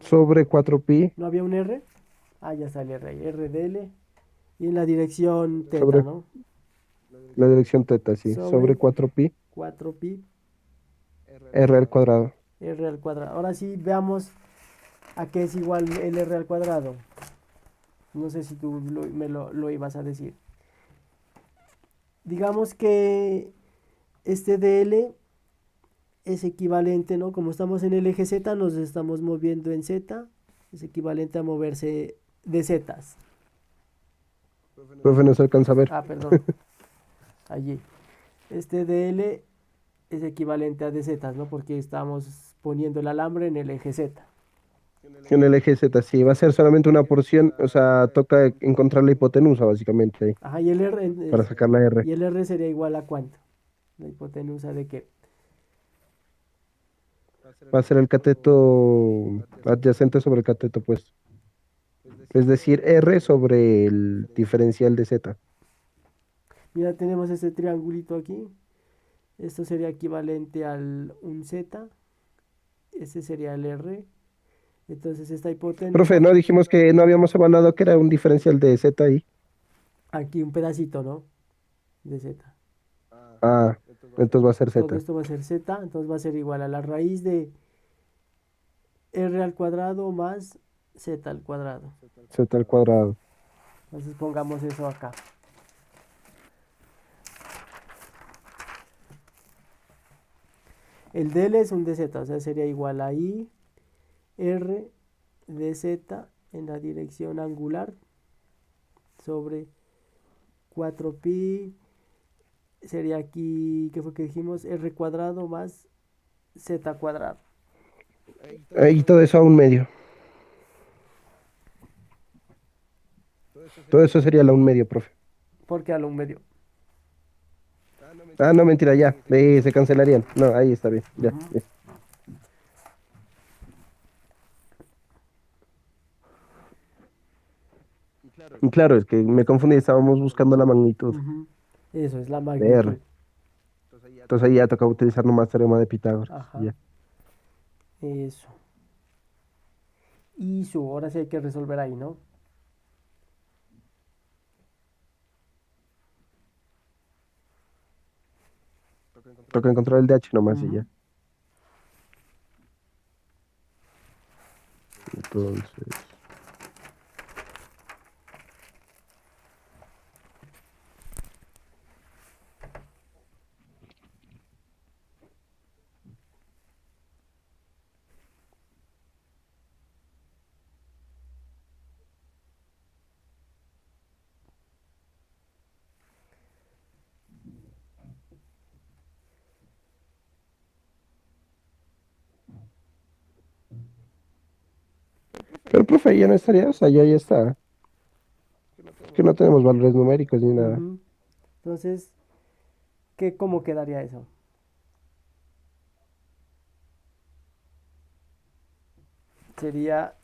Speaker 2: sobre 4 pi
Speaker 1: ¿No había un R? Ah, ya sale R ahí, RDL. Y en la dirección teta,
Speaker 2: sobre
Speaker 1: ¿no?
Speaker 2: la dirección teta, sí. Sobre
Speaker 1: Sobre
Speaker 2: 4 pi
Speaker 1: 4pi
Speaker 2: R al cuadrado.
Speaker 1: R al cuadrado. Ahora sí, veamos a qué es igual el R al cuadrado. No sé si tú lo ibas a decir. Digamos que este DL es equivalente, ¿no? Como estamos en el eje Z, nos estamos moviendo en Z. Es equivalente a moverse de Zetas.
Speaker 2: Profe, no se alcanza a ver.
Speaker 1: Ah, perdón. Allí. Este DL es equivalente a DZ, ¿no? Porque estamos poniendo el alambre en el eje Z.
Speaker 2: En el eje Z, sí. Va a ser solamente una porción. O sea, toca encontrar la hipotenusa, básicamente, ahí,
Speaker 1: Ajá, y el R,
Speaker 2: para sacar la R.
Speaker 1: y el R sería igual a cuánto? La hipotenusa de qué?
Speaker 2: Va a ser el cateto adyacente sobre el cateto opuesto. Es decir, R sobre el diferencial de Z.
Speaker 1: Mira, tenemos este triangulito aquí. Esto sería equivalente al un Z. Ese sería el R. Entonces esta
Speaker 2: Profe,
Speaker 1: hipotenusa,
Speaker 2: no dijimos que no habíamos evaluado que era un diferencial de Z ahí.
Speaker 1: aquí un pedacito, ¿no? De Z.
Speaker 2: Ah, entonces va a ser
Speaker 1: Todo
Speaker 2: Z.
Speaker 1: esto va a ser Z, entonces va a ser igual a la raíz de R al cuadrado más Z al cuadrado.
Speaker 2: Z al cuadrado.
Speaker 1: Entonces pongamos eso acá. El del es un dz, o sea, sería igual a i r dz en la dirección angular sobre 4pi, sería aquí, ¿qué fue que dijimos? R cuadrado más z cuadrado.
Speaker 2: Y todo eso a un medio. Todo eso sería la un medio, profe.
Speaker 1: ¿Por qué a lo un medio?
Speaker 2: Ah, no, mentira, ya. Se cancelarían. No, ahí está bien. Ya,
Speaker 1: Ujú.
Speaker 2: listo. Y claro, es que me confundí, estábamos buscando la magnitud
Speaker 1: Ujú. Eso es la
Speaker 2: de R.
Speaker 1: magnitud.
Speaker 2: Entonces ahí ya toca utilizar nomás teorema de Pitágoras.
Speaker 1: Ajá,
Speaker 2: Ya.
Speaker 1: eso. Y su, ahora sí hay que resolver ahí, ¿no?
Speaker 2: Toca encontrar el DH nomás y
Speaker 1: Ujú.
Speaker 2: ya. Entonces. Pero, profe, ahí ya no estaría, o sea, ya está. Es que no tenemos valores numéricos ni nada.
Speaker 1: Ujú. Entonces, ¿qué, cómo quedaría eso? Sería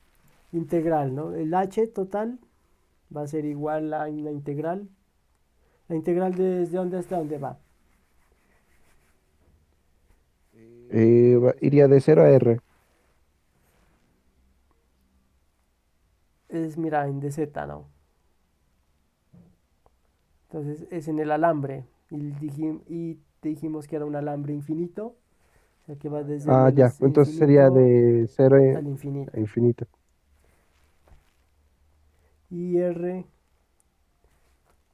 Speaker 1: integral, ¿no? El h total va a ser igual a la integral. La integral desde dónde hasta dónde va.
Speaker 2: Iría de 0 a R.
Speaker 1: Es, mira, en dz, ¿no? Entonces es en el alambre. Y dijimos que era un alambre infinito. O sea que va desde
Speaker 2: Ah, ya.
Speaker 1: menos
Speaker 2: Entonces sería
Speaker 1: infinito
Speaker 2: de 0
Speaker 1: al
Speaker 2: a
Speaker 1: infinito.
Speaker 2: infinito.
Speaker 1: Y r,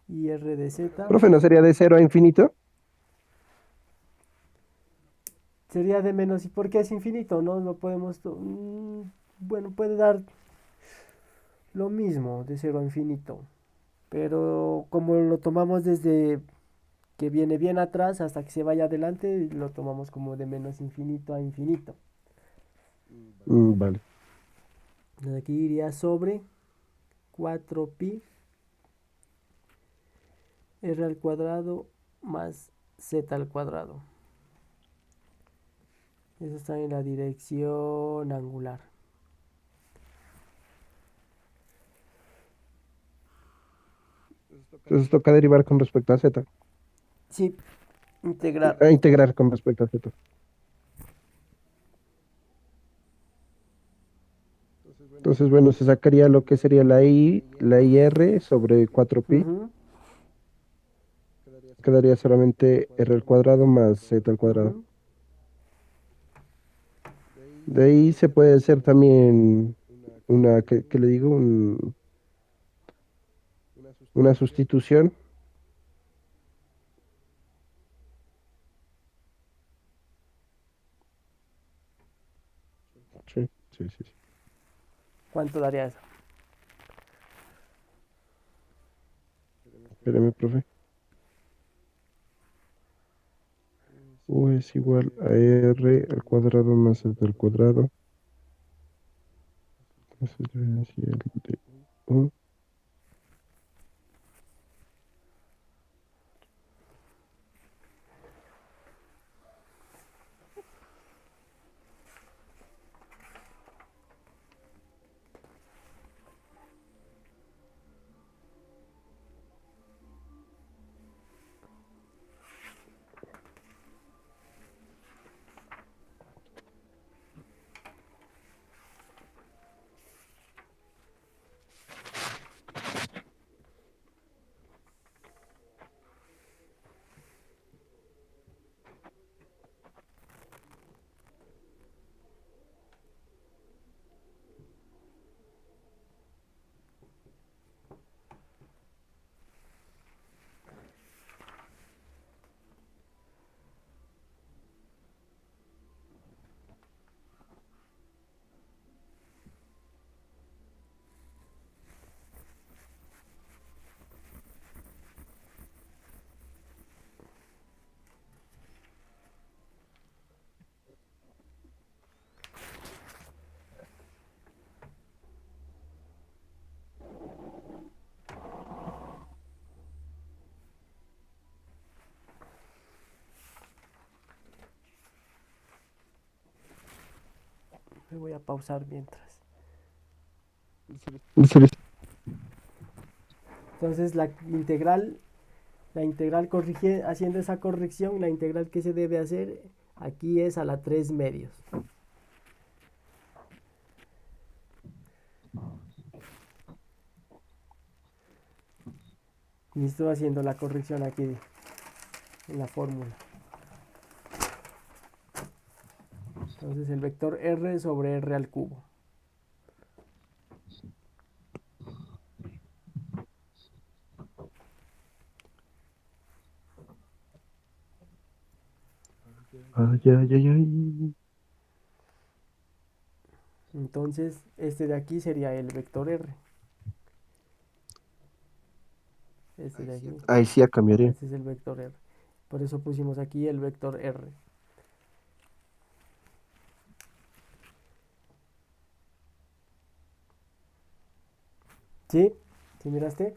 Speaker 1: y r de z
Speaker 2: Profe, ¿no sería de 0 a infinito?
Speaker 1: sería de menos. ¿Y por qué es infinito? No lo podemos. Bueno, puede dar lo mismo de cero a infinito. Pero como lo tomamos desde que viene bien atrás hasta que se vaya adelante, lo tomamos como de menos infinito a infinito.
Speaker 2: Vale.
Speaker 1: Entonces aquí iría sobre 4pi r al cuadrado más z al cuadrado. Eso está en la dirección angular.
Speaker 2: Entonces toca derivar con respecto a Z.
Speaker 1: Sí, integrar.
Speaker 2: Integrar con respecto a Z. Entonces, bueno, se sacaría lo que sería la IR sobre 4pi.
Speaker 1: Ujú,
Speaker 2: Quedaría solamente R al cuadrado más Z al cuadrado.
Speaker 1: ujú.
Speaker 2: De ahí se puede hacer también ¿qué le digo? Una sustitución. Sí, sí, sí, sí.
Speaker 1: ¿Cuánto daría eso?
Speaker 2: Espérame, profe. U es igual a R al cuadrado más Z al cuadrado. Eso es diferencial de U.
Speaker 1: voy a pausar mientras.
Speaker 2: Listo, listo.
Speaker 1: Entonces la integral haciendo esa corrección, la integral que se debe hacer aquí es a la 3 medios. Y estoy haciendo la corrección aquí en la fórmula. Entonces el vector r sobre r al cubo.
Speaker 2: Ay, ay, ay, ay.
Speaker 1: Entonces este de aquí sería el vector r. Este de aquí.
Speaker 2: Ahí sí ya cambiaría.
Speaker 1: Este es el vector r. Por eso pusimos aquí el vector r. ¿Sí? ¿Sí miraste?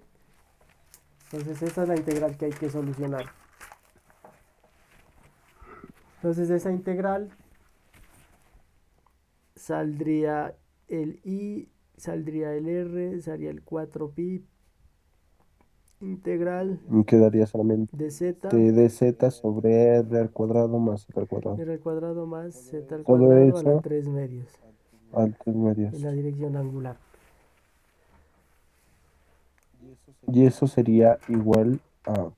Speaker 1: Entonces esta es la integral que hay que solucionar. Entonces de esa integral saldría el i, saldría el r, saldría el 4pi integral
Speaker 2: Me quedaría solamente
Speaker 1: de z
Speaker 2: dz sobre r al cuadrado más z al cuadrado.
Speaker 1: r al cuadrado más z al
Speaker 2: Todo
Speaker 1: cuadrado a la
Speaker 2: eso
Speaker 1: 3 medios
Speaker 2: al 3
Speaker 1: en
Speaker 2: medios.
Speaker 1: la dirección angular.
Speaker 2: Y eso sería igual a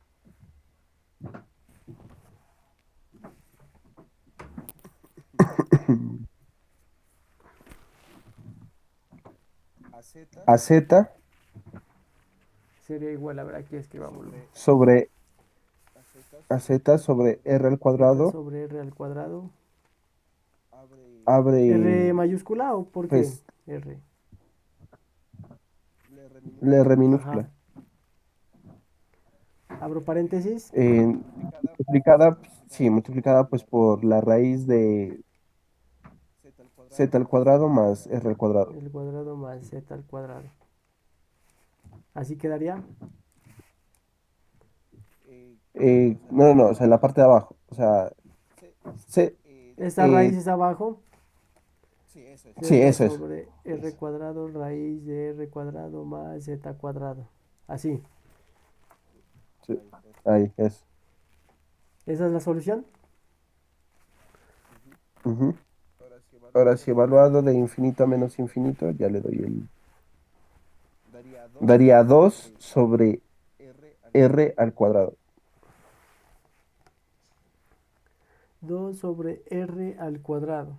Speaker 2: a z
Speaker 1: Sería igual, a ver aquí escribámoslo.
Speaker 2: sobre a z sobre r al
Speaker 1: Z
Speaker 2: cuadrado.
Speaker 1: sobre r al cuadrado. ¿R
Speaker 2: Abre
Speaker 1: mayúscula o por qué?
Speaker 2: pues
Speaker 1: R.
Speaker 2: la r
Speaker 1: Ajá.
Speaker 2: minúscula.
Speaker 1: Abro paréntesis.
Speaker 2: Multiplicada, sí, multiplicada pues por la raíz de z al cuadrado más r al cuadrado.
Speaker 1: El cuadrado más z al cuadrado. Así quedaría.
Speaker 2: No, no, no, o sea, en la parte de abajo. O sea, C,
Speaker 1: Esta raíz es abajo.
Speaker 2: sí,
Speaker 1: Z
Speaker 2: eso es.
Speaker 1: sobre r cuadrado raíz de r cuadrado más z cuadrado. Así.
Speaker 2: Sí, ahí es.
Speaker 1: ¿Esa es la solución?
Speaker 2: Ujú. Ahora, si evaluado de infinito a menos infinito, ya le doy el. Daría 2 sobre r al cuadrado.
Speaker 1: 2 sobre r al cuadrado.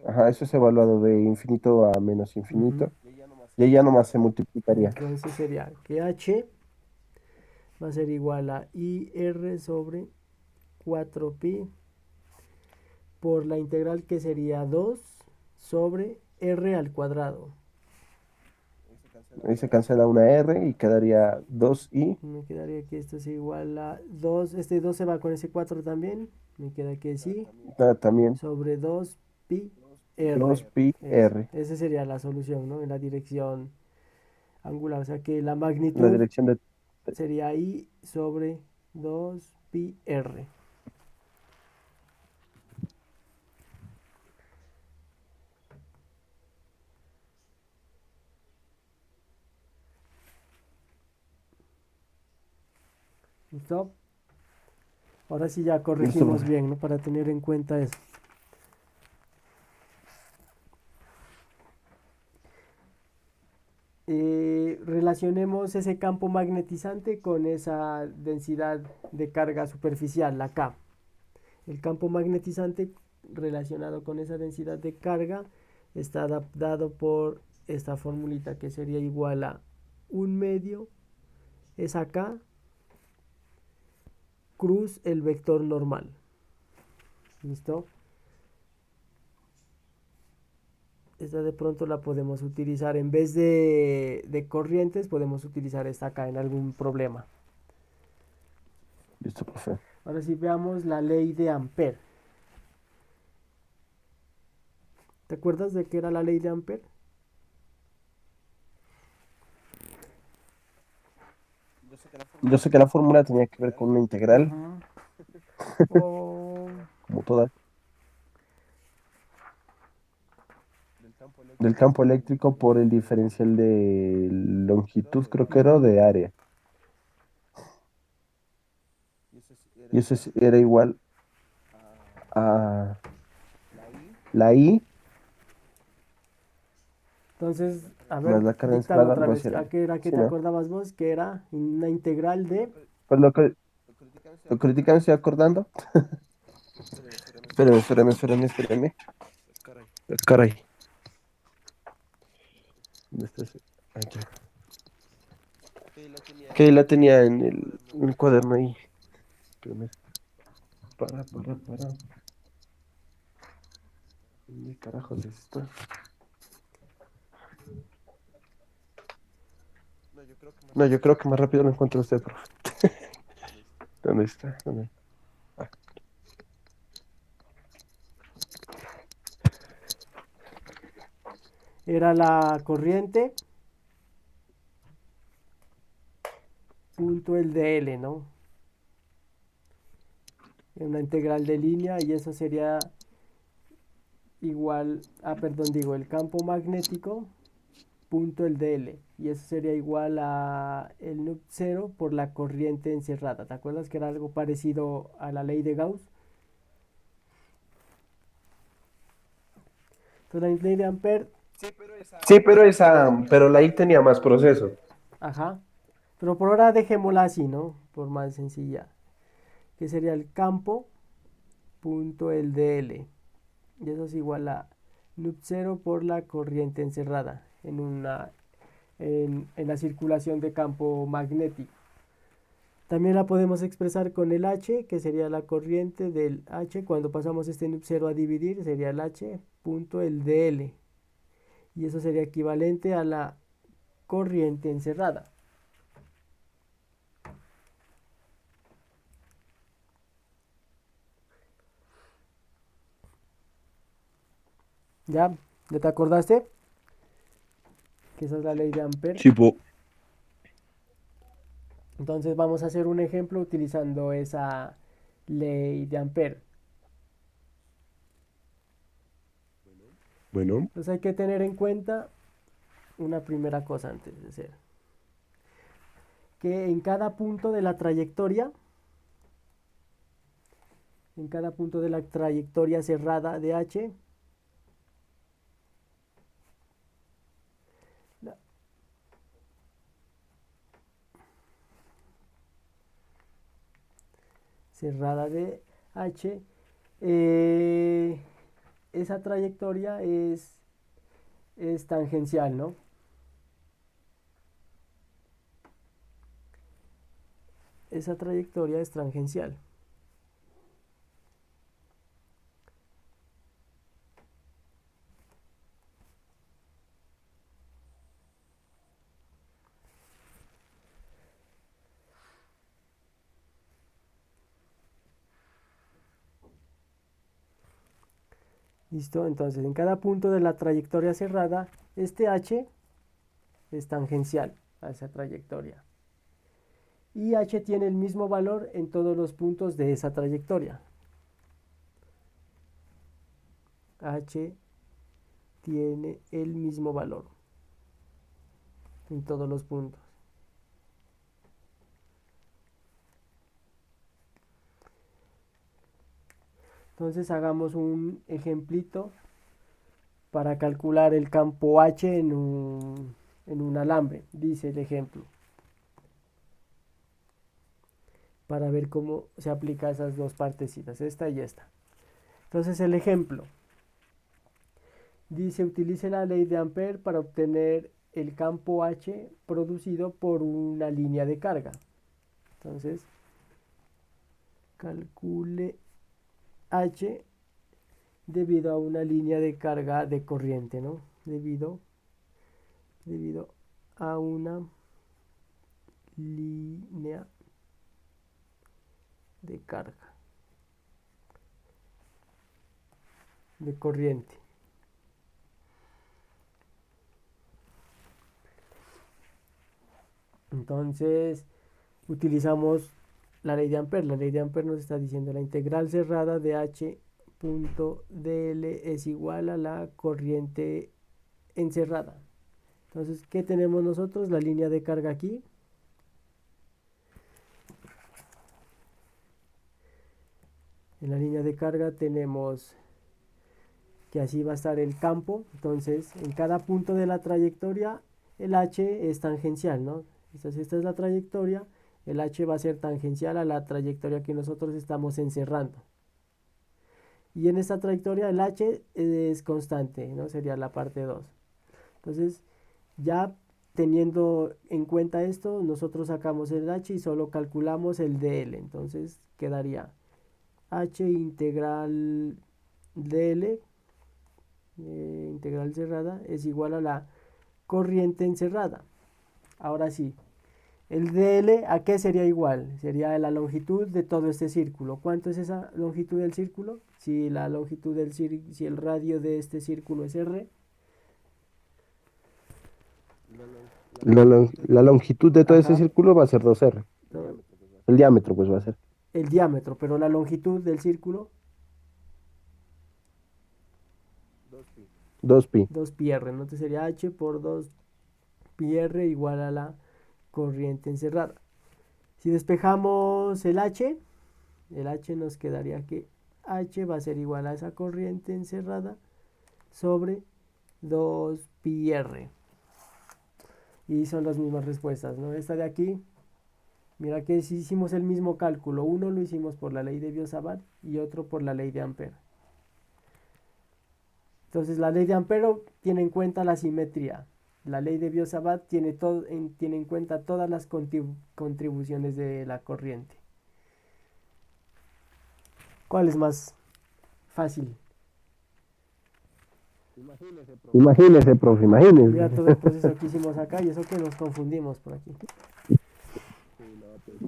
Speaker 2: Ajá, eso es evaluado de infinito a menos
Speaker 1: Ujú.
Speaker 2: infinito. Y ahí ya nomás se multiplicaría.
Speaker 1: Entonces sería que h va a ser igual a ir sobre 4pi por la integral que sería 2 sobre r al cuadrado.
Speaker 2: Ahí se cancela una r y quedaría 2i.
Speaker 1: Me quedaría que esto es igual a 2. Este 2 se va con ese 4 también. Me queda que sí.
Speaker 2: También
Speaker 1: Sobre 2 pi r.
Speaker 2: 2pi r.
Speaker 1: Esa sería la solución, ¿no? En la dirección angular. O sea que la
Speaker 2: La
Speaker 1: magnitud
Speaker 2: dirección de.
Speaker 1: sería I sobre 2 pi r. ¿Listo? Ahora sí ya
Speaker 2: Listo,
Speaker 1: corregimos
Speaker 2: profe.
Speaker 1: bien, ¿no? Para tener en cuenta eso. Relacionemos ese campo magnetizante con esa densidad de carga superficial, la K. El campo magnetizante relacionado con esa densidad de carga está dado por esta formulita que sería igual a 1/2 es acá cruz el vector normal. ¿Listo? Esta de pronto la podemos utilizar en vez de corrientes, podemos utilizar esta acá en algún problema.
Speaker 2: Listo, profe.
Speaker 1: Ahora sí veamos la ley de Ampère. ¿Te acuerdas de qué era la ley de Ampère?
Speaker 2: Yo sé que la fórmula tenía que ver con una integral,
Speaker 1: O
Speaker 2: como todas. del campo eléctrico por el diferencial de longitud, creo que era, o
Speaker 1: Ujú.
Speaker 2: de área. Y era igual a la I
Speaker 1: Entonces, a
Speaker 2: más
Speaker 1: ver,
Speaker 2: la carga
Speaker 1: díctalo
Speaker 2: encerrada,
Speaker 1: otra
Speaker 2: algo
Speaker 1: vez.
Speaker 2: así era.
Speaker 1: ¿A qué era que
Speaker 2: Sí,
Speaker 1: te
Speaker 2: ¿no?
Speaker 1: acordabas vos? Que era una integral de...
Speaker 2: Pues lo que ahorita me estoy acordando. Espérame. Caray. ¿Dónde está ese? Allá. Que la tenía en el cuaderno ahí. Espérame. Para. ¿Dónde carajos está? No, yo creo que más rápido lo encuentra usted, profe. ¿Dónde está? ¿Dónde? Ah,
Speaker 1: Era la corriente, punto el dl, ¿no? Una integral de línea y eso sería igual, perdón, digo, el campo magnético, punto el dl. Y eso sería igual a el nub 0 por la corriente encerrada. ¿Te acuerdas que era algo parecido a la ley de Gauss? Entonces la ley de Ampère,
Speaker 2: sí, pero la I tenía más proceso.
Speaker 1: ajá. Pero por ahora dejémosla así, ¿no? Por más sencilla. Que sería el campo, punto el dl. Y eso es igual a nub 0 por la corriente encerrada en la circulación de campo magnético. También la podemos expresar con el H, que sería la corriente del H. Cuando pasamos este nub 0 a dividir, sería el H punto el dl. Y eso sería equivalente a la corriente encerrada. ¿Ya? ¿Ya te acordaste? Que esa es la ley de Ampère.
Speaker 2: Sí, po.
Speaker 1: Entonces vamos a hacer un ejemplo utilizando esa ley de Ampère.
Speaker 2: Bueno,
Speaker 1: Entonces hay que tener en cuenta una primera cosa antes de hacer. Que en cada punto de la trayectoria cerrada de H, la cerrada de H, eh, esa trayectoria es tangencial, ¿no? Esa trayectoria es tangencial. ¿Listo? Entonces, en cada punto de la trayectoria cerrada, este H es tangencial a esa trayectoria. Y H tiene el mismo valor en todos los puntos de esa trayectoria. H tiene el mismo valor en todos los puntos. Entonces hagamos un ejemplito para calcular el campo H en un alambre. Dice el ejemplo. Para ver cómo se aplica esas dos partecitas, esta y esta. Entonces el ejemplo. Dice, utilice la ley de Ampère para obtener el campo H producido por una línea de carga. Entonces, calcule H debido a una línea de carga de corriente, ¿no? Debido a una línea de carga de corriente. Entonces, utilizamos la ley de Ampère. La ley de Ampère nos está diciendo la integral cerrada de H punto dl es igual a la corriente encerrada. Entonces, ¿qué tenemos nosotros? La línea de carga aquí. En la línea de carga tenemos que así va a estar el campo. Entonces, en cada punto de la trayectoria, el H es tangencial, ¿no? Entonces, esta es la trayectoria. El H va a ser tangencial a la trayectoria que nosotros estamos encerrando. Y en esta trayectoria el H es constante, ¿no? Sería la parte 2. Entonces, ya teniendo en cuenta esto, nosotros sacamos el H y solo calculamos el DL. Entonces, quedaría H integral DL, integral cerrada, es igual a la corriente encerrada. Ahora sí, el DL, ¿a qué sería igual? Sería la longitud de todo este círculo. ¿Cuánto es esa longitud del círculo? Si la longitud del si el radio de este círculo es R.
Speaker 2: La longitud de todo ese
Speaker 1: Ajá.
Speaker 2: círculo va a ser 2R.
Speaker 1: No,
Speaker 2: El diámetro, pues va a ser.
Speaker 1: el diámetro, pero la longitud del círculo,
Speaker 2: 2pi.
Speaker 1: 2πr, ¿no? Entonces sería H por 2πr igual a la corriente encerrada. Si despejamos el H nos quedaría que H va a ser igual a esa corriente encerrada sobre 2πr. Y son las mismas respuestas, ¿no? Esta de aquí, mira que si hicimos el mismo cálculo, uno lo hicimos por la ley de Biot-Savart y otro por la ley de Ampère. Entonces la ley de Ampère tiene en cuenta la simetría. La ley de Biot-Savart tiene en cuenta todas las contribuciones de la corriente. ¿Cuál es más fácil?
Speaker 2: Imagínese, profe, imagínese.
Speaker 1: Mira todo el proceso que hicimos acá y eso que nos confundimos por aquí.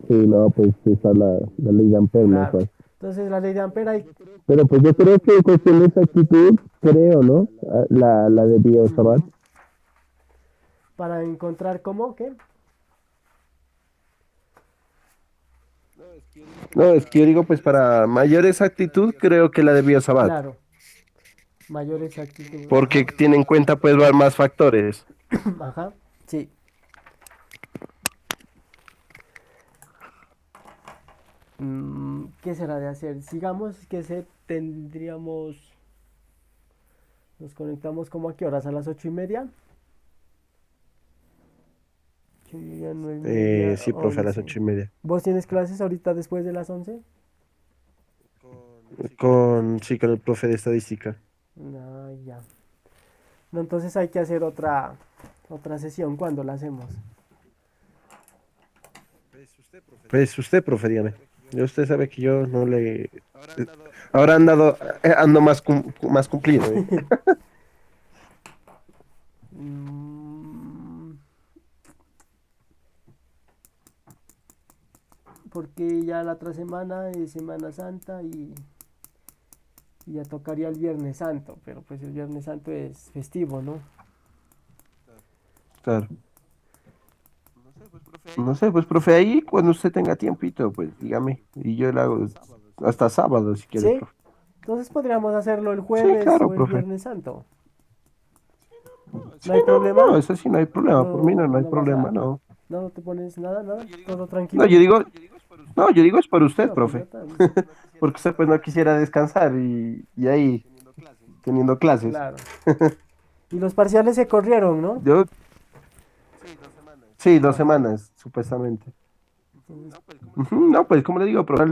Speaker 2: Sí, no, pues está la ley de Ampère,
Speaker 1: Claro.
Speaker 2: pues.
Speaker 1: Entonces la ley de Ampère hay
Speaker 2: Pero pues yo creo que en cuestión de exactitud, creo, ¿no? La de Biot-Savart.
Speaker 1: para encontrar cómo, ¿qué?
Speaker 2: No, es que yo digo, pues para mayor exactitud, creo que la de Biot-Savart.
Speaker 1: Claro, mayor exactitud.
Speaker 2: Porque tiene en cuenta, pues, más factores.
Speaker 1: Ajá, sí. ¿Qué será de hacer? Sigamos, tendríamos... Nos conectamos como a qué horas, a las 8:30. 8:30, 9:30,
Speaker 2: Sí, profe, a las
Speaker 1: 11.
Speaker 2: 8:30.
Speaker 1: ¿Vos tienes clases ahorita después de las 11?
Speaker 2: Sí, con el profe de estadística.
Speaker 1: Ah, ya. No, entonces hay que hacer otra sesión. ¿Cuándo la hacemos?
Speaker 2: Pues usted, profe, dígame. Usted sabe que yo no le... Ahora ando más cumplido, ¿eh?
Speaker 1: Mm, Porque ya la otra semana es Semana Santa y ya tocaría el Viernes Santo, pero pues el Viernes Santo es festivo, ¿no?
Speaker 2: Claro. No sé, pues, profe, ahí cuando usted tenga tiempito, pues dígame. Y yo le hago hasta sábado, si quiere,
Speaker 1: ¿Sí?
Speaker 2: profe.
Speaker 1: Entonces podríamos hacerlo el
Speaker 2: Sí,
Speaker 1: jueves
Speaker 2: claro,
Speaker 1: o el
Speaker 2: profe.
Speaker 1: Viernes Santo. ¿No hay problema?
Speaker 2: No, eso sí, no hay problema. Por mí no hay
Speaker 1: vas
Speaker 2: problema, no.
Speaker 1: no te pones nada, todo tranquilo.
Speaker 2: No, yo digo es por usted,
Speaker 1: No, pues
Speaker 2: profe.
Speaker 1: yo también.
Speaker 2: Porque usted pues no quisiera descansar y ahí teniendo clases.
Speaker 1: Claro. Y los parciales se corrieron, ¿no?
Speaker 2: Yo, sí, 2 semanas, supuestamente.
Speaker 1: Entonces,
Speaker 2: Ujú, no, pues como le digo, profe,